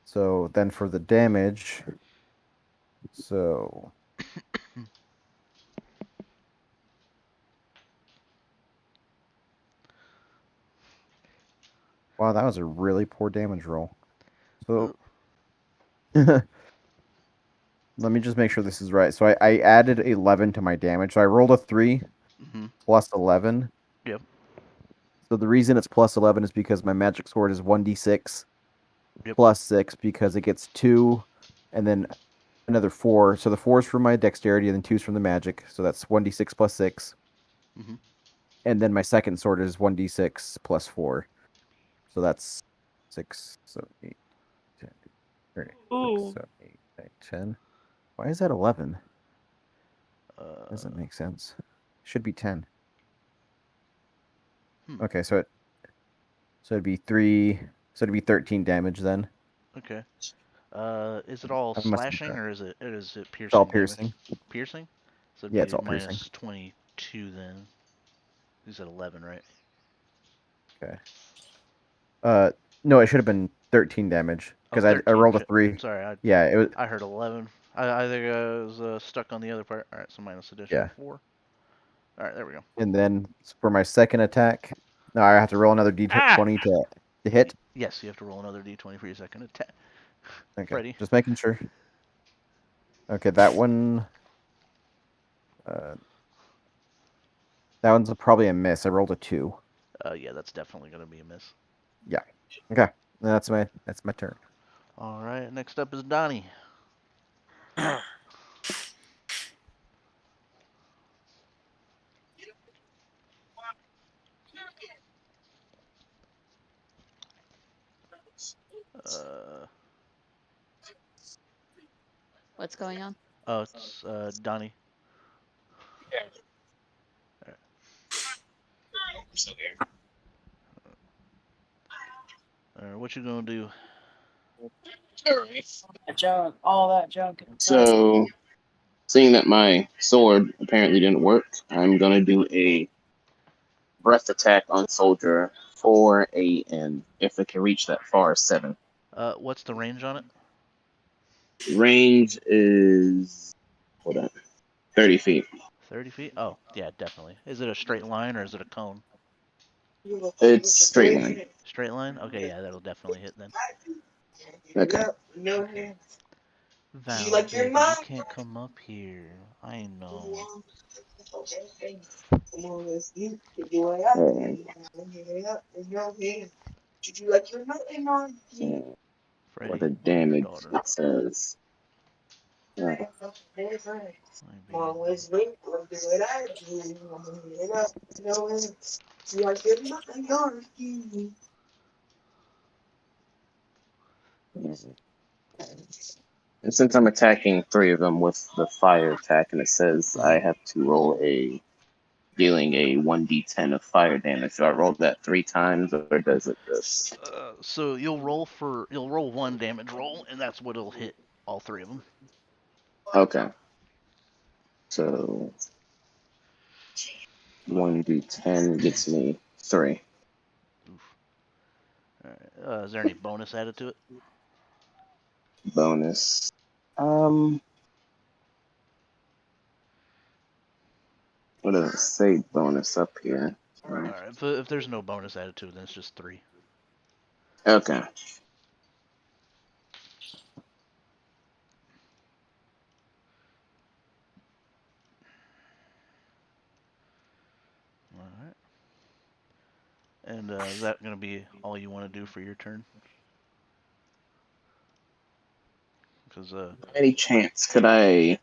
S11: So then for the damage. So. Wow, that was a really poor damage roll. So. Let me just make sure this is right. So I added 11 to my damage. So I rolled a 3 plus 11.
S1: Yep.
S11: So the reason it's plus 11 is because my magic sword is 1d6
S1: Yep.
S11: plus 6 because it gets 2 and then another 4. So the 4 is from my dexterity and then 2 is from the magic. So that's 1d6 plus 6.
S1: Mm-hmm.
S11: And then my second sword is 1d6 plus 4. So that's 6, 7, 8, 10, 30, 6, 7, 8, 9, 10. Why is that 11? Doesn't make sense. Should be 10. Okay, so it'd be 3. So it'd be 13 damage then.
S1: Okay. Is it all slashing or is it piercing?
S11: It's all piercing.
S1: Damage? Piercing? So
S11: yeah, it's all
S1: minus
S11: piercing.
S1: 22 then. You said 11, right?
S11: Okay. No, it should have been 13 damage because I rolled a 3.
S1: Sorry.
S11: It was.
S1: I heard 11. I think I was stuck on the other part. All right, so minus additional 4. All right, there we go.
S11: And then for my second attack, no, I have to roll another d20 to hit.
S1: Yes, you have to roll another d20 for your second attack.
S11: Okay,
S1: Ready?
S11: just making sure. Okay, that one. That one's probably a miss. I rolled a 2.
S1: Yeah, that's definitely gonna be a miss.
S11: Yeah. Okay. That's my turn.
S1: All right. Next up is Donnie. Uh,
S6: What's going on?
S1: oh, it's Donnie. What you gonna do?
S3: Junk, all that junk.
S10: So, seeing that my sword apparently didn't work, I'm gonna do a breath attack on soldier 4, 8, and if it can reach that far, 7.
S1: What's the range on it?
S10: Range is hold on, 30 feet.
S1: 30 feet? Oh, yeah, definitely. Is it a straight line or is it a cone?
S10: It's straight line.
S1: Straight line? Okay, yeah, that'll definitely hit then.
S10: Okay.
S1: Val, baby, you can't come up here. I know.
S10: For
S1: Freddie,
S10: the
S1: or your
S10: damage,
S1: daughter?
S10: it says.
S1: My baby.
S10: And since I'm attacking 3 of them with the fire attack, and it says I
S1: Mhm.
S10: have to roll dealing a 1d10 of fire damage. Do I roll that 3 times, or does it just?
S1: So you'll roll one damage roll, and that's what'll hit all three of them.
S10: Okay. So 1d10 gets me 3.
S1: Oof. All right. Is there any bonus added to it?
S10: Bonus. What does it say bonus up here?
S1: All right. If there's no bonus added to it, then it's just 3.
S10: Okay.
S1: All right. And is that gonna be all you want to do for your turn? Because
S10: Any chance could I,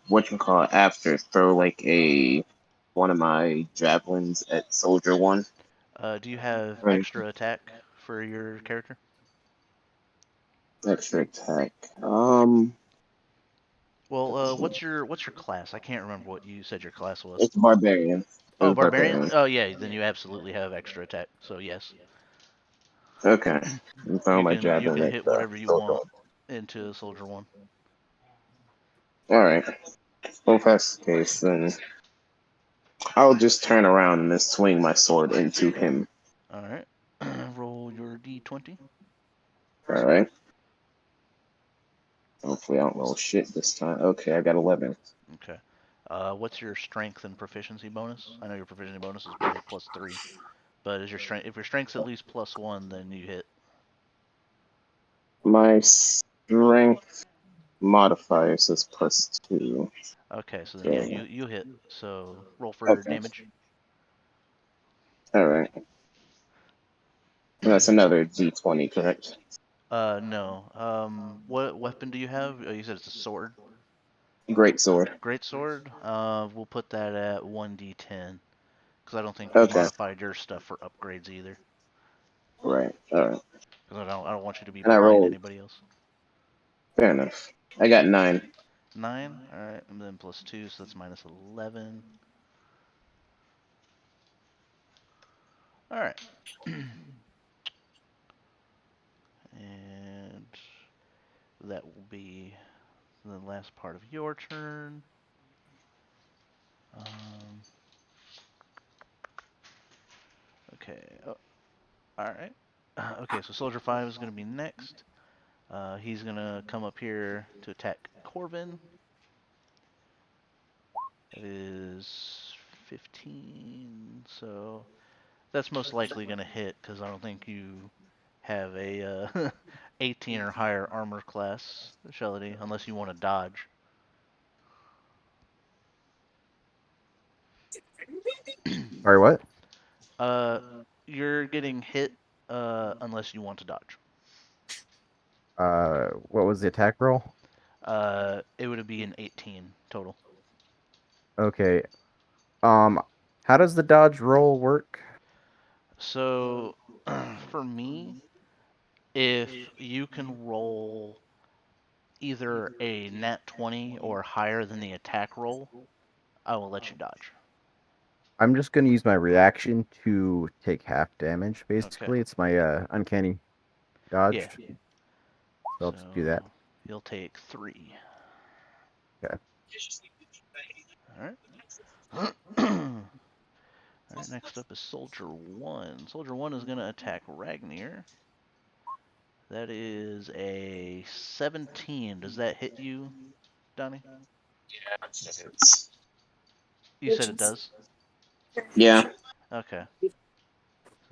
S10: what you call it, after throw like one of my javelins at soldier 1?
S1: do you have
S10: Right.
S1: extra attack for your character?
S10: Extra attack.
S1: Well, what's your class? I can't remember what you said your class was.
S10: It's barbarian.
S1: Oh,
S10: It's
S1: barbarian.
S10: barbarian.
S1: Oh, yeah. Then you absolutely have extra attack. So yes,
S10: Okay. I'm throwing my
S1: you
S10: javelin
S1: can
S10: at
S1: hit
S10: the
S1: whatever you
S10: soldier
S1: want
S10: 1.
S1: into soldier 1.
S10: All right. Well, if that's the case, then I'll just turn around and then swing my sword into him.
S1: All right. Roll your d20.
S10: All right. Hopefully, I don't roll shit this time. Okay, I got 11.
S1: Okay. What's your strength and proficiency bonus? I know your proficiency bonus is probably +3, but is your strength if your strength's at least +1, then you hit.
S10: My strength modifier says +2.
S1: Okay, so then yeah,
S10: So,
S1: you hit. So roll for
S10: okay.
S1: damage.
S10: All right. That's another D20, correct?
S1: No. What weapon do you have? You said it's a sword.
S10: Great sword.
S1: Great sword. We'll put that at 1d10 because I don't think you
S10: Okay.
S1: modified your stuff for upgrades either.
S10: Right. All right.
S1: Because I don't want you to be
S10: And I
S1: behind
S10: rolled.
S1: anybody else.
S10: Fair enough. I got 9.
S1: 9. All right, and then +2, so that's -11. All right. And that will be the last part of your turn. Um, okay. Oh, all right. Okay, so Soldier 5 is going to be next. He's going to come up here to attack Corvin. It is 15, so that's most likely going to hit because I don't think you have a 18 or higher armor class, Shelly, unless you want to dodge.
S11: Sorry, what?
S1: Uh, you're getting hit unless you want to dodge.
S11: What was the attack roll?
S1: It would be an 18 total.
S11: Okay. How does the dodge roll work?
S1: So, for me, if you can roll either a nat 20 or higher than the attack roll, I will let you dodge.
S11: I'm just gonna use my reaction to take half damage. Basically,
S1: Okay.
S11: it's my uncanny dodge.
S1: Yeah.
S11: So I'll just do that.
S1: You'll take 3.
S11: Okay.
S1: Alright. Alright, next up is Soldier 1. Soldier 1 is going to attack Ragnir. That is a 17. Does that hit you, Donnie? You said it does?
S10: Yeah.
S1: Okay.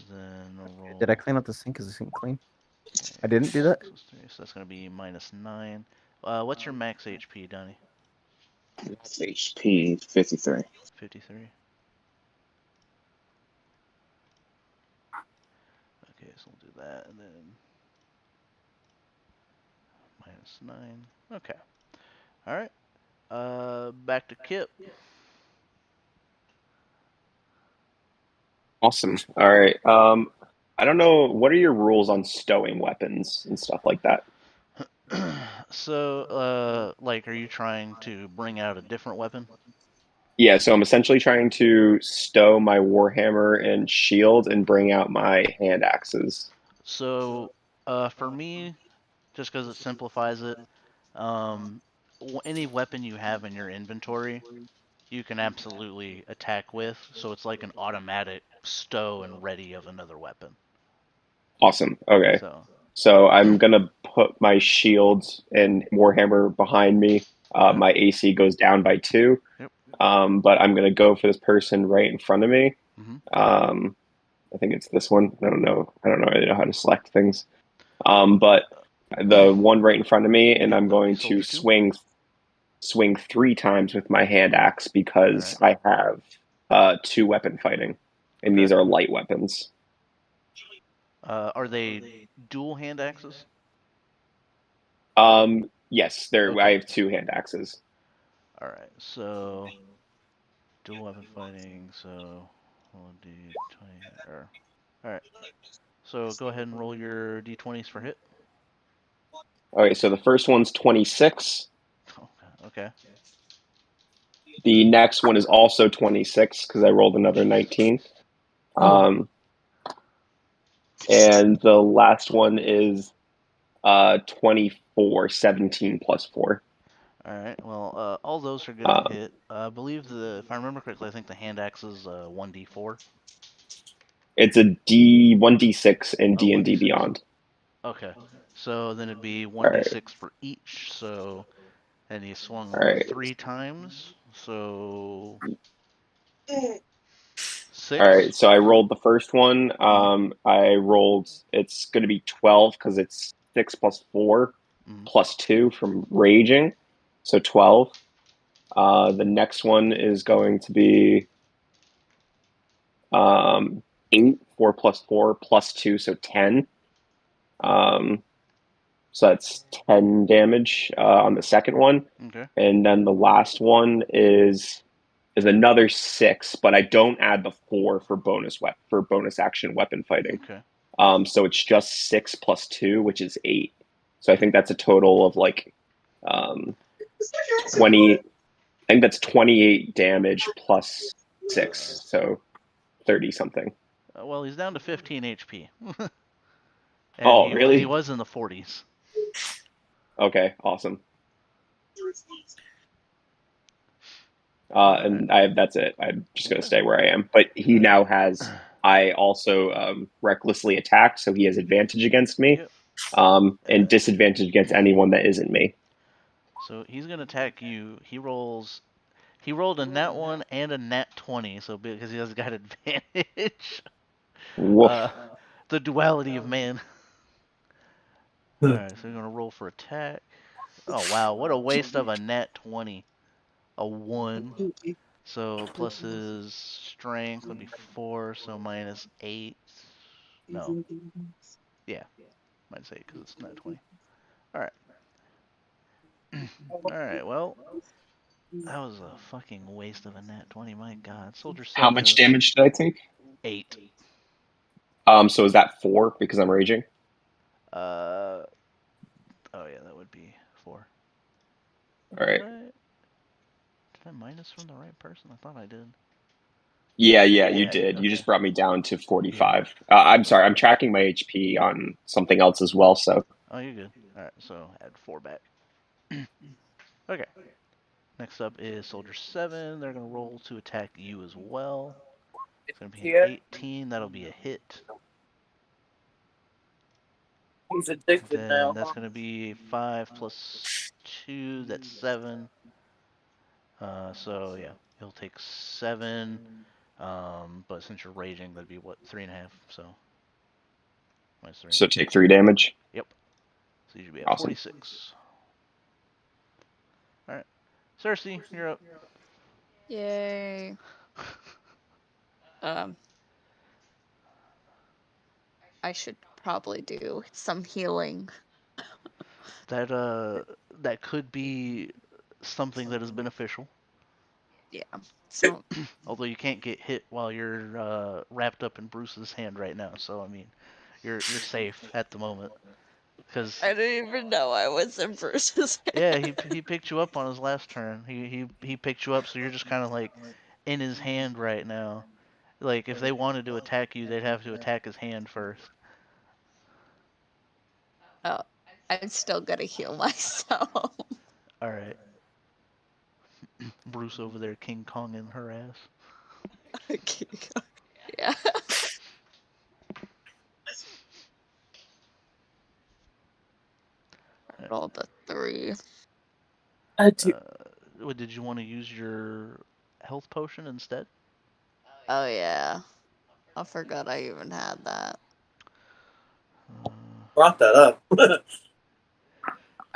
S1: Then roll.
S11: Did I clean up the sink? Is the sink clean? I didn't do that?
S1: So that's going to be -9. What's your max HP, Donnie?
S10: Max HP 53.
S1: 53. Okay, so we'll do that, and then -9. Okay. All right. Back to Kip.
S5: Awesome. All right. I don't know. What are your rules on stowing weapons and stuff like that?
S1: So, like, are you trying to bring out a different weapon?
S5: Yeah, so I'm essentially trying to stow my warhammer and shield and bring out my hand axes.
S1: So, for me, just because it simplifies it, um, any weapon you have in your inventory, you can absolutely attack with. So it's like an automatic stow and ready of another weapon.
S5: Awesome. Okay.
S1: So
S5: I'm gonna put my shield and warhammer behind me. My AC goes down by 2.
S1: Yep.
S5: But I'm gonna go for this person right in front of me.
S1: Mhm.
S5: I think it's this one. I don't know. I don't really know how to select things. But the one right in front of me, and I'm going to
S1: Soldier 2?
S5: swing 3 times with my hand axe because I have 2 weapon fighting, and these are light weapons.
S1: Are they dual hand axes?
S5: Yes, I have 2 hand axes.
S1: All right, so dual weapon fighting. So we'll do 20. All right. So go ahead and roll your d20s for hit.
S5: Okay, so the first one's 26.
S1: Okay.
S5: The next one is also 26 because I rolled another 19. And the last one is 24, 17 plus 4.
S1: All right. Well, all those are gonna hit. I believe if I remember correctly, I think the hand axe is 1d4.
S5: It's a D1d6 and D&D Beyond.
S1: Okay. So then it'd be 1d6 for each. So, and he swung 3 times. So 6.
S5: All right. So I rolled the first one. It's going to be 12 because it's 6 plus 4 plus 2 from raging. So 12. The next one is going to be 8, 4 plus 4 plus 2, so 10. So that's 10 damage on the second one.
S1: Okay.
S5: And then the last one is another 6, but I don't add the 4 for bonus action weapon fighting.
S1: Okay.
S5: So it's just 6 plus 2, which is 8. So I think that's a total of like 20. I think that's 28 damage plus 6, so 30 something.
S1: Well, he's down to 15 HP.
S5: Really?
S1: He was in the 40s.
S5: Okay, awesome. And that's it. I'm just going to stay where I am. But he now has. I also recklessly attacked, so he has advantage against me, and disadvantage against anyone that isn't me.
S1: So he's gonna attack you. He rolled a nat 1 and a nat 20, so because he has got advantage. The duality of man. All right, so we're gonna roll for attack. Oh wow, what a waste of a nat 20. A 1. So plus his strength would be 4, so minus 8. No. Yeah, minus 8 because it's not 20. Alright. Alright, well, that was a fucking waste of a nat 20, my god. Soldier
S5: How
S1: 7
S5: much
S1: is
S5: damage did I take?
S1: 8.
S5: So is that 4 because I'm raging?
S1: Oh yeah, that would be 4.
S5: All right.
S1: Did I minus from the right person? I thought I did.
S5: Yeah, you
S1: Yeah,
S5: did. You
S1: okay.
S5: just brought me down to 45. I'm sorry, I'm tracking my HP on something else as well, so.
S1: Oh, you're good. Alright, so add 4 back. Okay. Next up is Soldier 7. They're going to roll to attack you as well. It's going to be an 18. That'll be a hit.
S2: He's addicted now.
S1: Then that's going to be 5 plus 2. That's 7. So, yeah, he'll take 7. But since you're raging, that'd be what, 3.5. So, minus 3.
S5: So take 3 damage.
S1: Yep. So you should be at
S5: Awesome.
S1: 46. Alright. Cersei, you're up.
S6: Yay. I should probably do some healing.
S1: That could be something that is beneficial.
S6: Yeah. So
S1: Although you can't get hit while you're wrapped up in Bruce's hand right now, so I mean, you're safe at the moment. Cause
S6: I didn't even know I was in Bruce's hand.
S1: yeah, he picked you up on his last turn. He picked you up, so you're just kind of like in his hand right now. Like if they wanted to attack you, they'd have to attack his hand first.
S6: Oh, I'm still gonna heal myself.
S1: All right. Bruce over there, King Kong in her ass.
S6: Yeah. I rolled a 3.
S1: What, did you want to use your health potion instead?
S6: Oh yeah. I forgot I even had that.
S2: Brought that up.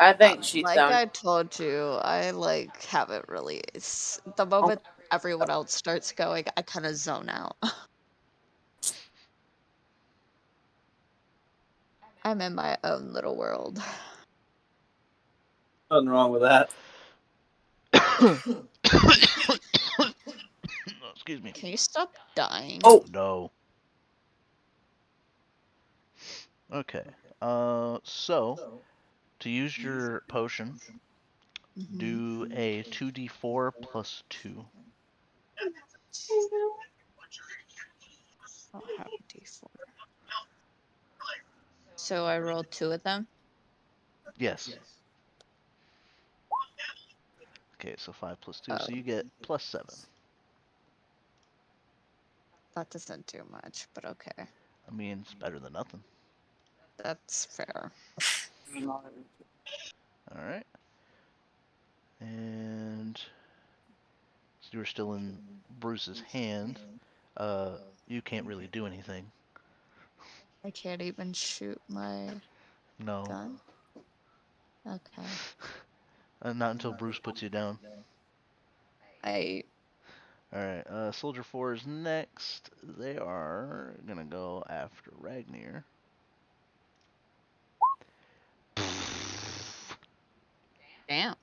S3: I think she's
S6: like
S3: done.
S6: I told you, I like haven't really. The moment everyone else starts going, I kind of zone out. I'm in my own little world.
S2: Nothing wrong with that.
S1: Excuse me.
S6: Can you stop dying?
S2: Oh
S1: no. Okay. So to use your potion, do a 2d4 plus 2.
S6: I'll have a d4. So I rolled 2 of them?
S1: Yes. Okay, so 5 plus 2, so you get plus 7.
S6: That doesn't do much, but okay.
S1: I mean, it's better than nothing.
S6: That's fair.
S1: Alright. And so you were still in Bruce's hand. You can't really do anything.
S6: I can't even shoot my gun? Okay.
S1: Not until Bruce puts you down. Alright, Soldier 4 is next. They are gonna go after Ragnir.
S6: Damn.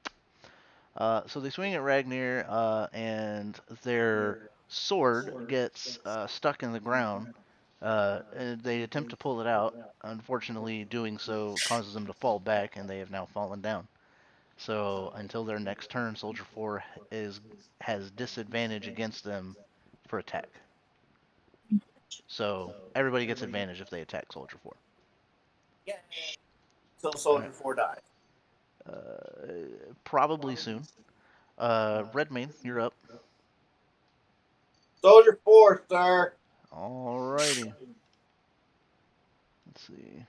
S1: So they swing at Ragnir, and their sword gets stuck in the ground. And they attempt to pull it out. Unfortunately, doing so causes them to fall back, and they have now fallen down. So until their next turn, Soldier 4 has disadvantage against them for attack. So everybody gets advantage if they attack Soldier 4.
S2: Yay! Till Soldier 4 dies.
S1: Probably soon. Redmayne, you're up.
S2: Soldier 4, sir.
S1: Alrighty. Let's see.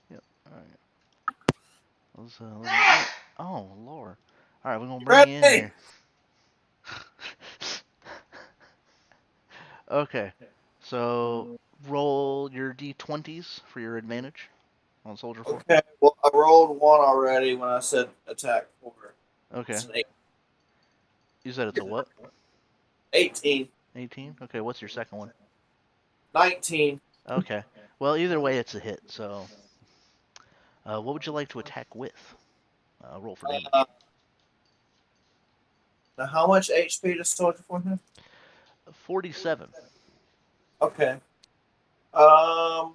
S1: Yep. Alright. Oh, Lord. Alright, we're gonna bring you in here. Okay. So roll your d20s for your advantage on Soldier 4.
S2: Okay, well, I rolled 1 already when I said attack 4.
S1: Okay.
S2: It's an 8.
S1: You said it's a what?
S2: 18.
S1: 18? Okay, what's your second one?
S2: 19.
S1: Okay. Well, either way, it's a hit, so... what would you like to attack with? Roll for damage.
S2: Now, how much HP does Soldier 4 have?
S1: 47.
S2: Okay.
S1: And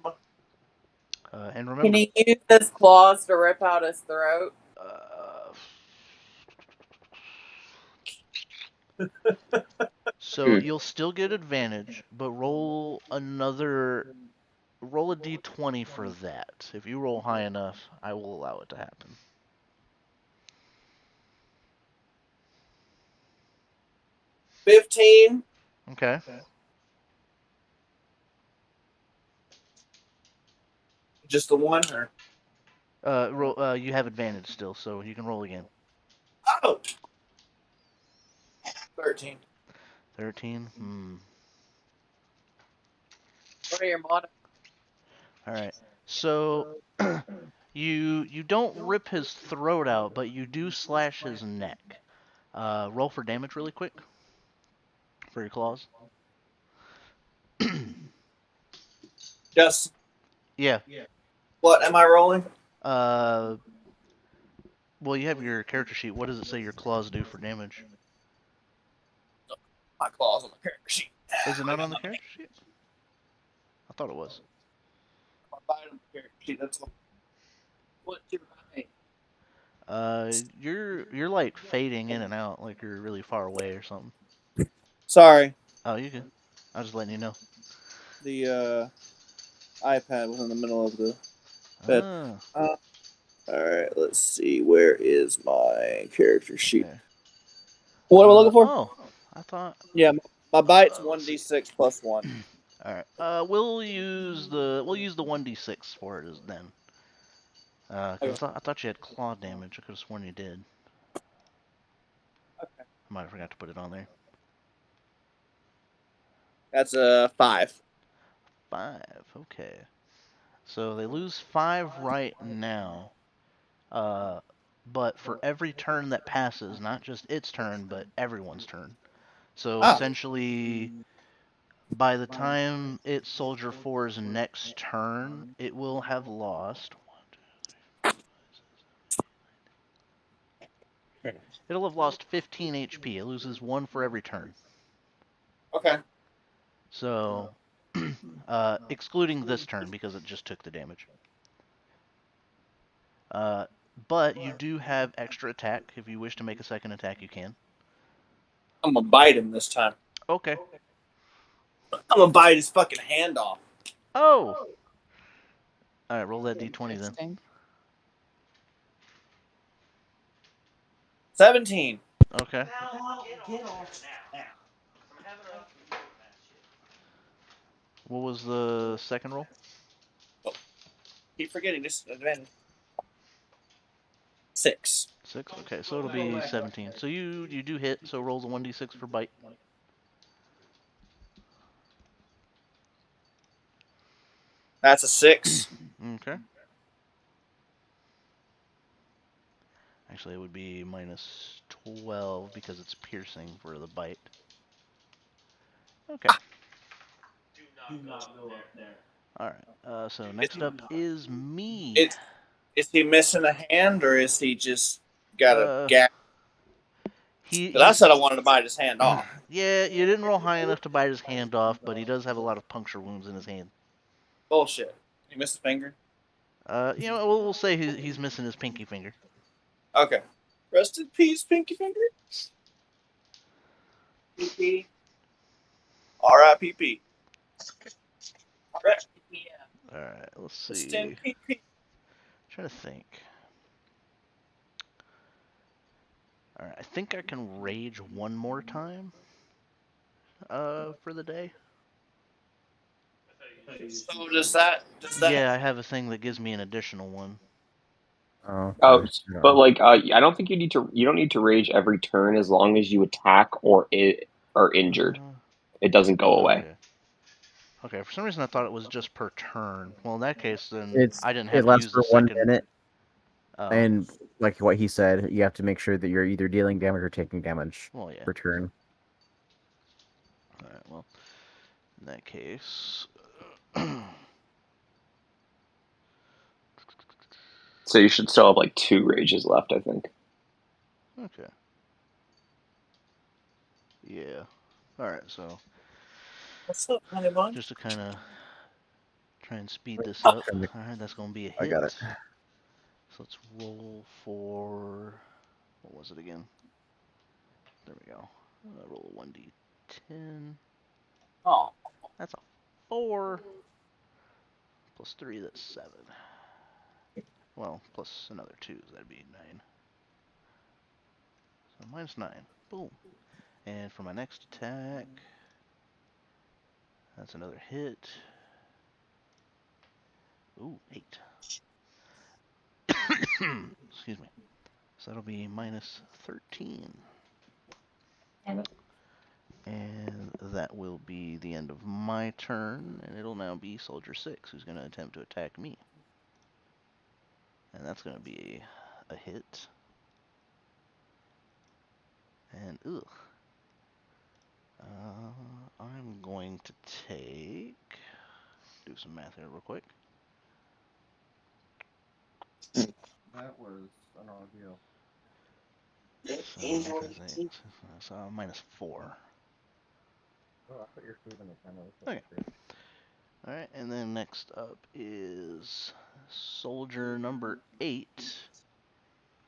S3: Can
S1: remember...
S3: he use his claws to rip out his throat?
S1: So you'll still get advantage, but roll a d20 for that. If you roll high enough, I will allow it to happen.
S2: 15.
S1: Okay.
S2: Just the one, or?
S1: Roll. You have advantage still, so you can roll again.
S2: Oh! 13.
S1: 13.
S3: What are your modifiers?
S1: All right. So you don't rip his throat out, but you do slash his neck. Roll for damage really quick for your claws.
S2: Yes.
S1: Yeah.
S2: What am I rolling?
S1: Well, you have your character sheet. What does it say your claws do for damage?
S2: My claws on the character sheet.
S1: Is it not on the character sheet? I thought it was.
S2: My bite on the character sheet. That's what your bite.
S1: You're like fading in and out, like you're really far away or something.
S2: Sorry.
S1: Oh, you good. I was just letting you know.
S2: The iPad was in the middle of the bed. Alright, let's see. Where is my character sheet?
S1: Okay.
S2: What am I looking for?
S1: Oh, I thought.
S2: Yeah, my bite's 1d6 plus 1.
S1: All right. We'll use the 1d6 for it then. Cause I thought you had claw damage. I could have sworn you did.
S2: Okay.
S1: I might have forgot to put it on there.
S2: That's a 5.
S1: 5. Okay. So they lose 5 right now. But for every turn that passes, not just its turn, but everyone's turn. So essentially, by the time it's Soldier 4's next turn, it will have lost. It'll have lost 15 HP. It loses 1 for every turn.
S2: Okay.
S1: So, excluding this turn because it just took the damage. But you do have extra attack. If you wish to make a second attack, you can.
S2: I'm gonna bite him this time.
S1: Okay.
S2: I'm gonna bite his fucking hand off.
S1: Oh! Alright, roll that d20 then.
S2: 17.
S1: Okay.
S8: Get off now.
S1: What was the second roll?
S2: Oh, keep forgetting this advantage. 6.
S1: 6? Okay, so it'll be 17. So you do hit, so roll the 1d6 for bite.
S2: That's a 6.
S1: Okay. Actually, it would be minus 12 because it's piercing for the bite. Okay.
S8: Do not go up there.
S1: Alright, so next up is me.
S2: Is he missing a hand, or is he just got a gap? Because I said I wanted to bite his hand off.
S1: Yeah, you didn't roll high enough to bite his hand off, but he does have a lot of puncture wounds in his hand.
S2: Bullshit. He missed a finger?
S1: We'll say he's missing his pinky finger.
S2: Okay. Rest in peace, pinky finger. PP. R.I.P.P.
S1: Alright, let's see.
S2: Stand PP.
S1: Trying to think. Alright, I think I can rage one more time. For the day.
S2: So does that?
S1: Yeah, I have a thing that gives me an additional one.
S5: But like, I don't think you don't need to rage every turn as long as you attack or are injured. It doesn't go away.
S1: Okay, for some reason I thought it was just per turn. Well, in that case, then I didn't
S11: It
S1: have to
S11: lasts
S1: use
S11: for
S1: the
S11: 1
S1: second.
S11: minute. And like what he said, you have to make sure that you're either dealing damage or taking damage per turn.
S1: Alright, well, in that case.
S5: So you should still have like 2 rages left, I think.
S1: Okay. Yeah. Alright, so
S2: What's up, honey bun?
S1: just to kind of try and speed this up.
S11: Trying to-
S1: Alright, that's going to be a
S11: I
S1: hit.
S11: got it.
S1: So let's roll for. What was it again? There we go. Roll a 1d10.
S2: Oh,
S1: That's a 4. Plus 3, that's 7. Well, plus another 2, so that'd be 9. So minus 9. Boom. And for my next attack, that's another hit. Ooh, 8. Excuse me. So that'll be minus 13. And that will be the end of my turn, and it'll now be Soldier 6, who's going to attempt to attack me. And that's going to be a hit. And, ugh. I'm going to do some math here real quick.
S11: That was an ordeal.
S1: So minus 4.
S11: Oh, I put your food in the kind of.
S1: Okay. Alright, and then next up is soldier number 8,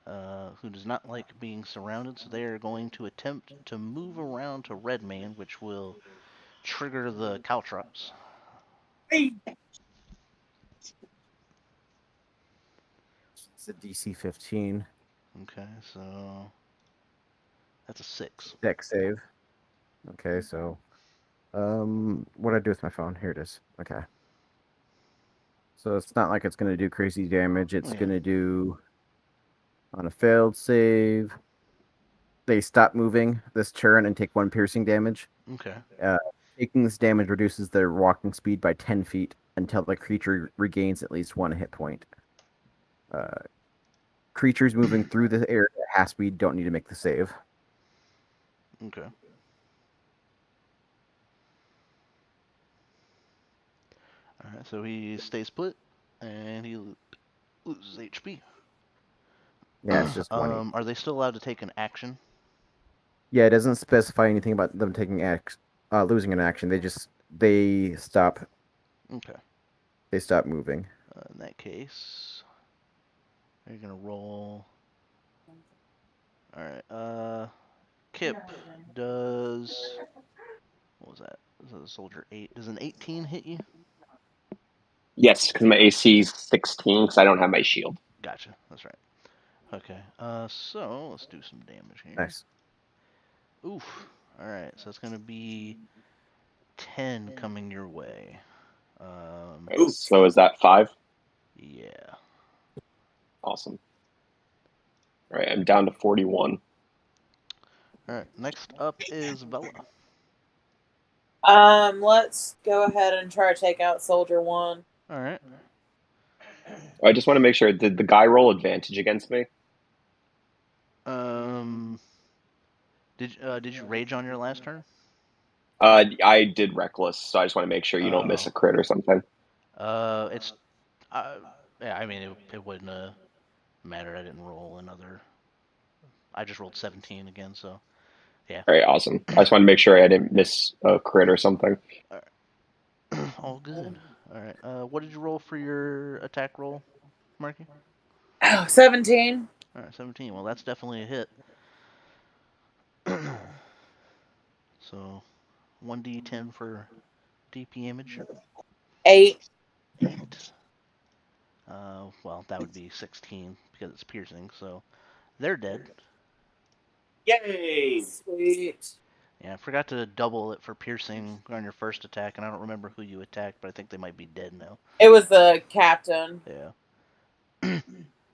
S1: who does not like being surrounded, so they are going to attempt to move around to Red Man, which will trigger the caltrops.
S11: It's a DC 15.
S1: Okay, so that's a 6.
S11: Deck save. Okay, so what do I do with my phone? Here it is. Okay. So it's not like it's gonna do crazy damage. It's gonna do on a failed save. They stop moving this turn and take 1 piercing damage.
S1: Okay.
S11: Taking this damage reduces their walking speed by 10 feet until the creature regains at least 1 hit point. Creatures moving through the area at half speed don't need to make the save.
S1: Okay. Alright, so he stays put, and he loses HP.
S11: Yeah, it's just 1.
S1: Are they still allowed to take an action?
S11: Yeah, it doesn't specify anything about them taking losing an action. They stop.
S1: Okay.
S11: They stop moving.
S1: In that case, you're gonna roll. All right. Kip does. What was that? Was that a soldier 8? Does an 18 hit you?
S5: Yes, because my AC is 16 because I don't have my shield.
S1: Gotcha. That's right. Okay. So let's do some damage here.
S11: Nice.
S1: Oof. All right. So it's gonna be 10 coming your way.
S5: Right, so is that 5?
S1: Yeah.
S5: Awesome. All right, I'm down to 41.
S1: All right. Next up is Bella.
S3: Let's go ahead and try to take out Soldier 1.
S1: All right.
S5: I just want to make sure. Did the guy roll advantage against me?
S1: Did you rage on your last turn?
S5: I did reckless, so I just want to make sure you don't miss a crit or something.
S1: It's yeah. I mean, it wouldn't matter. I didn't roll another. I just rolled 17 again, so yeah.
S5: All right, awesome. I just want to make sure I didn't miss a crit or something.
S1: All right. All good. All right. What did you roll for your attack roll, Marky?
S3: Oh, 17.
S1: All right, 17. Well, that's definitely a hit. So, 1d10 for DP image.
S3: 8.
S1: 8. Well, that would be 16 because it's piercing. So, they're dead.
S2: yay!
S3: Sweet.
S1: Yeah, I forgot to double it for piercing on your first attack, and I don't remember who you attacked, but I think they might be dead now.
S3: It was the captain.
S1: Yeah.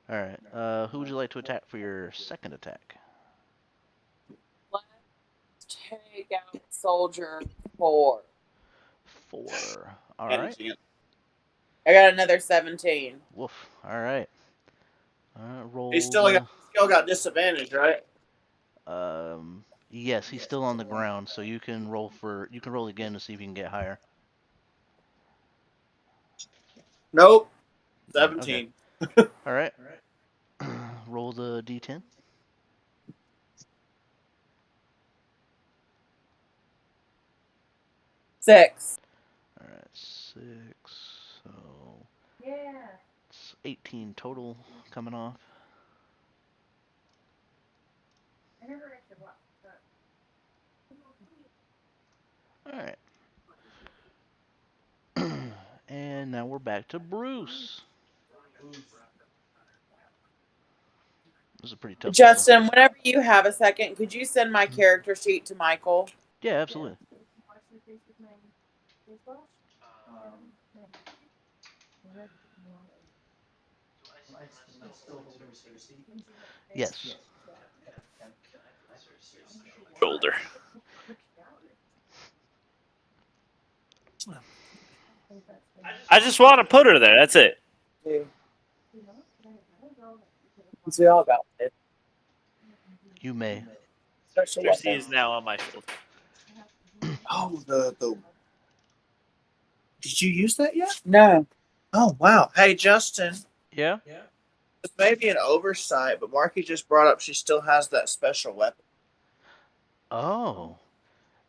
S1: All right. Who would you like to attack for your second attack?
S3: Let's take out Soldier 4.
S1: 4. All right.
S3: I got another 17.
S1: Woof. All right. Roll.
S2: He still got disadvantage, right?
S1: Yes, he's still on the ground, so you can roll again to see if you can get higher.
S2: Nope.
S1: Okay.
S2: 17.
S1: All right. Roll the d10.
S3: Six.
S1: All right, 6. So it's 18 total coming off. All right. And now we're back to Bruce. This is a pretty tough level.
S3: Justin, whenever you have a second, could you send my character sheet to Michael?
S1: Yeah, absolutely. Yes.
S4: Shoulder. I just want to put her there. That's it.
S3: We all got it.
S1: You may.
S4: Cersei is now on my shoulder.
S2: Oh, the. Did you use that yet?
S3: No.
S2: Oh, wow. Hey, Justin.
S1: Yeah?
S2: It may be an oversight, but Marky just brought up she still has that special weapon.
S1: Oh.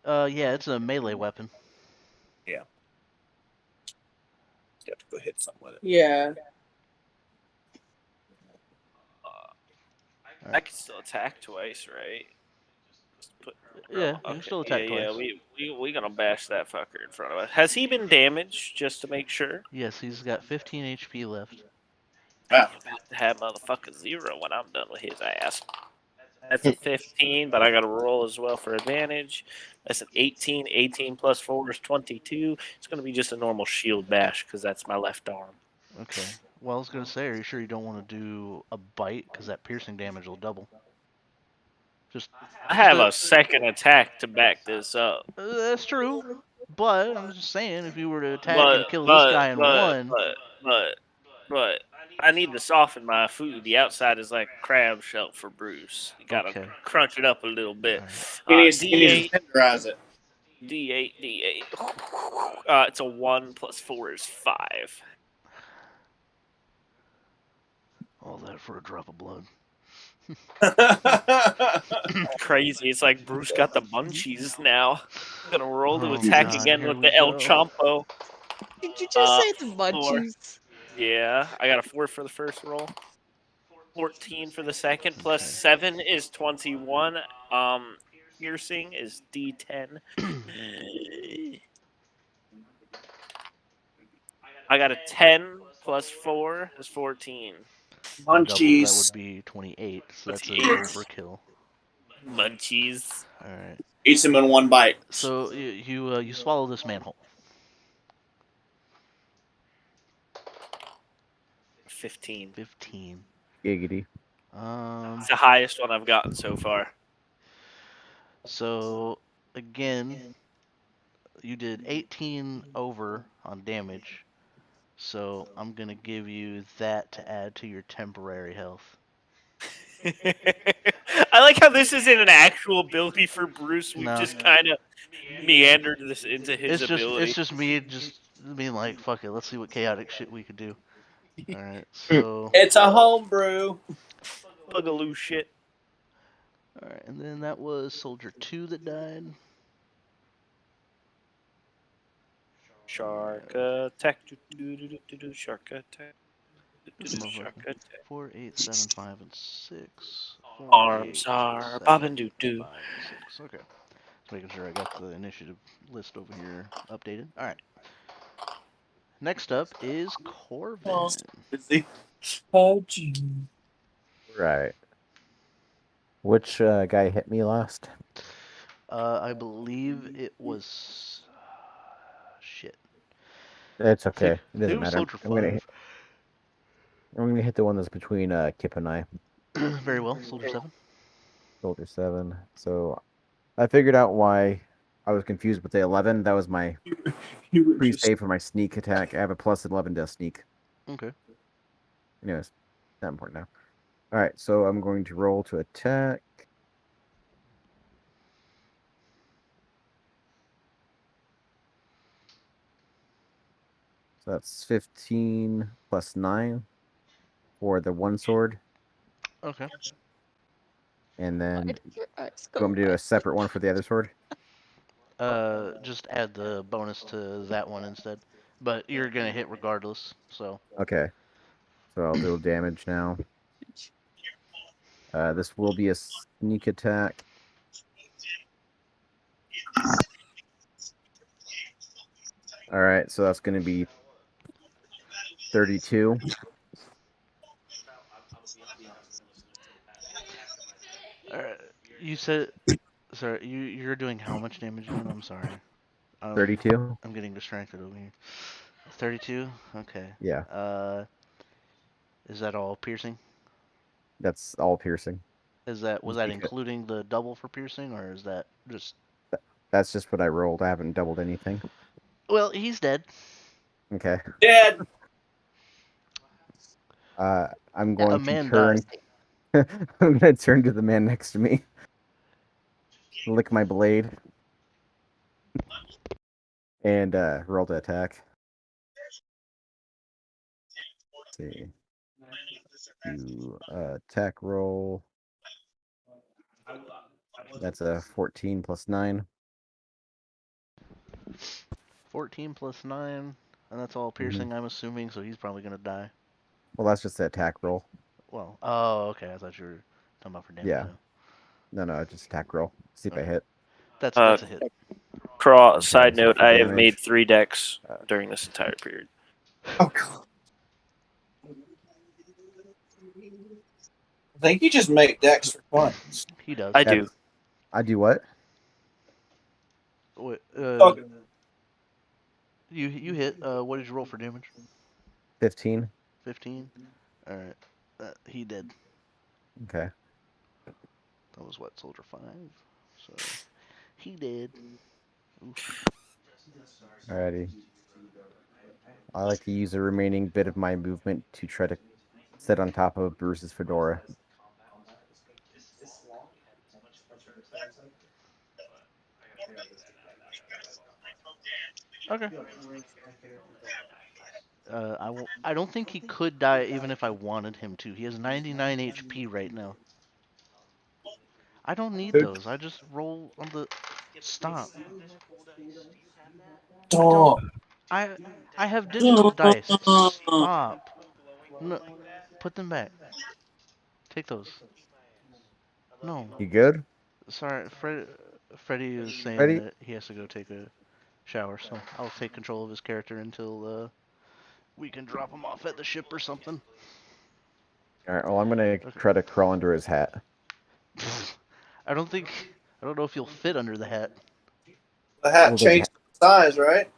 S1: Yeah, it's a melee weapon.
S2: Yeah. You have to go hit something with it.
S3: Yeah.
S4: I can still attack twice, right?
S1: Yeah, you can still attack twice.
S4: Yeah, we gonna bash that fucker in front of us. Has he been damaged, just to make sure?
S1: Yes, he's got 15 HP left.
S2: Wow.
S4: I'm about to have motherfucker 0 when I'm done with his ass. That's a 15, but I got to roll as well for advantage. That's an 18. 18 plus 4 is 22. It's going to be just a normal shield bash because that's my left arm.
S1: Okay. Well, I was going to say, are you sure you don't want to do a bite? Because that piercing damage will double.
S4: I have a second attack to back this up.
S1: That's true. But I'm just saying, if you were to attack and kill this guy in one.
S4: But I need to soften my food. The outside is like crab shell for Bruce. You gotta crunch it up a little bit.
S2: He needs to tenderize it.
S4: D8. It's a 1 plus 4 is 5.
S1: All that for a drop of blood.
S4: Crazy. It's like Bruce got the munchies now. Gonna roll to attack again with the El Champo.
S6: Did you just say the munchies?
S4: 4. Yeah, I got a 4 for the first roll. 14 for the second, plus 7 is 21. Piercing is D10. I got a 10 plus 4 is 14.
S2: Munchies.
S1: That would be 28, so that's an overkill.
S4: Munchies.
S1: All right.
S2: Eats him in one bite.
S1: So you swallow this manhole.
S4: 15.
S1: 15.
S11: Giggity.
S4: It's the highest one I've gotten so far.
S1: So again, you did 18 over on damage. So I'm gonna give you that to add to your temporary health.
S4: I like how this isn't an actual ability for Bruce. We've just kind of meandered this into his ability.
S1: It's just me just being like, fuck it, let's see what chaotic shit we could do. All right, so
S2: it's a homebrew.
S4: Bugaloo shit.
S1: All right, and then that was Soldier 2 that died.
S4: Shark attack. Shark attack.
S1: 4, 8, 7, 5, and 6. 4,
S4: Arms
S1: 8,
S4: are
S1: 7,
S4: bobbing doo doo.
S1: 5, 6. Okay. Just making sure I got the initiative list over here updated. All right. Next up is Corbin.
S11: Right. Which guy hit me last?
S1: I believe it was. Shit.
S11: It's okay. It doesn't matter.
S1: Soldier 5.
S11: I'm gonna hit the one that's between Kip and I.
S1: Very well. Soldier 7.
S11: Soldier 7. So I figured out why I was confused with the 11. That was my pre-save for my sneak attack. I have a plus 11 to sneak.
S1: Okay.
S11: Anyways, not important now. All right, so I'm going to roll to attack. So that's 15 plus 9 for the one sword.
S1: Okay.
S11: And
S6: Why
S11: then
S6: did your eyes
S11: you
S6: go
S11: want me to do
S6: red?
S11: a separate one for the other sword?
S1: Just add the bonus to that one instead. But you're gonna hit regardless, so.
S11: Okay. So I'll do damage now. This will be a sneak attack. All right, so that's going to be 32.
S1: Alright. You said, sorry, you're doing how much damage again? I'm sorry.
S11: 32?
S1: I'm getting distracted over here. 32? Okay.
S11: Yeah,
S1: Is that all piercing?
S11: that's all piercing.
S1: Was
S11: Just
S1: that
S11: because
S1: including the double for piercing, or is that just?
S11: that's just what I rolled. I haven't doubled anything.
S1: Well, he's dead.
S11: Okay.
S2: Dead.
S11: I'm
S1: A
S11: going to
S1: man
S11: turn.
S1: died.
S11: I'm going to turn to the man next to me. Lick my blade. And roll to attack. Let's see. You attack roll. That's a 14 plus 9.
S1: 14 plus 9, and that's all piercing, I'm assuming, so he's probably gonna die.
S11: Well, that's just the attack roll.
S1: Well, oh, okay, I thought you were talking about for damage.
S11: Yeah. No, just attack roll. See if I
S1: Okay.
S11: hit.
S1: That's a hit.
S4: Side
S11: so
S4: note,
S11: for
S4: I have
S11: damage-
S4: made 3 decks during this entire period.
S2: Oh god. I think you just make decks for fun.
S1: He does.
S4: I do.
S11: I do what?
S1: What,
S2: Okay.
S1: you hit. What did you roll for damage?
S11: 15.
S1: 15. All right. He did.
S11: Okay.
S1: That was what, Soldier 5. So he did. Oof.
S11: Alrighty. I like to use the remaining bit of my movement to try to sit on top of Bruce's fedora.
S1: Okay. I don't think he could die even if I wanted him to. He has 99 HP right now. I don't need those. I just roll on the. Stop. I don't. I have digital dice. Stop. No. Put them back. Take those. No.
S11: You good?
S1: Sorry, Freddy is saying
S11: Ready?
S1: that he has to go take a shower, so I'll take control of his character until we can drop him off at the ship or something.
S11: Alright, well, I'm gonna try to crawl under his hat.
S1: I don't know if you'll fit under the hat.
S2: The hat changed size, right?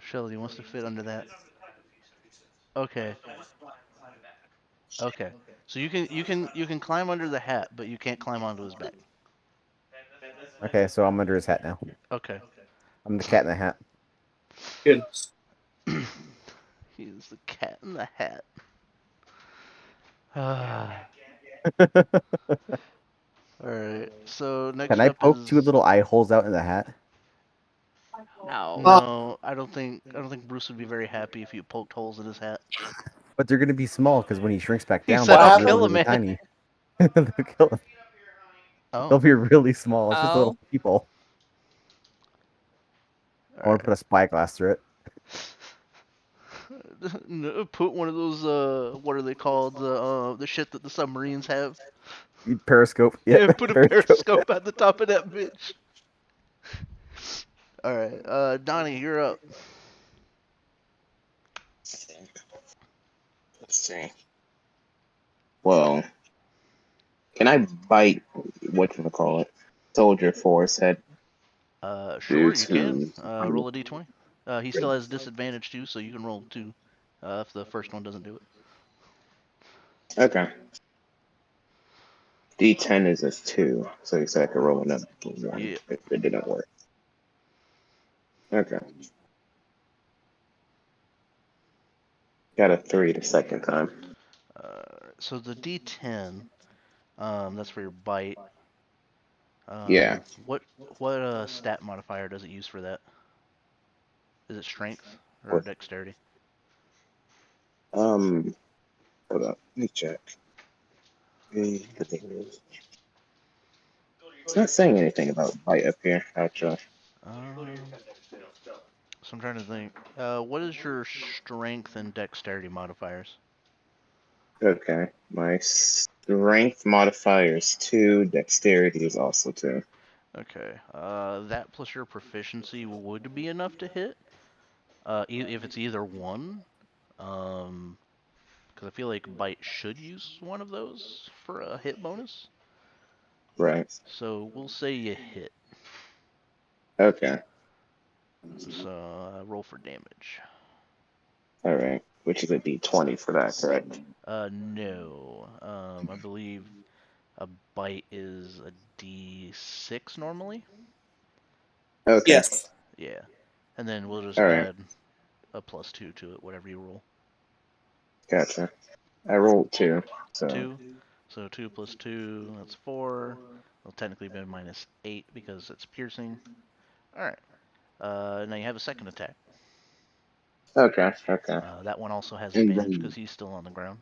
S1: Shelly wants to fit under that. Okay. Okay. So you can climb under the hat, but you can't climb onto his back.
S11: Okay, so I'm under his hat now.
S1: Okay.
S11: I'm the cat in the hat.
S2: Good.
S1: He's the cat in the hat. Alright, so next
S11: Can I
S1: up
S11: poke
S1: is...
S11: 2 little eye holes out in the hat?
S6: No.
S1: No, I don't think Bruce would be very happy if you poked holes in his hat.
S11: But they're gonna be small because when he shrinks back
S1: He
S11: down,
S1: said,
S11: they'll
S1: "I'll
S11: be
S1: kill
S11: really,
S1: him,
S11: really
S1: man."
S11: tiny. They'll kill him.
S1: Oh.
S11: They'll be really small. It's just
S6: Oh.
S11: little people. I want to put a spyglass through it.
S1: Put one of those what are they called? The shit that the submarines have.
S11: Periscope.
S1: Yeah, put a periscope at the top of that bitch. All right, Donnie, you're up.
S10: Let's see. Well, can I bite whatchamacallit Soldier for his head?
S1: Sure you can. Roll a d20. He still has disadvantage too, so you can roll 2 if the first one doesn't do it.
S10: Okay. D10 is a 2, so you said I could roll another 1
S1: Yeah.
S10: if it didn't work. Okay. Got a 3 the second time.
S1: So the d10, that's for your bite.
S10: Yeah.
S1: What stat modifier does it use for that? Is it strength or dexterity.
S10: Hold on, let me check. It's not saying anything about bite up here, actually.
S1: So I'm trying to think. What is your strength and dexterity modifiers?
S10: Okay, my strength modifier is 2, dexterity is also 2.
S1: Okay. That plus your proficiency would be enough to hit. If it's either one. Because I feel like bite should use one of those for a hit bonus.
S10: Right.
S1: So we'll say you hit.
S10: Okay.
S1: So roll for damage.
S10: Alright. Which is a d20 for that, correct?
S1: No. I believe a bite is a d6 normally.
S10: Okay.
S2: Yes.
S1: Yeah. And then we'll just
S10: Alright.
S1: add a +2 to it, whatever you roll.
S10: Gotcha. I rolled 2, so...
S1: 2. So 2 plus 2, that's 4. It'll technically be -8 because it's piercing. Alright. Now you have a second attack.
S10: Okay, okay.
S1: That one also has
S10: And
S1: advantage
S10: then...
S1: because he's still on the ground.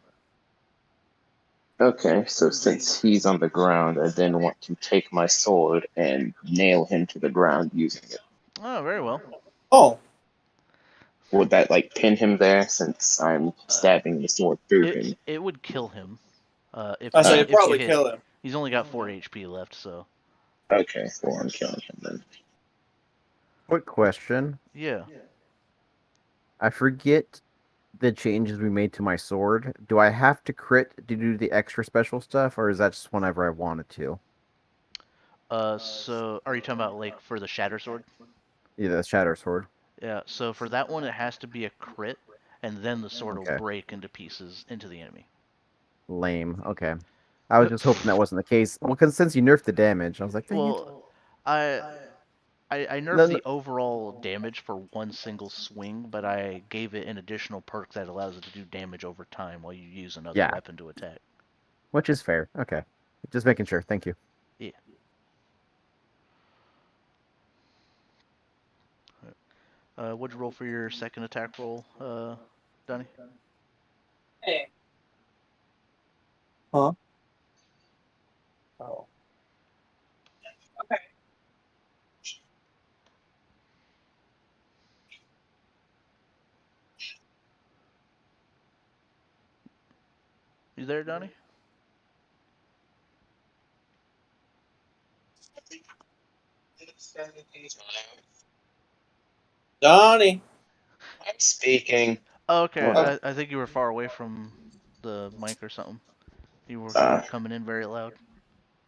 S10: Okay, so since he's on the ground, I then want to take my sword and nail him to the ground using it.
S1: Oh, very well.
S2: Oh.
S10: Would that, like, pin him there since I'm stabbing the sword through him?
S1: It would kill him. If
S2: I say
S1: you,
S2: it'd
S1: if you
S2: probably
S1: hit.
S2: kill him.
S1: He's only got 4 HP left, so.
S10: Okay, well, I'm killing him then.
S11: Quick question.
S1: Yeah.
S11: I forget the changes we made to my sword. Do I have to crit to do the extra special stuff, or is that just whenever I wanted to?
S1: So are you talking about like for the Shatter Sword?
S11: Yeah, the Shatter Sword.
S1: Yeah. So for that one, it has to be a crit, and then the sword will
S11: Okay.
S1: break into pieces into the enemy.
S11: Lame. Okay. I was just hoping that wasn't the case. Well, because since you nerfed the damage, I was like, dang it.
S1: Well, I nerfed
S11: No,
S1: the overall damage for one single swing, but I gave it an additional perk that allows it to do damage over time while you use another
S11: Yeah.
S1: weapon to attack.
S11: Which is fair. Okay. Just making sure. Thank you.
S1: Yeah. What'd you roll for your second attack roll, Donnie?
S2: Hey. Huh? Oh. Okay.
S1: You there, Donnie?
S2: Donnie.
S10: I'm speaking.
S1: Oh, okay.
S10: What?
S1: I think you were far away from the mic or something. You weren't coming in very loud.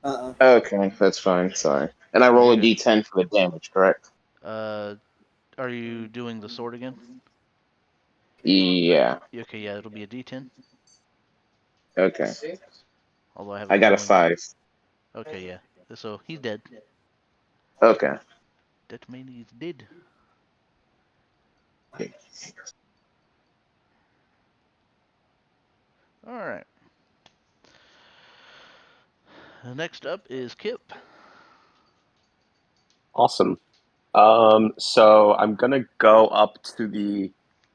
S10: Okay, that's fine. Sorry. And I
S1: No,
S10: roll
S1: you're
S10: a
S1: good.
S10: d10 for the damage, correct?
S1: Are you doing the sword again?
S10: Yeah.
S1: Okay, yeah, it'll be a D10.
S10: Okay.
S1: Although I have a
S10: I got a
S1: feeling.
S10: 5.
S1: Okay, yeah. So he's dead.
S10: Okay.
S1: That means he's dead. All right. Next up is Kip.
S5: Awesome. So I'm gonna go up to the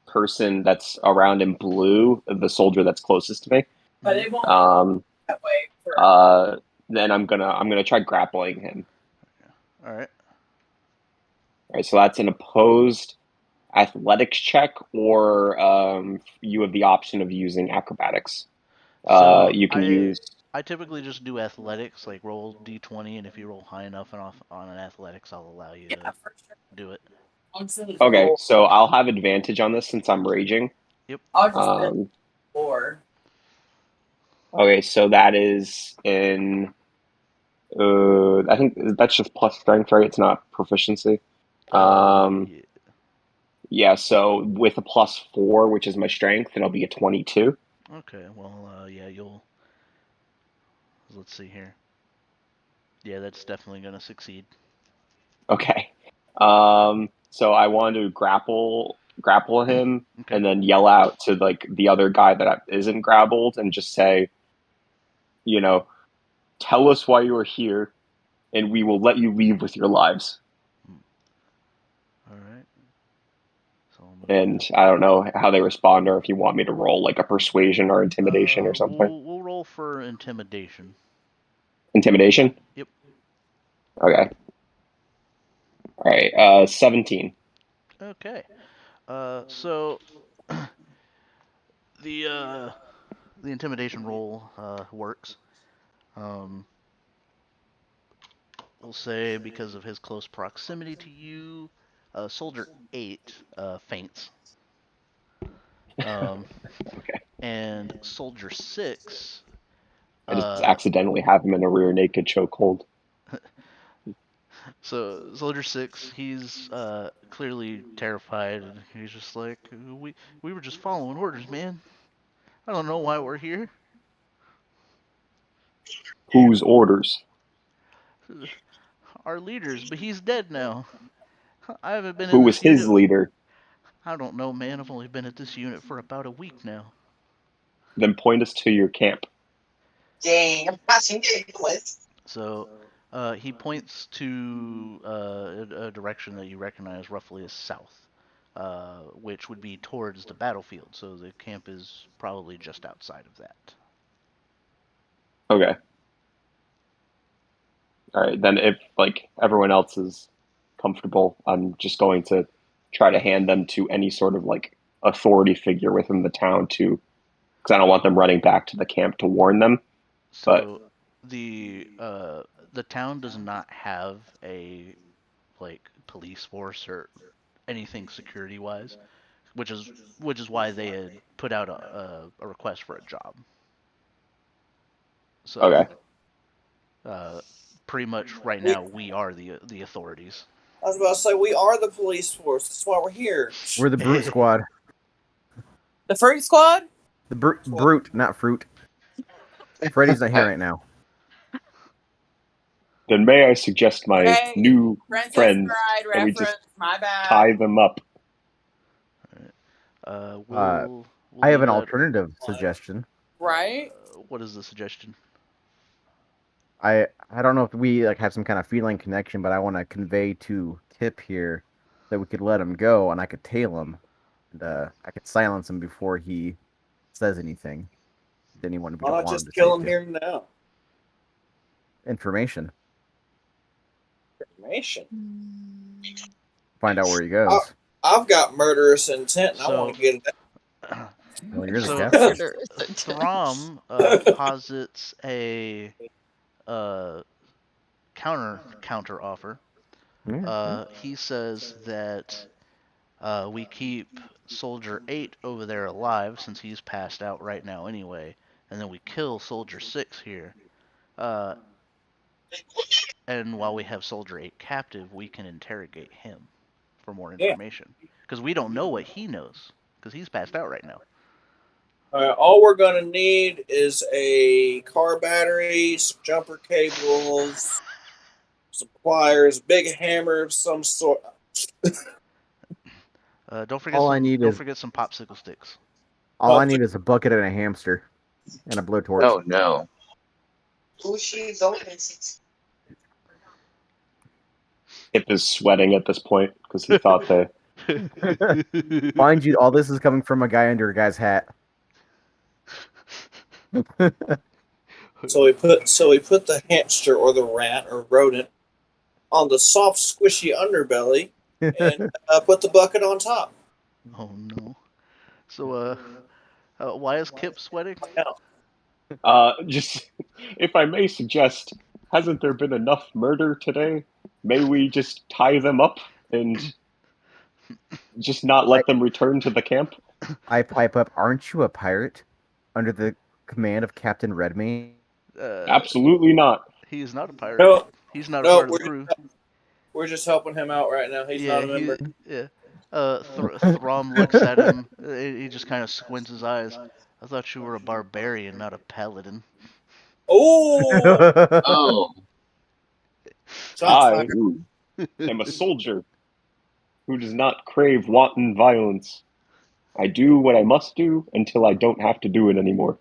S5: person that's around in blue, the soldier that's closest to me.
S2: But it won't that way
S5: Then I'm gonna try grappling him.
S1: All right.
S5: All right, so that's an opposed athletics check, or you have the option of using acrobatics.
S1: So
S5: You can use.
S1: I typically just do athletics, like roll D20, and if you roll high enough on an athletics, I'll allow you to do it.
S5: Okay, so I'll have advantage on this since I'm raging.
S1: Yep.
S2: I'll just 4.
S5: Okay, so that is in. I think that's just plus strength, right? It's not proficiency.
S1: Yeah.
S5: Yeah, so with a +4, which is my strength, it'll be a 22.
S1: Okay. Well, yeah, you'll. Let's see here. Yeah, that's definitely gonna succeed.
S5: Okay. So I wanted to grapple him
S1: Okay.
S5: and then yell out to like the other guy that isn't grappled and just say, you know, tell us why you are here, and we will let you leave with your lives.
S1: All right. So
S5: and I don't know how they respond, or if you want me to roll like a persuasion or intimidation or something.
S1: We'll roll for intimidation.
S5: Intimidation.
S1: Yep.
S5: Okay. All right. 17.
S1: Okay. So the intimidation roll works. We'll say because of his close proximity to you, Soldier 8 faints.
S5: Okay.
S1: And Soldier 6.
S5: I just accidentally have him in a rear naked chokehold.
S1: So Soldier 6, he's clearly terrified, and he's just like, we were just following orders, man. I don't know why we're here.
S5: Whose orders?
S1: Our leaders, but he's dead now. I haven't been
S5: Who
S1: in
S5: was
S1: this
S5: his
S1: unit.
S5: leader?
S1: I don't know, man. I've only been at this unit for about a week now.
S5: Then point us to your camp.
S8: Dang, I'm passing it.
S1: So he points to a direction that you recognize roughly as south, which would be towards the battlefield. So the camp is probably just outside of that.
S5: Okay. All right. Then if like everyone else is comfortable, I'm just going to try to hand them to any sort of like authority figure within the town to, because I don't want them running back to the camp to warn them.
S1: So the town does not have a like police force or anything security wise, which is why they had put out a request for a job. So
S5: Okay.
S1: pretty much right now we are the authorities.
S2: I was about to say, we are the police force. That's why we're here.
S11: We're the brute squad.
S3: The fruit squad?
S11: The brute, not fruit. Freddy's not here right now.
S5: Then may I suggest my
S3: Hey,
S5: new
S3: Princess
S5: friend
S3: Bride
S5: that we
S3: reference.
S5: just
S3: My bad.
S5: tie them up?
S1: We'll
S11: I have
S1: leave
S11: an
S1: that-
S11: alternative suggestion.
S3: Right?
S1: What is the suggestion?
S11: I don't know if we like have some kind of feeling connection, but I want to convey to Tip here that we could let him go, and I could tail him, and I could silence him before he says anything to anyone we
S2: Why
S11: don't
S2: not
S11: want
S2: just
S11: him to
S2: kill
S11: say
S2: him
S11: to.
S2: here and now?
S11: Information.
S2: Information.
S11: Find out where he goes.
S2: I've got murderous intent, and I want to get it out.
S11: Well, you're the
S1: So
S11: captain.
S1: Throm posits a counter offer. He says that we keep Soldier 8 over there alive since he's passed out right now anyway, and then we kill Soldier 6 here. And while we have Soldier 8 captive, we can interrogate him for more information. Because we don't know what he knows, because he's passed out right now.
S2: All we're going to need is a car battery, some jumper cables, some pliers, a big hammer of some sort.
S1: Don't forget
S11: All I need
S1: don't
S11: is-
S1: forget some popsicle sticks.
S11: All I need is a bucket and a hamster, and a blowtorch.
S10: Oh no.
S8: Who she's open?
S5: Hip is sweating at this point because he thought they.
S11: Mind you, all this is coming from a guy under a guy's hat.
S2: So we put the hamster or the rat or rodent on the soft, squishy underbelly and put the bucket on top.
S1: Oh no. So why is Kip sweating?
S5: Just, if I may suggest, hasn't there been enough murder today? May we just tie them up and just not let them return to the camp?
S11: I pipe up, aren't you a pirate? Under the command of Captain Redmayne?
S5: Absolutely not.
S1: He is not a pirate.
S2: No,
S1: He's not a part of the crew.
S2: We're just helping him out right now. He's not a member.
S1: Throm looks at him. He just kind of squints his eyes. I thought you were a barbarian, not a paladin.
S2: Oh!
S10: Oh.
S5: I am a soldier who does not crave wanton violence. I do what I must do until I don't have to do it anymore.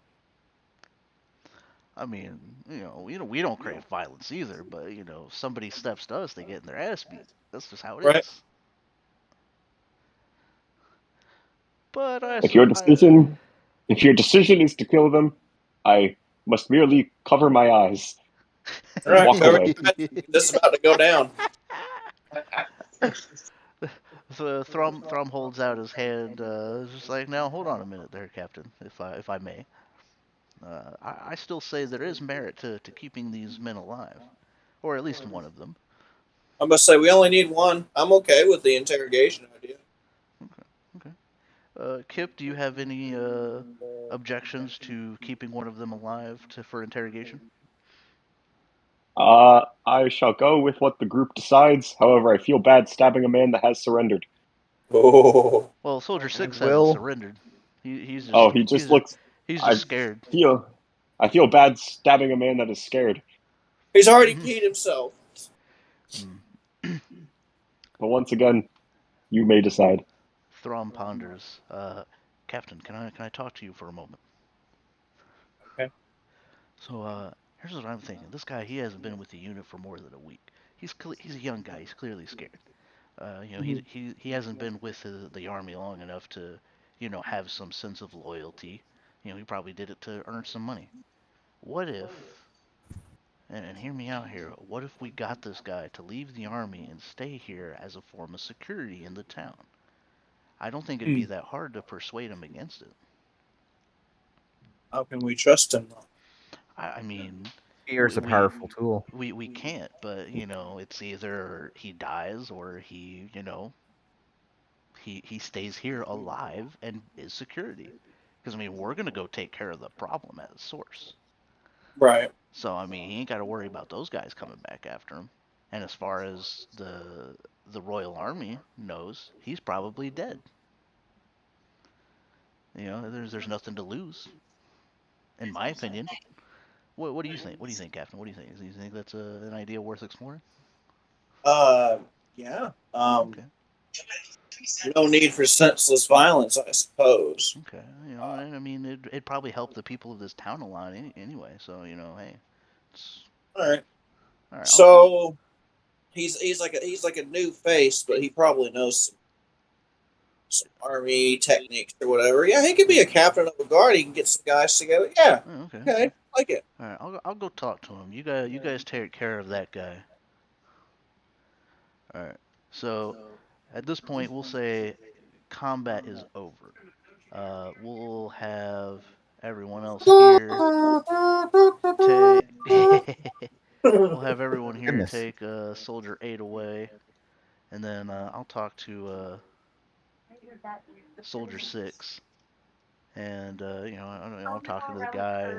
S1: I mean, we don't crave violence either, but if somebody steps to us, they get in their ass beat. That's just how it is. But
S5: If your decision is to kill them, I must merely cover my eyes
S2: All
S5: and
S2: right,
S5: walk
S2: cover
S5: away.
S2: your eyes. This is about to go down.
S1: So Thrum holds out his hand, just like, now hold on a minute there, Captain, if I may. I still say there is merit to keeping these men alive, or at least one of them.
S2: I must say, we only need one. I'm okay with the interrogation idea.
S1: Okay. Kip, do you have any objections to keeping one of them alive for interrogation?
S5: I shall go with what the group decides. However, I feel bad stabbing a man that has surrendered.
S2: Oh.
S1: Well, Soldier 6 hasn't
S11: Will.
S1: surrendered. He's
S5: Oh,
S1: just
S5: he just looks.
S1: he's
S5: I
S1: just scared.
S5: I feel bad stabbing a man that is scared.
S2: He's already peed himself.
S5: But once again, you may decide.
S1: Throm ponders. Captain, can I talk to you for a moment?
S2: Okay.
S1: So, here's what I'm thinking. This guy, he hasn't been with the unit for more than a week. He's a young guy. He's clearly scared. He hasn't been with the army long enough to, have some sense of loyalty. He probably did it to earn some money. What if, and hear me out here, what if we got this guy to leave the army and stay here as a form of security in the town? I don't think it'd be that hard to persuade him against it.
S2: How can we trust him?
S1: I mean,
S11: Fear is a powerful tool.
S1: we can't, but it's either he dies or he stays here alive and is security. Because we're gonna go take care of the problem at its source.
S2: Right.
S1: So he ain't got to worry about those guys coming back after him. And as far as the Royal Army knows, he's probably dead. There's nothing to lose, in my opinion. What do you think? What do you think, Captain? What do you think? Do you think that's an idea worth exploring?
S2: Yeah.
S1: Okay.
S2: No need for senseless violence, I suppose.
S1: Okay. It'd probably help the people of this town a lot anyway. So hey.
S2: All right.
S1: All right.
S2: So he's like a new face, but he probably knows some army techniques or whatever. Yeah, he could be a captain of a guard. He can get some guys together. Yeah. Okay. I like it.
S1: All right. I'll go talk to him. You guys take care of that guy. All right. So at this point, we'll say combat is over. We'll have everyone else here we'll have everyone here
S11: Goodness.
S1: take Soldier 8 away, and then I'll talk to Soldier 6, and I'm talking to the guy,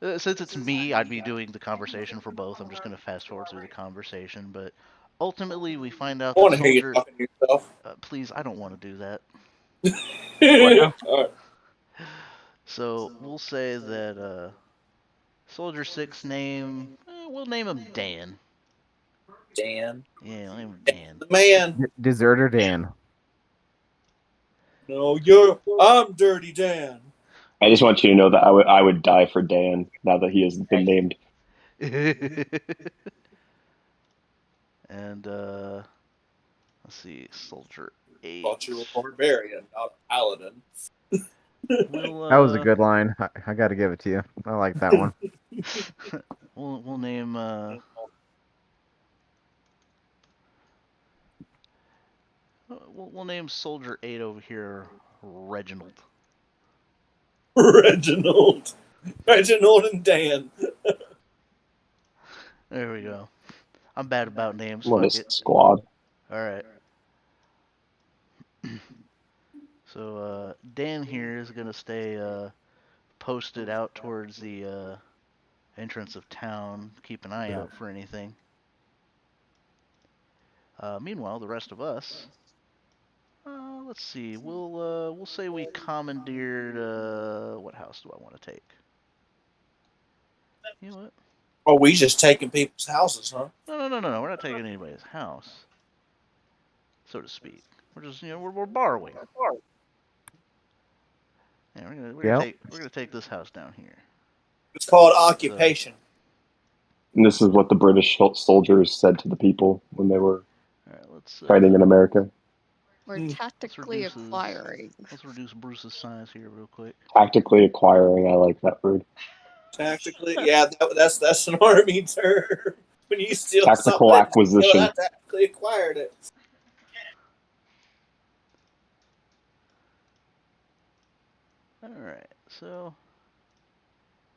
S1: and since it's me, I'd be doing the conversation for both. I'm just gonna fast forward through the conversation, but ultimately we find out
S2: I
S1: that
S2: want to hear you
S1: Soldier.
S2: talking to yourself.
S1: Please, I don't want to do that.
S2: All right.
S1: So we'll say that Soldier 6 name, we'll name him Dan.
S2: Dan.
S1: Yeah, we'll name him Dan.
S2: The man.
S11: Deserter Dan.
S2: No, I'm Dirty Dan.
S5: I just want you to know that I would die for Dan now that he has been named.
S1: And let's see, Soldier 8.
S2: Thought you were a barbarian, not a paladin.
S11: That was a good line. I got to give it to you. I like that one.
S1: We'll name we'll name Soldier 8 over here Reginald.
S2: Reginald and Dan.
S1: There we go. I'm bad about names.
S5: What
S1: Fuck
S5: a
S1: it.
S5: squad.
S1: All right. So Dan here is gonna stay posted out towards the entrance of town. Keep an eye out for anything. Meanwhile, the rest of us. Let's see. We'll say we commandeered. What house do I want to take? You know what?
S2: Oh, we just taking people's houses, huh?
S1: No. We're not taking anybody's house, so to speak. We're just we're borrowing. Yeah, we're gonna take this house down here.
S2: It's called occupation.
S5: And this is what the British soldiers said to the people when they were
S1: All right, let's
S5: fighting in America.
S6: We're tactically acquiring.
S1: Let's reduce Bruce's size here real quick.
S5: Tactically acquiring, I like that word.
S2: Tactically, yeah, that's an army term. When you steal
S5: Tactical
S2: something,
S5: acquisition.
S2: I tactically acquired it.
S1: Alright, so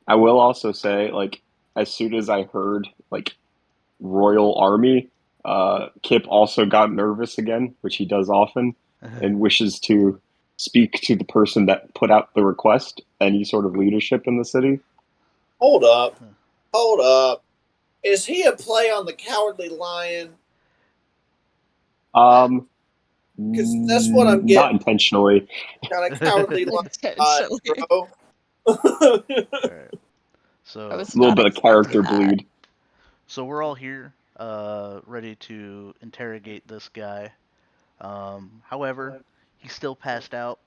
S5: I will also say, like, as soon as I heard, like, Royal Army, Kip also got nervous again, which he does often, and wishes to speak to the person that put out the request, any sort of leadership in the city.
S2: Hold up. Is he a play on the Cowardly Lion? Because that's what I'm
S5: Not
S2: getting.
S5: intentionally.
S2: Kind of Cowardly Lion,
S6: Intentionally.
S2: bro.
S1: alright. So
S6: I was
S5: A little
S6: not
S5: bit of character
S6: expecting that.
S5: bleed.
S1: So we're all here, ready to interrogate this guy. However, he's still passed out.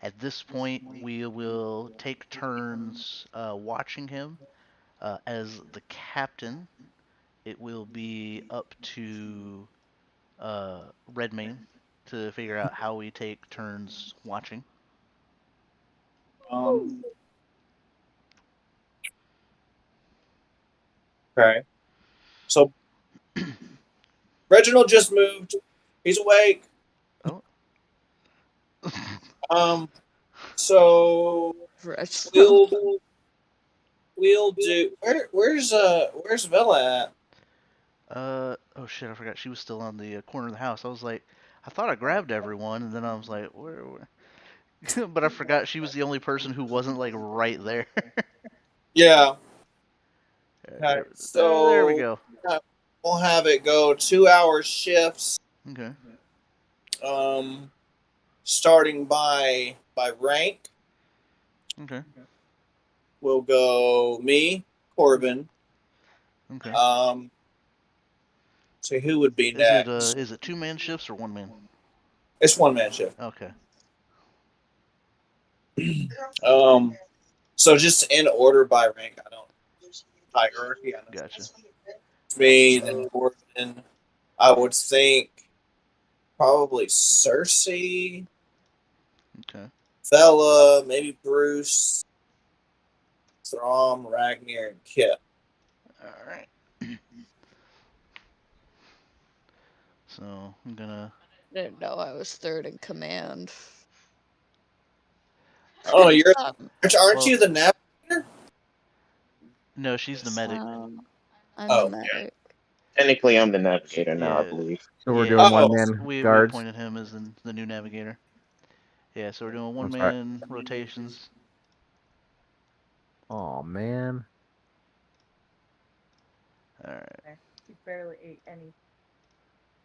S1: At this point, we will take turns watching him. As the captain, it will be up to Redmayne to figure out how we take turns watching.
S2: Okay. So Reginald just moved. He's awake.
S1: Oh.
S2: So
S6: Reginald.
S2: we'll do. Where's Villa at?
S1: Oh shit, I forgot she was still on the corner of the house. I was like, I thought I grabbed everyone, and then I was like, where? But I forgot she was the only person who wasn't like right there.
S2: Yeah.
S1: There,
S2: So
S1: there we go.
S2: we'll have it go 2-hour shifts.
S1: Okay.
S2: Starting by rank.
S1: Okay.
S2: We'll go me, Corbin.
S1: Okay.
S2: So who would be next?
S1: Is it 2-man shifts or 1-man?
S2: It's 1-man shift.
S1: Okay.
S2: So just in order by rank. I don't hierarchy. I know
S1: Gotcha.
S2: me, then Corbin. I would think probably Cersei.
S1: Okay.
S2: Fella, maybe Bruce, Throm, Ragnar, and Kip.
S1: All right. So I'm gonna.
S6: I didn't know I was third in command.
S2: Oh, aren't you the navigator?
S1: No, she's the medic.
S6: I'm the medic.
S10: Technically, I'm the navigator now, I
S1: Yeah.
S10: believe.
S11: So we're
S1: Yeah,
S11: doing one man
S1: we
S11: guards.
S1: appointed him as the new navigator. Yeah, so we're doing
S11: I'm sorry.
S1: 1-man rotations.
S11: Oh man.
S1: All right.
S3: You barely ate any.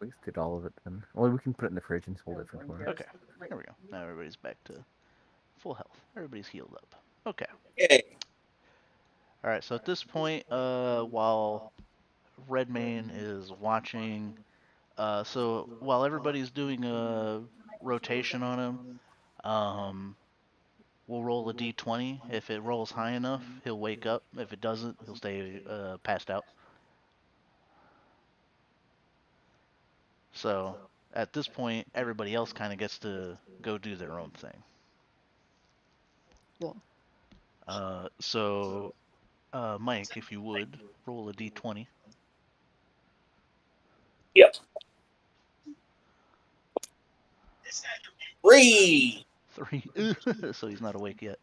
S11: Wasted all of it then. Well, we can put it in the fridge and hold it for tomorrow.
S1: Okay. There we go. Now everybody's back to full health. Everybody's healed up. Okay.
S2: Yay.
S1: All right. So at this point, while Redmayne is watching, so while everybody's doing a rotation on him, we'll roll a d20. If it rolls high enough, he'll wake up. If it doesn't, he'll stay passed out. So at this point, everybody else kind of gets to go do their own thing.
S6: Cool.
S1: So, Mike, if you would, roll a d20.
S2: Yep. 3.
S1: 3. So he's not awake yet.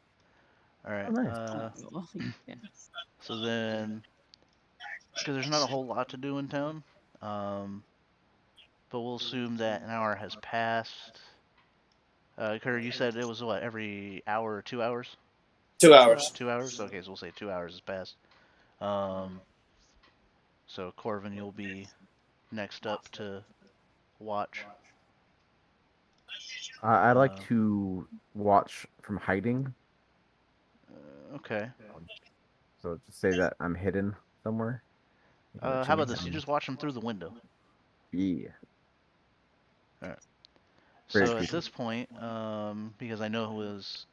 S1: All right.
S6: Oh, nice.
S1: So then, because there's not a whole lot to do in town, but we'll assume that an hour has passed. Kurt, you said it was what, every hour or 2 hours?
S2: 2 hours.
S1: 2 hours? Okay, so we'll say 2 hours has passed. So Corvin, you'll be next up to watch.
S11: I'd like to watch from hiding.
S1: Okay.
S11: So just say that I'm hidden somewhere.
S1: How about this? You just watch him through the window.
S11: Yeah.
S1: Alright.
S11: Very
S1: So at
S11: creepy.
S1: this point, because I know it was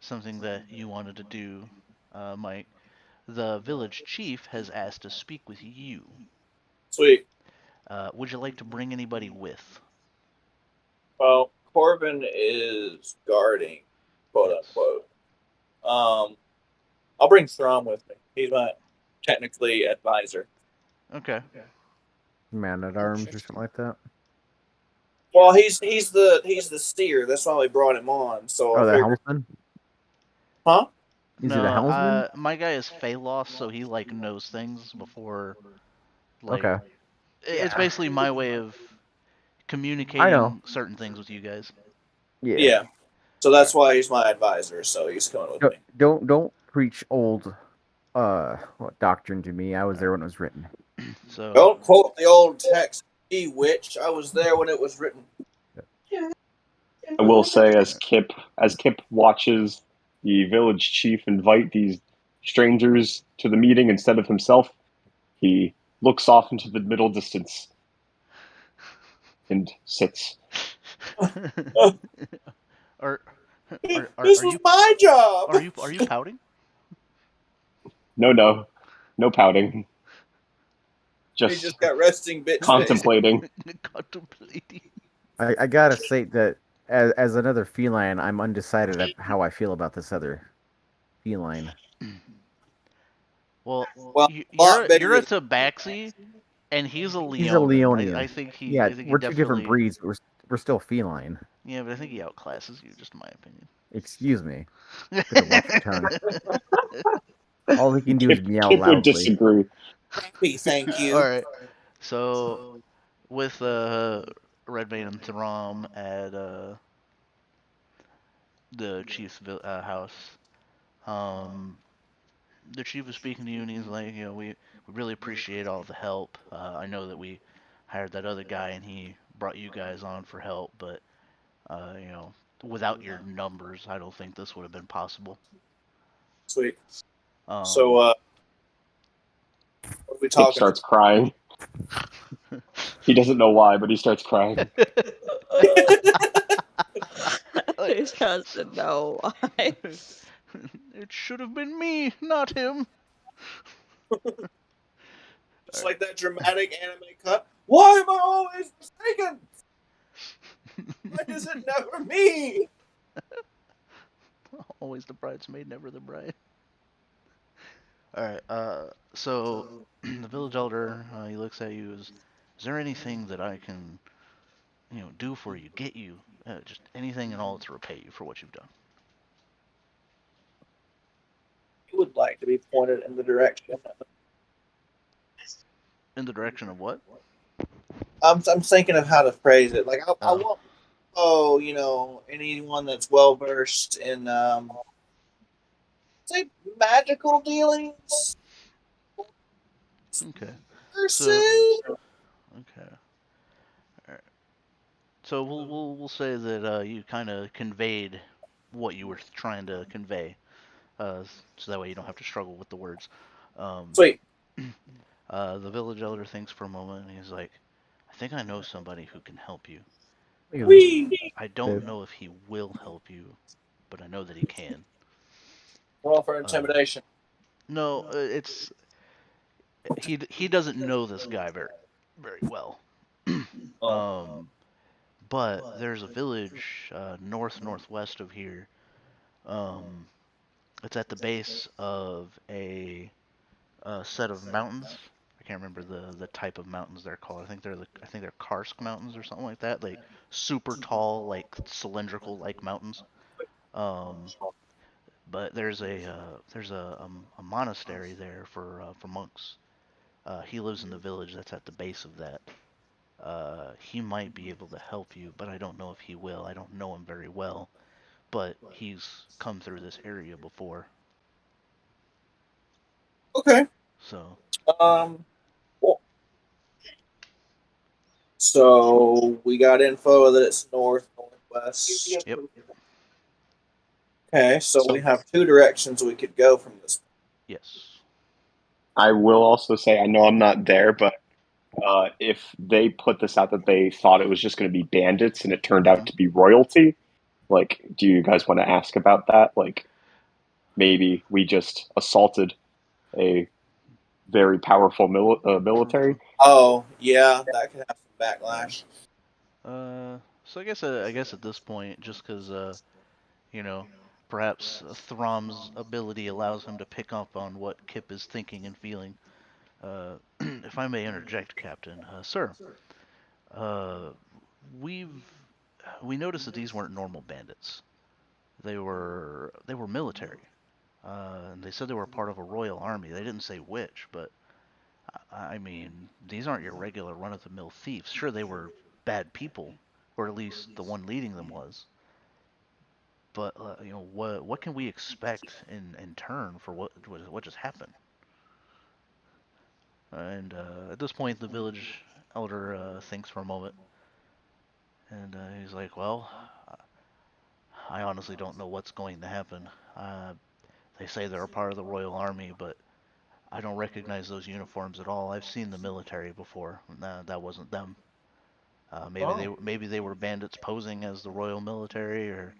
S1: something that you wanted to do, Mike, the village chief has asked to speak with you.
S2: Sweet.
S1: Would you like to bring anybody with?
S2: Well, Corbin is guarding, quote unquote. I'll bring Throm with me. He's my technically advisor.
S1: Okay.
S11: Man at arms or something like that.
S2: Well, he's the steer. That's why we brought him on. So
S11: Oh,
S2: I
S11: the
S2: figured,
S11: helmsman?
S2: huh?
S11: Is he the helmsman?
S1: My guy is Phalos, so he like knows things before. Like,
S11: Okay.
S1: it's basically my way of
S11: I know.
S1: communicating certain things with you guys.
S2: Yeah. So that's why he's my advisor. So he's coming with me.
S11: Don't preach old doctrine to me. I was there when it was written.
S1: So
S2: don't quote the old text, "Ye witch." I was there when it was written.
S5: I will say, as Kip watches the village chief invite these strangers to the meeting instead of himself, he looks off into the middle distance and sits.
S2: This was my job.
S1: Are you pouting?
S5: No pouting.
S2: He just got resting bitch
S5: contemplating.
S1: Contemplating.
S11: I gotta say that as another feline, I'm undecided of how I feel about this other feline.
S1: Well, you're a tabaxi, and he's a Leonin.
S11: He's a Leonian.
S1: I think he.
S11: Yeah,
S1: I think
S11: we're
S1: he
S11: two different
S1: definitely...
S11: breeds, but we're still feline.
S1: Yeah, but I think he outclasses you, just in my opinion.
S11: Excuse me. Better watch your tongue. All he can do is meow
S5: Kip
S11: loudly.
S5: would disagree.
S2: Thank you.
S1: All right. So, with Redbane and Throm at the chief's house, the chief was speaking to you, and he's like, we really appreciate all the help. I know that we hired that other guy, and he brought you guys on for help, but without your numbers, I don't think this would have been possible.
S2: Sweet. So, what are we talking?
S5: Kip starts crying. He doesn't know why, but he starts crying.
S6: He doesn't know why.
S1: It should have been me, not him.
S2: It's like that dramatic anime cut. Why am I always mistaken? Why is it never me?
S1: Always the bridesmaid, never the bride. Alright, so the village elder, he looks at you. Is there anything that I can, do for you, get you, just anything and all to repay you for what you've done?
S2: You would like to be pointed in the direction.
S1: In the direction of what?
S2: I'm thinking of how to phrase it. Like I want, anyone that's well versed in say magical dealings.
S1: Okay.
S2: So,
S1: okay. All right. So we'll say that you kind of conveyed what you were trying to convey, so that way you don't have to struggle with the words.
S2: Sweet.
S1: The village elder thinks for a moment, and he's like, "I think I know somebody who can help you. I don't know if he will help you, but I know that he can."
S2: Roll for intimidation.
S1: No, he doesn't know this guy very well. But there's a village northwest of here. It's at the base of a set of mountains. I can't remember the type of mountains they're called. I think they're Karsk mountains or something like that. Like super tall, like cylindrical like mountains. But there's a monastery there for monks. He lives in the village that's at the base of that. He might be able to help you, but I don't know if he will. I don't know him very well, but he's come through this area before.
S2: Okay.
S1: So.
S2: Cool. So we got info that it's northwest.
S1: Yep.
S2: Okay, so we have two directions we could go from this.
S1: Yes.
S5: I will also say, I know I'm not there, but if they put this out that they thought it was just going to be bandits and it turned out to be royalty, like, do you guys want to ask about that? Like, maybe we just assaulted a very powerful military.
S2: Oh, yeah, that could have some backlash.
S1: So I guess at this point, just because you know, perhaps Throm's ability allows him to pick up on what Kip is thinking and feeling. If I may interject, Captain, sir, uh, we've we noticed that these weren't normal bandits. They were military. And they said they were part of a royal army. They didn't say which, but I mean, these aren't your regular run-of-the-mill thieves. Sure, they were bad people, or at least the one leading them was. But what can we expect in turn for what just happened? And at this point, the village elder thinks for a moment, and he's like, "Well, I honestly don't know what's going to happen. They say they're a part of the royal army, but I don't recognize those uniforms at all. I've seen the military before. That wasn't them. Maybe they were bandits posing as the royal military, or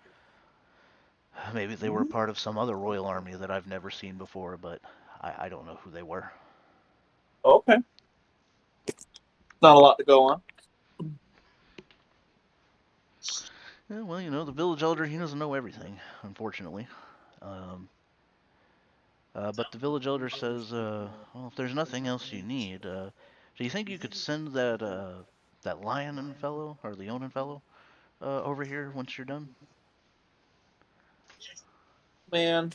S1: maybe they were part of some other royal army that I've never seen before. But I don't know who they were."
S2: Okay. Not a lot to go on.
S1: Yeah, well, the village elder, he doesn't know everything, unfortunately. Um, but the village elder says, well, if there's nothing else you need, do you think you could send that Lionin fellow or Leonin fellow over here once you're done?
S2: Man,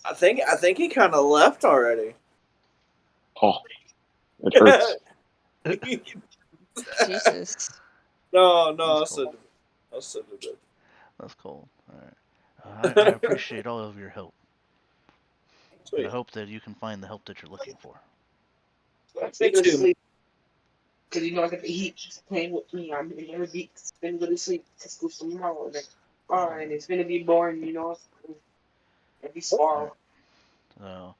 S2: I think he kind of left already.
S5: Oh, it hurts.
S6: Jesus.
S2: No,
S1: That's cool.
S2: I'll send it.
S1: That's cool. All right. I appreciate all of your help, and I hope that you can find the help that you're looking for.
S8: I'm thinking of sleep. Because I got the heat just playing with me. I'm going to be spend good sleep to school tomorrow. And then, and it's going to be boring, It'll be tomorrow.
S1: So,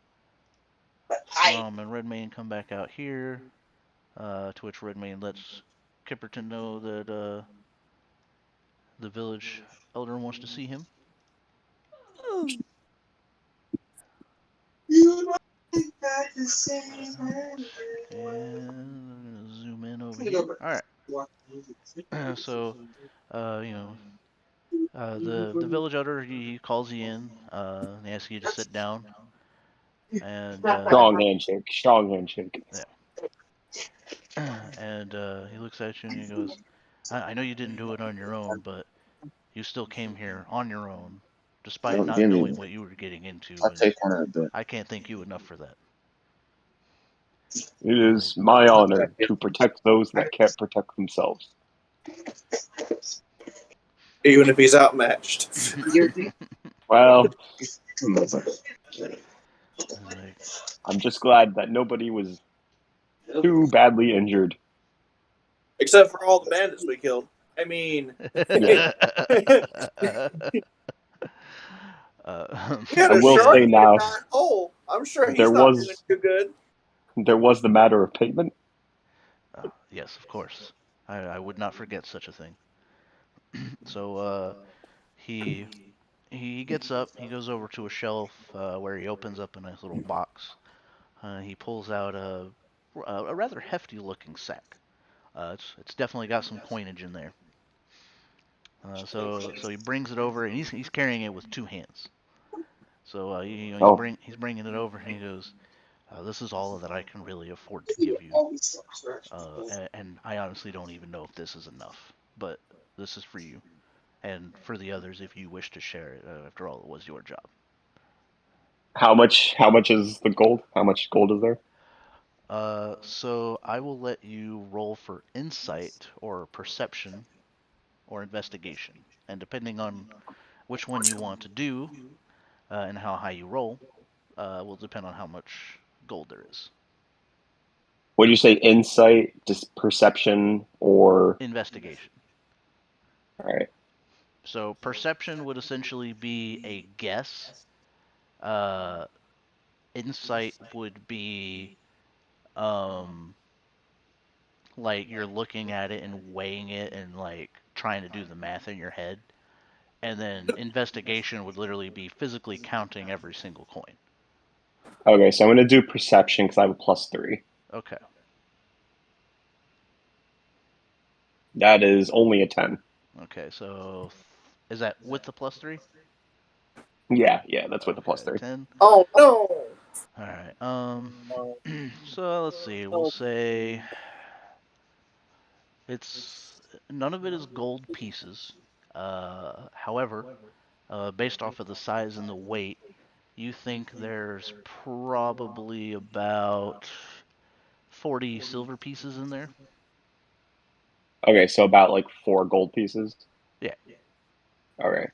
S8: But
S1: Throm and Redmayne come back out here, to which Redmayne lets Kipperton know that the village elder wants to see him.
S8: You got the same.
S1: And I'm gonna zoom in over here. All right. So, the village elder, he calls you in. And he asks you to sit down. And
S5: Strong handshake. Strong handshake.
S1: yeah. And he looks at you and he goes, I know you didn't do it on your own, but you still came here on your own, despite
S10: Don't
S1: not
S10: give me
S1: knowing
S10: one.
S1: what you were getting into.
S10: I'll
S1: And
S10: take one of the.
S1: I can't thank you enough for that.
S5: It is my honor to protect those that can't protect themselves.
S2: Even if he's outmatched.
S5: Well,
S1: Like,
S5: I'm just glad that nobody was too badly injured.
S2: Except for all the bandits we killed. I mean,
S5: Yeah.
S2: we had
S5: I
S2: a
S5: will
S2: shark
S5: say
S2: in
S5: now,
S2: a giant hole. I'm sure he's
S5: there
S2: not doing
S5: was
S2: too good.
S5: the matter of payment.
S1: yes, of course. I would not forget such a thing. So he he gets up, he goes over to a shelf where he opens up a nice little box. He pulls out a rather hefty looking sack. It's definitely got some coinage in there. So he brings it over and he's carrying it with two hands. So
S5: Oh,
S1: he's bringing it over and he goes, "This is all that I can really afford to give you, and I honestly don't even know if this is enough, but this is for you and for the others if you wish to share it. After all, it was your job."
S5: how much? How much is the gold? How much gold is there?
S1: So I will let you roll for insight or perception or investigation, and depending on which one you want to do and how high you roll, will depend on how much gold there is.
S5: Would you say insight, just perception, or?
S1: Investigation.
S5: All right.
S1: So perception would essentially be a guess. Uh, Insight would be um, like you're looking at it and weighing it and like trying to do the math in your head. And then investigation would literally be physically counting every single coin.
S5: Okay, so I'm gonna do perception because I have a +3.
S1: Okay.
S5: That is only a 10.
S1: Okay, so is that with the +3?
S5: Yeah, that's with the
S1: Okay,
S5: +3.
S1: 10.
S2: Oh no!
S1: All right. So let's see. We'll say it's none of it is gold pieces. However, based off of the size and the weight, you think there's probably about 40 silver pieces in there.
S5: Okay, so about like 4 gold pieces.
S1: Yeah.
S5: Okay.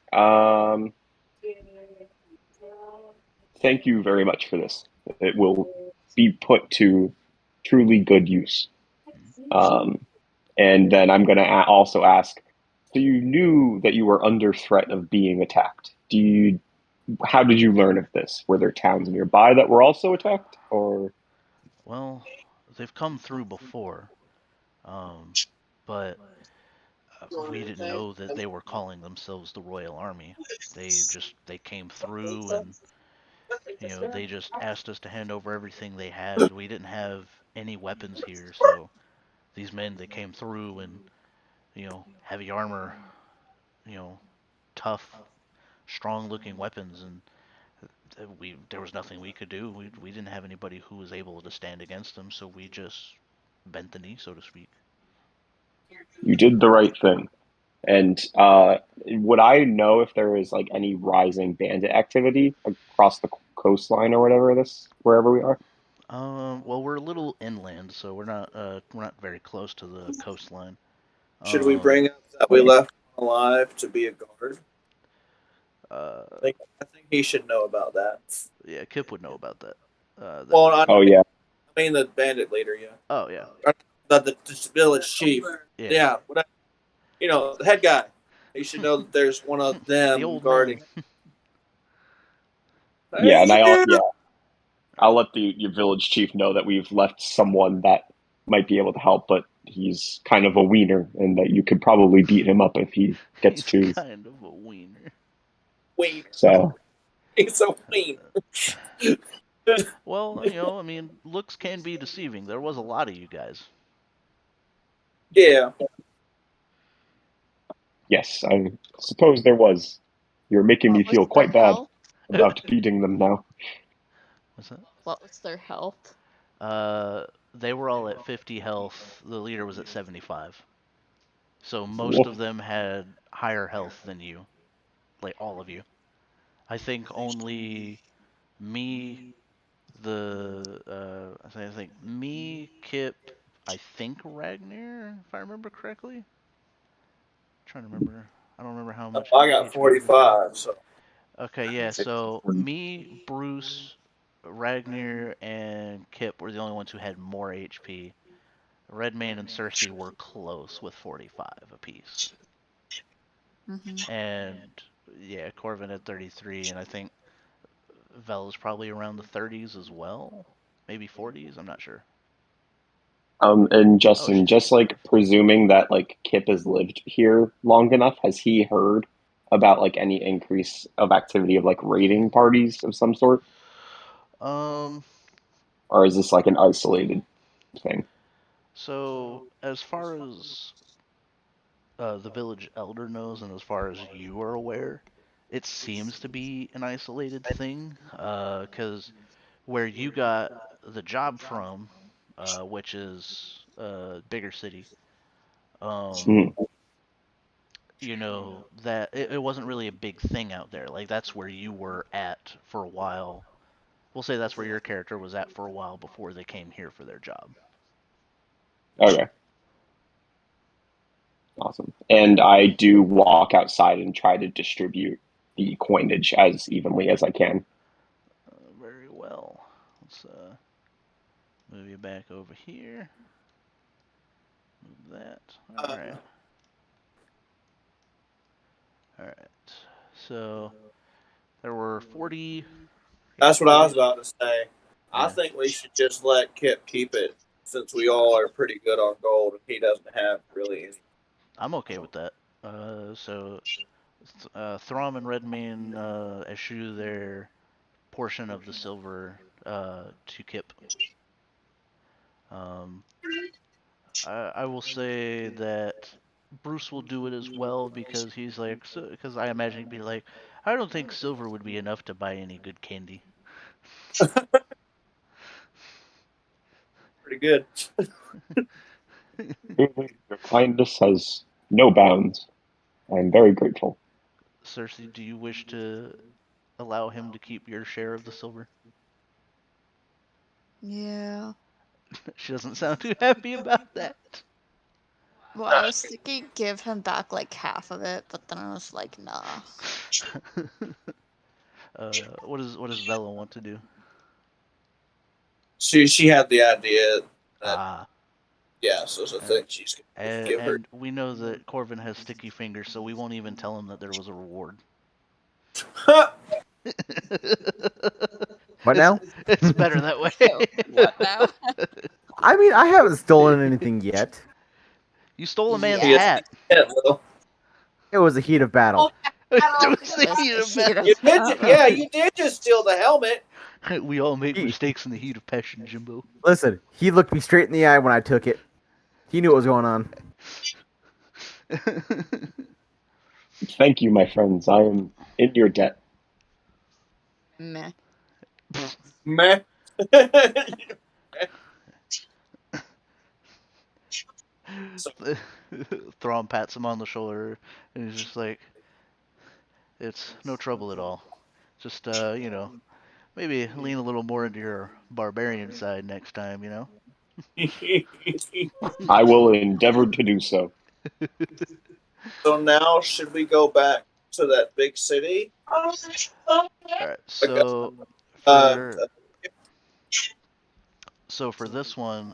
S5: Thank you very much for this. It will be put to truly good use. Um, and then I'm going to also ask, so you knew that you were under threat of being attacked. How did you learn of this? Were there towns nearby that were also attacked, or?
S1: Well, they've come through before, but we didn't know that they were calling themselves the Royal Army. They came through and they just asked us to hand over everything they had. We didn't have any weapons here, so these men they came through and heavy armor, you know tough, strong looking weapons, and we there was nothing we could do. We didn't have anybody who was able to stand against them, so we just bent the knee, so to speak.
S5: You did the right thing. And would I know if there is like any rising bandit activity across the coastline or whatever wherever we are?
S1: Well, we're a little inland, so we're not very close to the coastline.
S2: Should we
S1: Um,
S2: bring up that we left him alive to be a guard?
S1: uh,
S2: I think he should know about that.
S1: yeah, Kip would know about that.
S2: Well,
S5: Oh yeah,
S2: I mean the bandit leader, yeah.
S1: Oh yeah,
S2: The village chief.
S1: yeah.
S2: Yeah, whatever. The head guy. He should know that there's one of
S1: The
S2: them
S1: old
S2: guarding.
S1: man.
S5: yeah, and
S2: Yeah.
S5: I'll let your village chief know that we've left someone that might be able to help, but he's kind of a wiener, and that you could probably beat him up if he gets
S1: He's
S5: to.
S1: kind of a wiener.
S2: Wiener.
S5: So
S2: He's a wiener.
S1: Well, I mean, looks can be deceiving. There was a lot of you guys.
S2: Yeah.
S5: yes, I suppose there was. You're making me
S6: What was
S5: feel
S6: their
S5: quite bad
S6: health?
S5: about beating them now.
S1: What's that?
S6: What was their health?
S1: They were all at 50 health. The leader was at 75. So most
S5: Woof.
S1: of them had higher health than you, like all of you. I think only me, I think me, Kip, I think Ragnar, if I remember correctly. I'm trying to remember. I don't remember how much
S2: I got
S1: HP everybody had.
S2: 45, so
S1: Okay, yeah. So me, Bruce, Ragnar, and Kip were the only ones who had more HP. Redmayne and Cersei were close with 45 apiece. And yeah, Corvin had 33, and I think Vel is probably around the 30s as well, maybe 40s. I'm not sure.
S5: And
S1: Oh,
S5: Justin,
S1: she's
S5: just like presuming that like Kip has lived here long enough, has he heard about like any increase of activity of like raiding parties of some sort,
S1: um.
S5: or is this like an isolated thing?
S1: So as far as the village elder knows, and as far as you are aware, it seems to be an isolated thing. Because where you got the job from, which is a bigger city, um,
S5: Hmm.
S1: that it wasn't really a big thing out there. Like that's where you were at for a while. We'll say that's where your character was at for a while before they came here for their job.
S5: Okay, awesome. And I do walk outside and try to distribute the coinage as evenly as I can.
S1: Very well. Let's move you back over here. Move that. All right. All right. So there were 40.
S2: that's what I was
S1: 40.
S2: about to say. I
S1: Yeah,
S2: think we should just let Kip keep it since we all are pretty good on gold and he doesn't have really any.
S1: I'm okay with that. So Throm and Redmayne eschew their portion of the silver to Kip. Um, I will say that Bruce will do it as well because he's like, because I imagine he'd be like, I don't think silver would be enough to buy any good candy.
S2: Pretty good.
S5: Your kindness has no bounds. I'm very grateful.
S1: Cersei, do you wish to allow him to keep your share of the silver?
S6: Yeah.
S1: She doesn't sound too happy about that.
S6: Well, I was thinking give him back like half of it, but then I was like, nah.
S1: What does Vela want to do?
S2: She had the idea that
S1: Ah,
S2: so I think she's gonna give her.
S1: and we know that Corvin has sticky fingers, so we won't even tell him that there was a reward.
S11: What now?
S1: It's better that way.
S6: What now?
S11: I mean, I haven't stolen anything yet.
S1: You stole a man's
S6: Yeah.
S1: hat.
S11: It was a heat of battle.
S1: It was the
S6: Just
S1: heat
S6: the
S1: of
S6: heat
S1: battle.
S6: of
S2: You did,
S6: battle.
S2: yeah, you did just steal the helmet.
S1: We all make mistakes in the heat of passion, Jimbo.
S11: Listen, he looked me straight in the eye when I took it. He knew what was going on.
S5: Thank you, my friends. I am in your debt.
S6: Meh.
S2: Meh.
S1: Thrawn pats him on the shoulder, and he's just like, "It's no trouble at all. Just maybe lean a little more into your barbarian side next time, you know."
S5: I will endeavor to do so.
S2: So now, should we go back to that big city?
S1: All right. So
S2: Uh,
S1: for this one,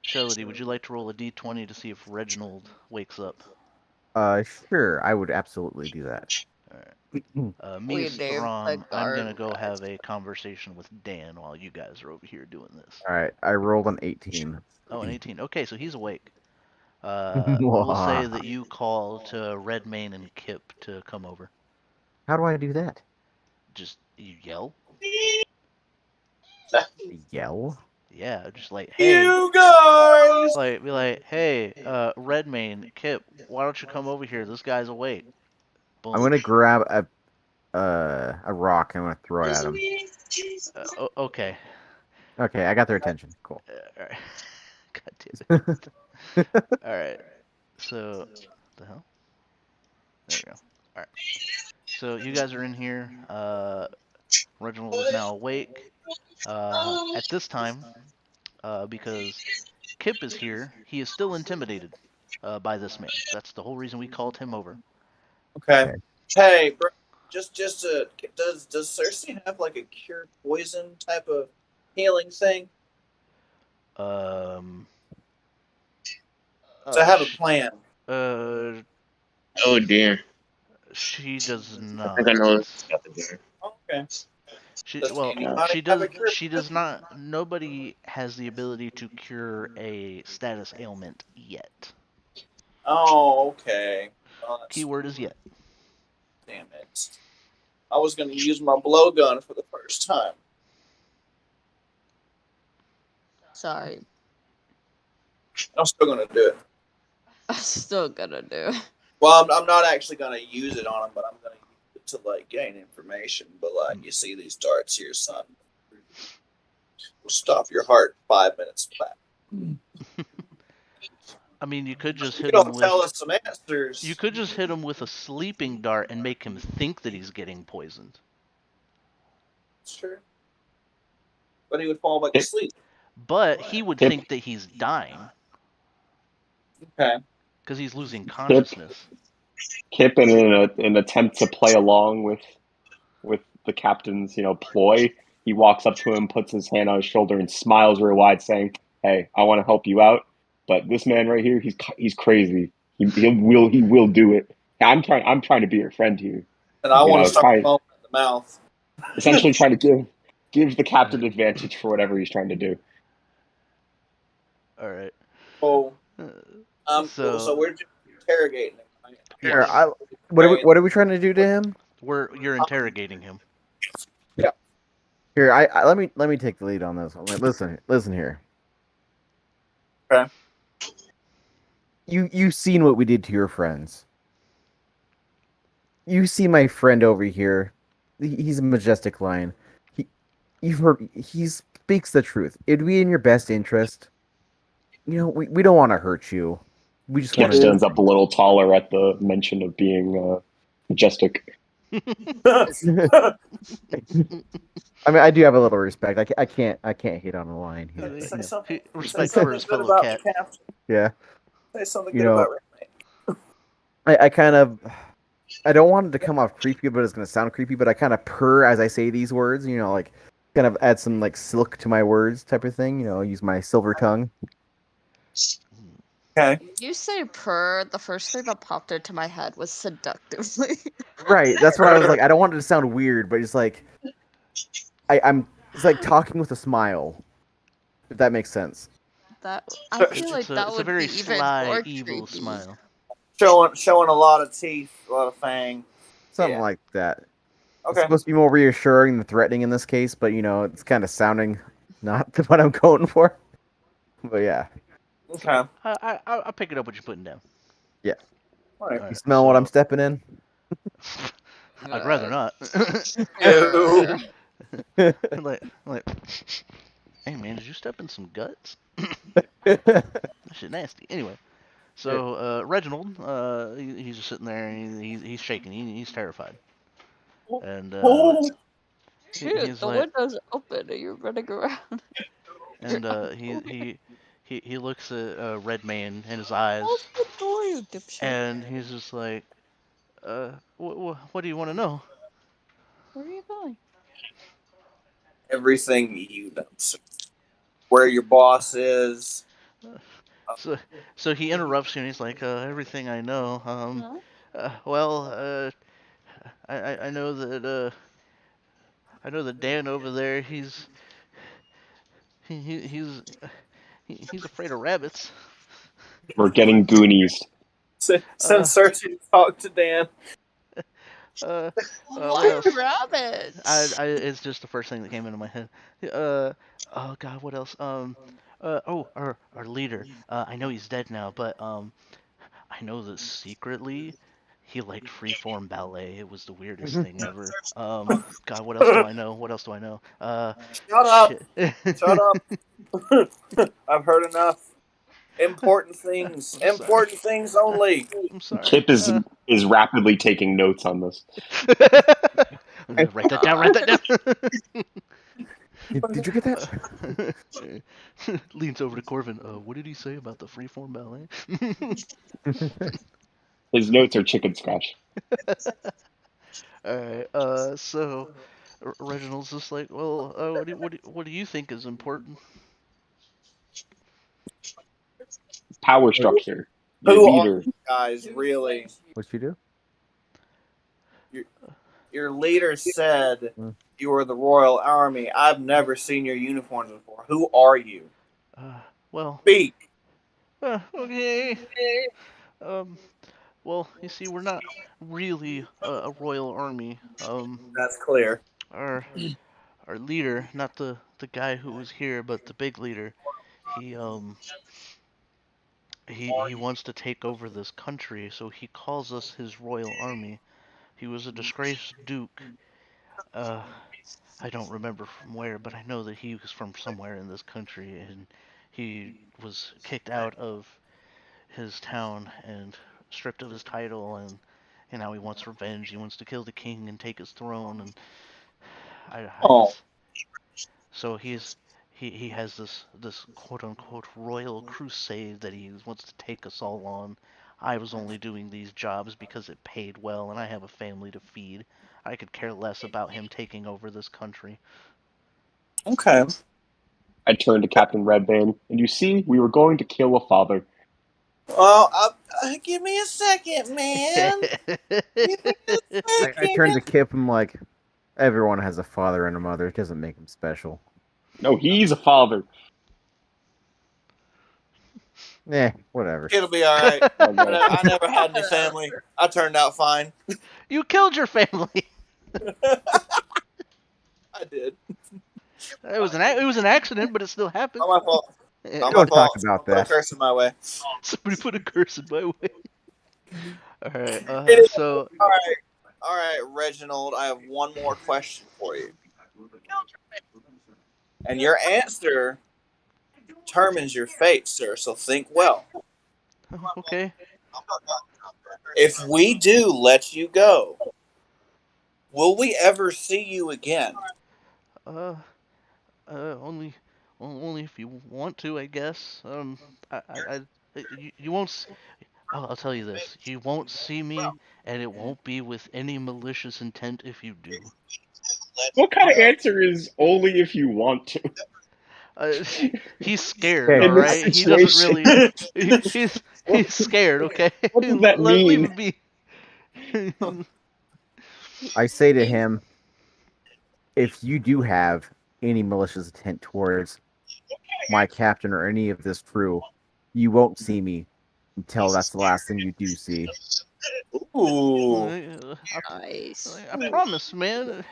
S1: Shelody, would you like to roll a d20 to see if Reginald wakes up?
S11: Sure, I would absolutely do that.
S1: All right. Me
S6: We
S1: as
S6: named
S1: Thrawn,
S6: the
S1: I'm gonna
S6: guard
S1: go
S6: right.
S1: have a conversation with Dan while you guys are over here doing this.
S11: All right, I rolled an 18.
S1: Oh, an 18. Okay, so he's awake. We'll say that you call to Redmayne and Kip to come over.
S11: How do I do that?
S1: Just you yell.
S11: Yell?
S1: Yeah, just like, hey,
S2: you guys.
S1: like be like, hey, Redmayne, Kip, why don't you come over here? This guy's awake. Boom.
S11: I'm gonna grab a rock and I'm gonna throw it at him.
S1: Okay.
S11: Okay, I got their attention. Cool.
S1: All right. God damn it. All right. So, what the hell? There we go. All right. So you guys are in here. Reginald is now awake. At this time, because Kip is here, he is still intimidated by this man. That's the whole reason we called him over.
S2: Okay. Hey, bro, just does Cersei have like a cure poison type of healing thing? So I have a plan.
S10: Oh dear.
S1: She does
S10: I
S1: not.
S10: think I know what's happening.
S2: Okay.
S1: She
S2: Does anybody
S1: she
S2: have
S1: does
S2: a cure
S1: she does not. Nobody has the ability to cure a status ailment yet.
S2: Oh, okay. Well,
S1: Keyword is yet.
S2: Damn it. I was going to use my blowgun for the first time.
S6: Sorry.
S2: I'm still going to do it.
S6: I'm still gonna do it.
S2: Well, I'm not actually going to use it on him, but I'm going to use it to like gain information. But like, you see these darts here, son. Will stop your heart 5 minutes flat.
S1: I mean, you could just hit
S2: You
S1: him
S2: don't tell
S1: with.
S2: us some answers.
S1: You could just hit him with a sleeping dart and make him think that he's getting poisoned.
S2: Sure. But he would fall back to sleep.
S1: But he would think that he's dying.
S2: Okay.
S1: Because he's losing consciousness.
S5: Kip, in an attempt to play along with the captain's ploy, he walks up to him, puts his hand on his shoulder, and smiles real wide, saying, "Hey, I want to help you out, but this man right here, he's crazy. He will do it. I'm trying to be your friend here,
S2: And I want to start the bone in the mouth.
S5: essentially trying to give the captain advantage for whatever he's trying to do."
S1: All right.
S2: Oh. So we're just interrogating him. Right?
S11: Here, what are we trying to do to him?
S1: You're interrogating him.
S2: Yeah.
S11: Here, let me take the lead on this. Listen here.
S2: Okay.
S11: you've seen what we did to your friends. You see my friend over here. He's a majestic lion. You've heard. He speaks the truth. It'd be in your best interest. We don't want to hurt you. We just
S5: Kip
S11: want to.
S5: stands up a little taller at the mention of being majestic.
S11: I mean, I do have a little respect. I can't hate on a lion.
S2: Say something.
S1: Respect
S2: say
S1: for his
S2: something good
S1: fellow
S2: about
S1: cat.
S2: me, Captain.
S11: Yeah.
S2: Say something
S11: You
S2: good
S11: know-
S2: about Red.
S11: I kind of. I don't want it to come off creepy, but it's gonna sound creepy. But I kind of purr as I say these words. Like kind of add some like silk to my words, type of thing. Use my silver tongue.
S2: Okay.
S6: You say purr, the first thing that popped into my head was seductively.
S11: Right. That's what I was like. I don't want it to sound weird, but it's like I'm. It's like talking with a smile. If that makes sense.
S6: I feel like
S1: It's
S6: that
S1: a
S6: would
S1: very
S6: be even
S1: sly,
S6: more
S1: evil
S6: creepy.
S1: smile.
S2: Showing a lot of teeth, a lot of fang.
S11: Something
S2: Yeah.
S11: like that. It's
S2: Okay.
S11: supposed to be more reassuring than threatening in this case, but it's kind of sounding not what I'm going for. But yeah.
S2: Okay.
S1: I'll pick it up what you're putting down.
S11: Yeah.
S2: All right.
S11: You smell what I'm stepping in?
S1: I'd rather not.
S2: Ew.
S1: like, hey man, did you step in some guts? That shit nasty. Anyway, so Reginald, he's just sitting there and he's shaking. He's terrified. And
S6: Shoot,
S1: he's
S6: the
S1: like,
S6: window's open and you're running around.
S1: and he looks at Red Man in his eyes,
S6: Close the door, you dipshit.
S1: and he's just like, what do you want to know?
S6: Where are you going?
S2: Everything you know. So where your boss is.
S1: So he interrupts you and he's like, everything I know. Well, I know that Dan over there, he's afraid of rabbits.
S5: We're getting Goonies.
S2: Send Cersei to talk to Dan.
S1: What
S6: Why
S1: else?
S6: rabbits?
S1: It's just the first thing that came into my head. Oh God, what else? Our leader. I know he's dead now, but I know that secretly he liked freeform ballet. It was the weirdest thing ever. God, what else do I know? What else do I know?
S2: Shut up.
S1: Shit.
S2: Shut up. I've heard enough. Important things. Important things only.
S1: I'm sorry.
S5: Kip is rapidly taking notes on this.
S1: Write that down. Write that down.
S11: Did you get that?
S1: Leans over to Corvin. What did he say about the freeform ballet?
S5: His notes are chicken scratch.
S1: All right. So Reginald's just like, well, what do you think is important?
S5: Power structure.
S2: Who
S5: Your
S2: are
S5: leader.
S2: you guys really?
S11: What'd you do?
S2: Your leader said you were the Royal Army. I've never seen your uniforms before. Who are you?
S1: Well.
S2: Speak.
S1: Okay. Well, you see, we're not really a royal army.
S2: That's clear.
S1: Our leader, not the guy who was here, but the big leader, he wants to take over this country, so he calls us his royal army. He was a disgraced duke. I don't remember from where, but I know that he was from somewhere in this country, and he was kicked out of his town and stripped of his title, and now he wants revenge. He wants to kill the king and take his throne, and so he has this quote unquote royal crusade that he wants to take us all on. I was only doing these jobs because it paid well, and I have a family to feed. I could care less about him taking over this country.
S2: Okay.
S5: I turned to Captain Redband, and you see, we were going to kill a father.
S2: Well, give me a second, man.
S11: I turned to Kip. I'm like, everyone has a father and a mother. It doesn't make him special.
S5: No, he's a father.
S11: Whatever.
S2: It'll be all right. I never had any family. I turned out fine.
S1: You killed your family.
S2: I did.
S1: It was an accident, but it still happened.
S2: Not my fault. Not my
S11: Don't talk
S2: fault.
S11: about
S2: Put a
S11: that.
S2: curse in my way.
S1: Somebody put a curse in my way. All right.
S2: Anyway,
S1: So
S2: all right, Reginald. I have one more question for you, and your answer determines your fate, sir. So think well.
S1: okay.
S2: If we do let you go, will we ever see you again?
S1: Uh, only, only if you want to, I guess. You won't. I'll tell you this: you won't see me, and it won't be with any malicious intent if you do.
S5: What kind of answer is only if you want to
S1: Uh, he's scared,
S11: Okay.
S1: all
S5: in this
S1: right. He doesn't
S5: situation?
S1: really. He's scared. Okay,
S5: What does that
S1: leave
S5: mean?
S1: it be.
S11: I say to him, if you do have any malicious intent towards my captain or any of this crew, you won't see me until that's the last thing you do see.
S2: Ooh.
S6: Nice.
S1: I promise, man.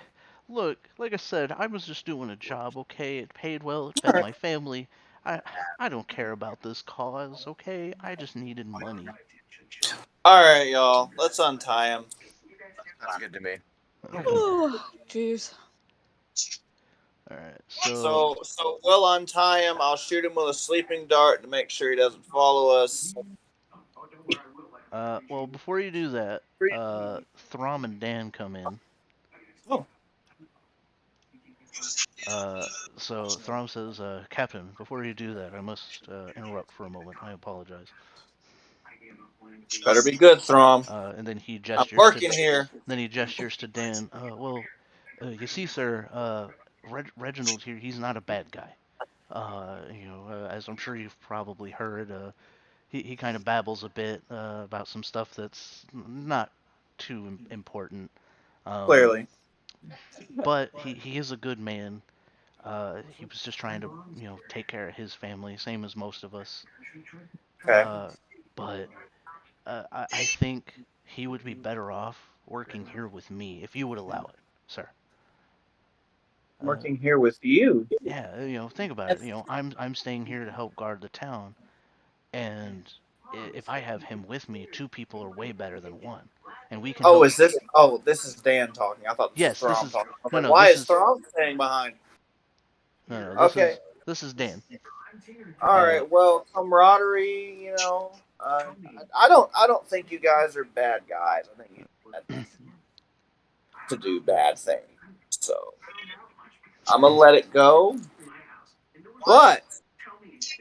S1: Look, like I said, I was just doing a job, okay? It paid well, it fed my family. I I don't care about this cause, okay? I just needed money.
S2: All right, y'all. Let's untie him.
S11: That's good to me.
S6: Oh, jeez.
S1: All right. So,
S2: So we'll untie him. I'll shoot him with a sleeping dart to make sure he doesn't follow us.
S1: well, before you do that, Throm and Dan come in.
S2: Oh.
S1: Uh, so Throm says, Captain, before you do that, I must interrupt for a moment. I apologize.
S2: Better be good, Throm.
S1: And then he
S2: I'm
S1: gestures to
S2: working here.
S1: Dan. Well, you see, sir, Reginald here, he's not a bad guy. As I'm sure you've probably heard, he kind of babbles a bit about some stuff that's not too important. Um,
S2: Clearly.
S1: but he is a good man. He was just trying to, take care of his family, same as most of us.
S2: Okay.
S1: But I think he would be better off working here with me if you would allow it, sir.
S2: Working here with you.
S1: Yeah, think about it. I'm staying here to help guard the town, and if I have him with me, two people are way better than one, and we can
S2: Oh,
S1: help.
S2: is this? Oh, this is Dan talking. I thought this was
S1: Yes, this
S2: Throm
S1: is
S2: talking. I was
S1: no,
S2: like,
S1: no.
S2: why
S1: This
S2: is
S1: is
S2: Throm staying behind?
S1: no.
S2: Okay.
S1: This is Dan.
S2: All right. Well, camaraderie. I don't think you guys are bad guys. I think you to do bad things. So I'm gonna let it go. But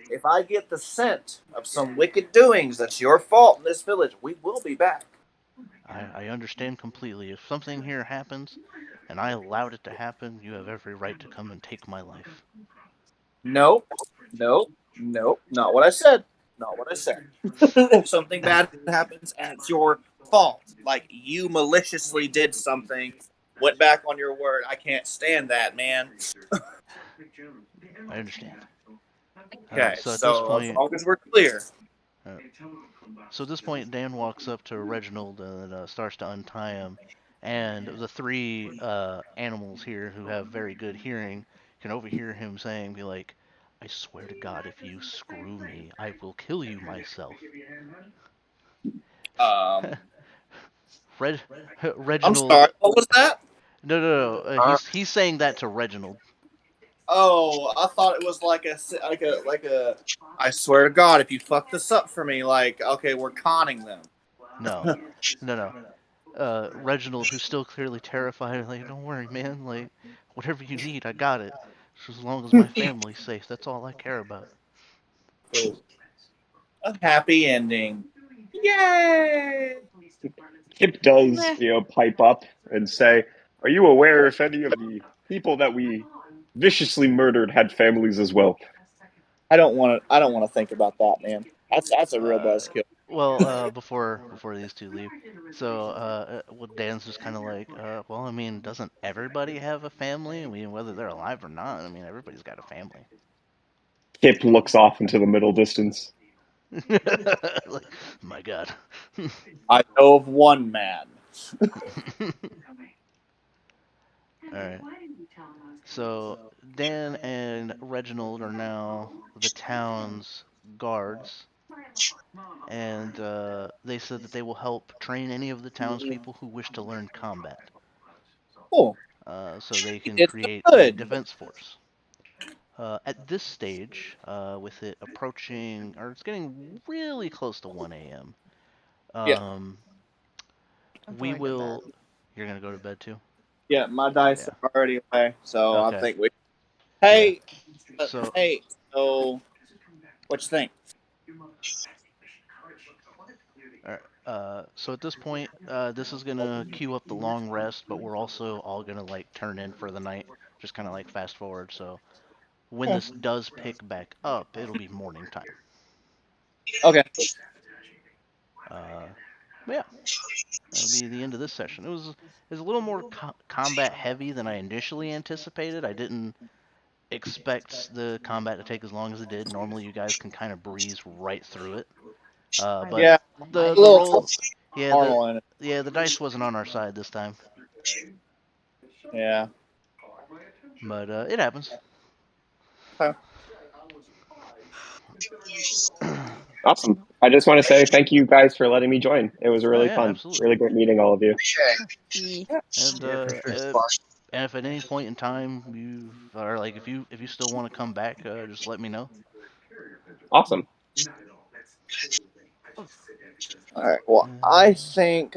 S2: if I get the scent of some wicked doings that's your fault in this village, we will be back.
S1: I understand completely. If something here happens, and I allowed it to happen, you have every right to come and take my life.
S2: Nope. Nope. Nope. Not what I said. Not what I said. If something bad happens and it's your fault, like you maliciously did something, went back on your word, I can't stand that, man.
S1: I understand.
S2: Okay,
S1: So at this
S2: so as
S1: point,
S2: long as we're clear.
S1: uh, so at this point, Dan walks up to Reginald and starts to untie him, and the three animals here who have very good hearing can overhear him saying, "Be like, I swear to God, if you screw me, I will kill you myself."
S2: Um,
S1: Reg-
S2: I'm
S1: Reginald,
S2: sorry. What was that?
S1: no. He's saying that to Reginald.
S2: Oh, I thought it was like a. I swear to God, if you fuck this up for me, like okay, we're conning them.
S1: No. Reginald, who's still clearly terrified, like, don't worry, man. Like, whatever you need, I got it. Just as long as my family's safe, that's all I care about.
S2: A happy ending. Yay!
S5: Kip does,
S6: Meh.
S5: pipe up and say, "Are you aware if any of the people that we viciously murdered had families as well?"
S2: I don't want to. I don't want to think about that, man. That's a real
S1: Uh,
S2: buzzkill.
S1: before these two leave, so well, Dan's just kind of like, well, I mean, doesn't everybody have a family? I mean, whether they're alive or not, I mean, everybody's got a family.
S5: Kip looks off into the middle distance.
S1: Like, my God.
S2: I know of one man.
S1: All right. So Dan and Reginald are now the town's guards, and they said that they will help train any of the townspeople who wish to learn combat,
S2: Cool.
S1: so they can
S2: It's
S1: create a
S2: good.
S1: defense force. At this stage, with it approaching, or it's getting really close to 1 a.m.,
S2: Yeah.
S6: I'm
S1: we
S6: going to bed.
S1: will. You're gonna go to bed too?
S2: Yeah, my dice
S1: Yeah.
S2: are already away, so I
S1: Okay.
S2: think we. Hey,
S1: So
S2: hey. So, what you think?
S1: Alright, so at this point, this is gonna queue up the long rest, but we're also all gonna like turn in for the night, just kind of like fast forward. So when
S2: Yeah.
S1: this does pick back up, it'll be morning time.
S2: Okay.
S1: But yeah, that'll be the end of this session. It was a little more combat heavy than I initially anticipated. I didn't expect the combat to take as long as it did. Normally, you guys can kind of breeze right through it. But
S2: Yeah,
S1: the
S2: a little
S1: roll, yeah,
S2: normal in it.
S1: the dice wasn't on our side this time.
S2: Yeah.
S1: But it happens.
S2: Okay.
S5: Awesome. I just want to say thank you guys for letting me join. It was really
S1: yeah,
S5: fun.
S1: absolutely.
S5: Really great meeting all of you.
S1: And and if at any point in time you are like if you still want to come back, just let me know.
S5: Awesome.
S2: All right. Well, I think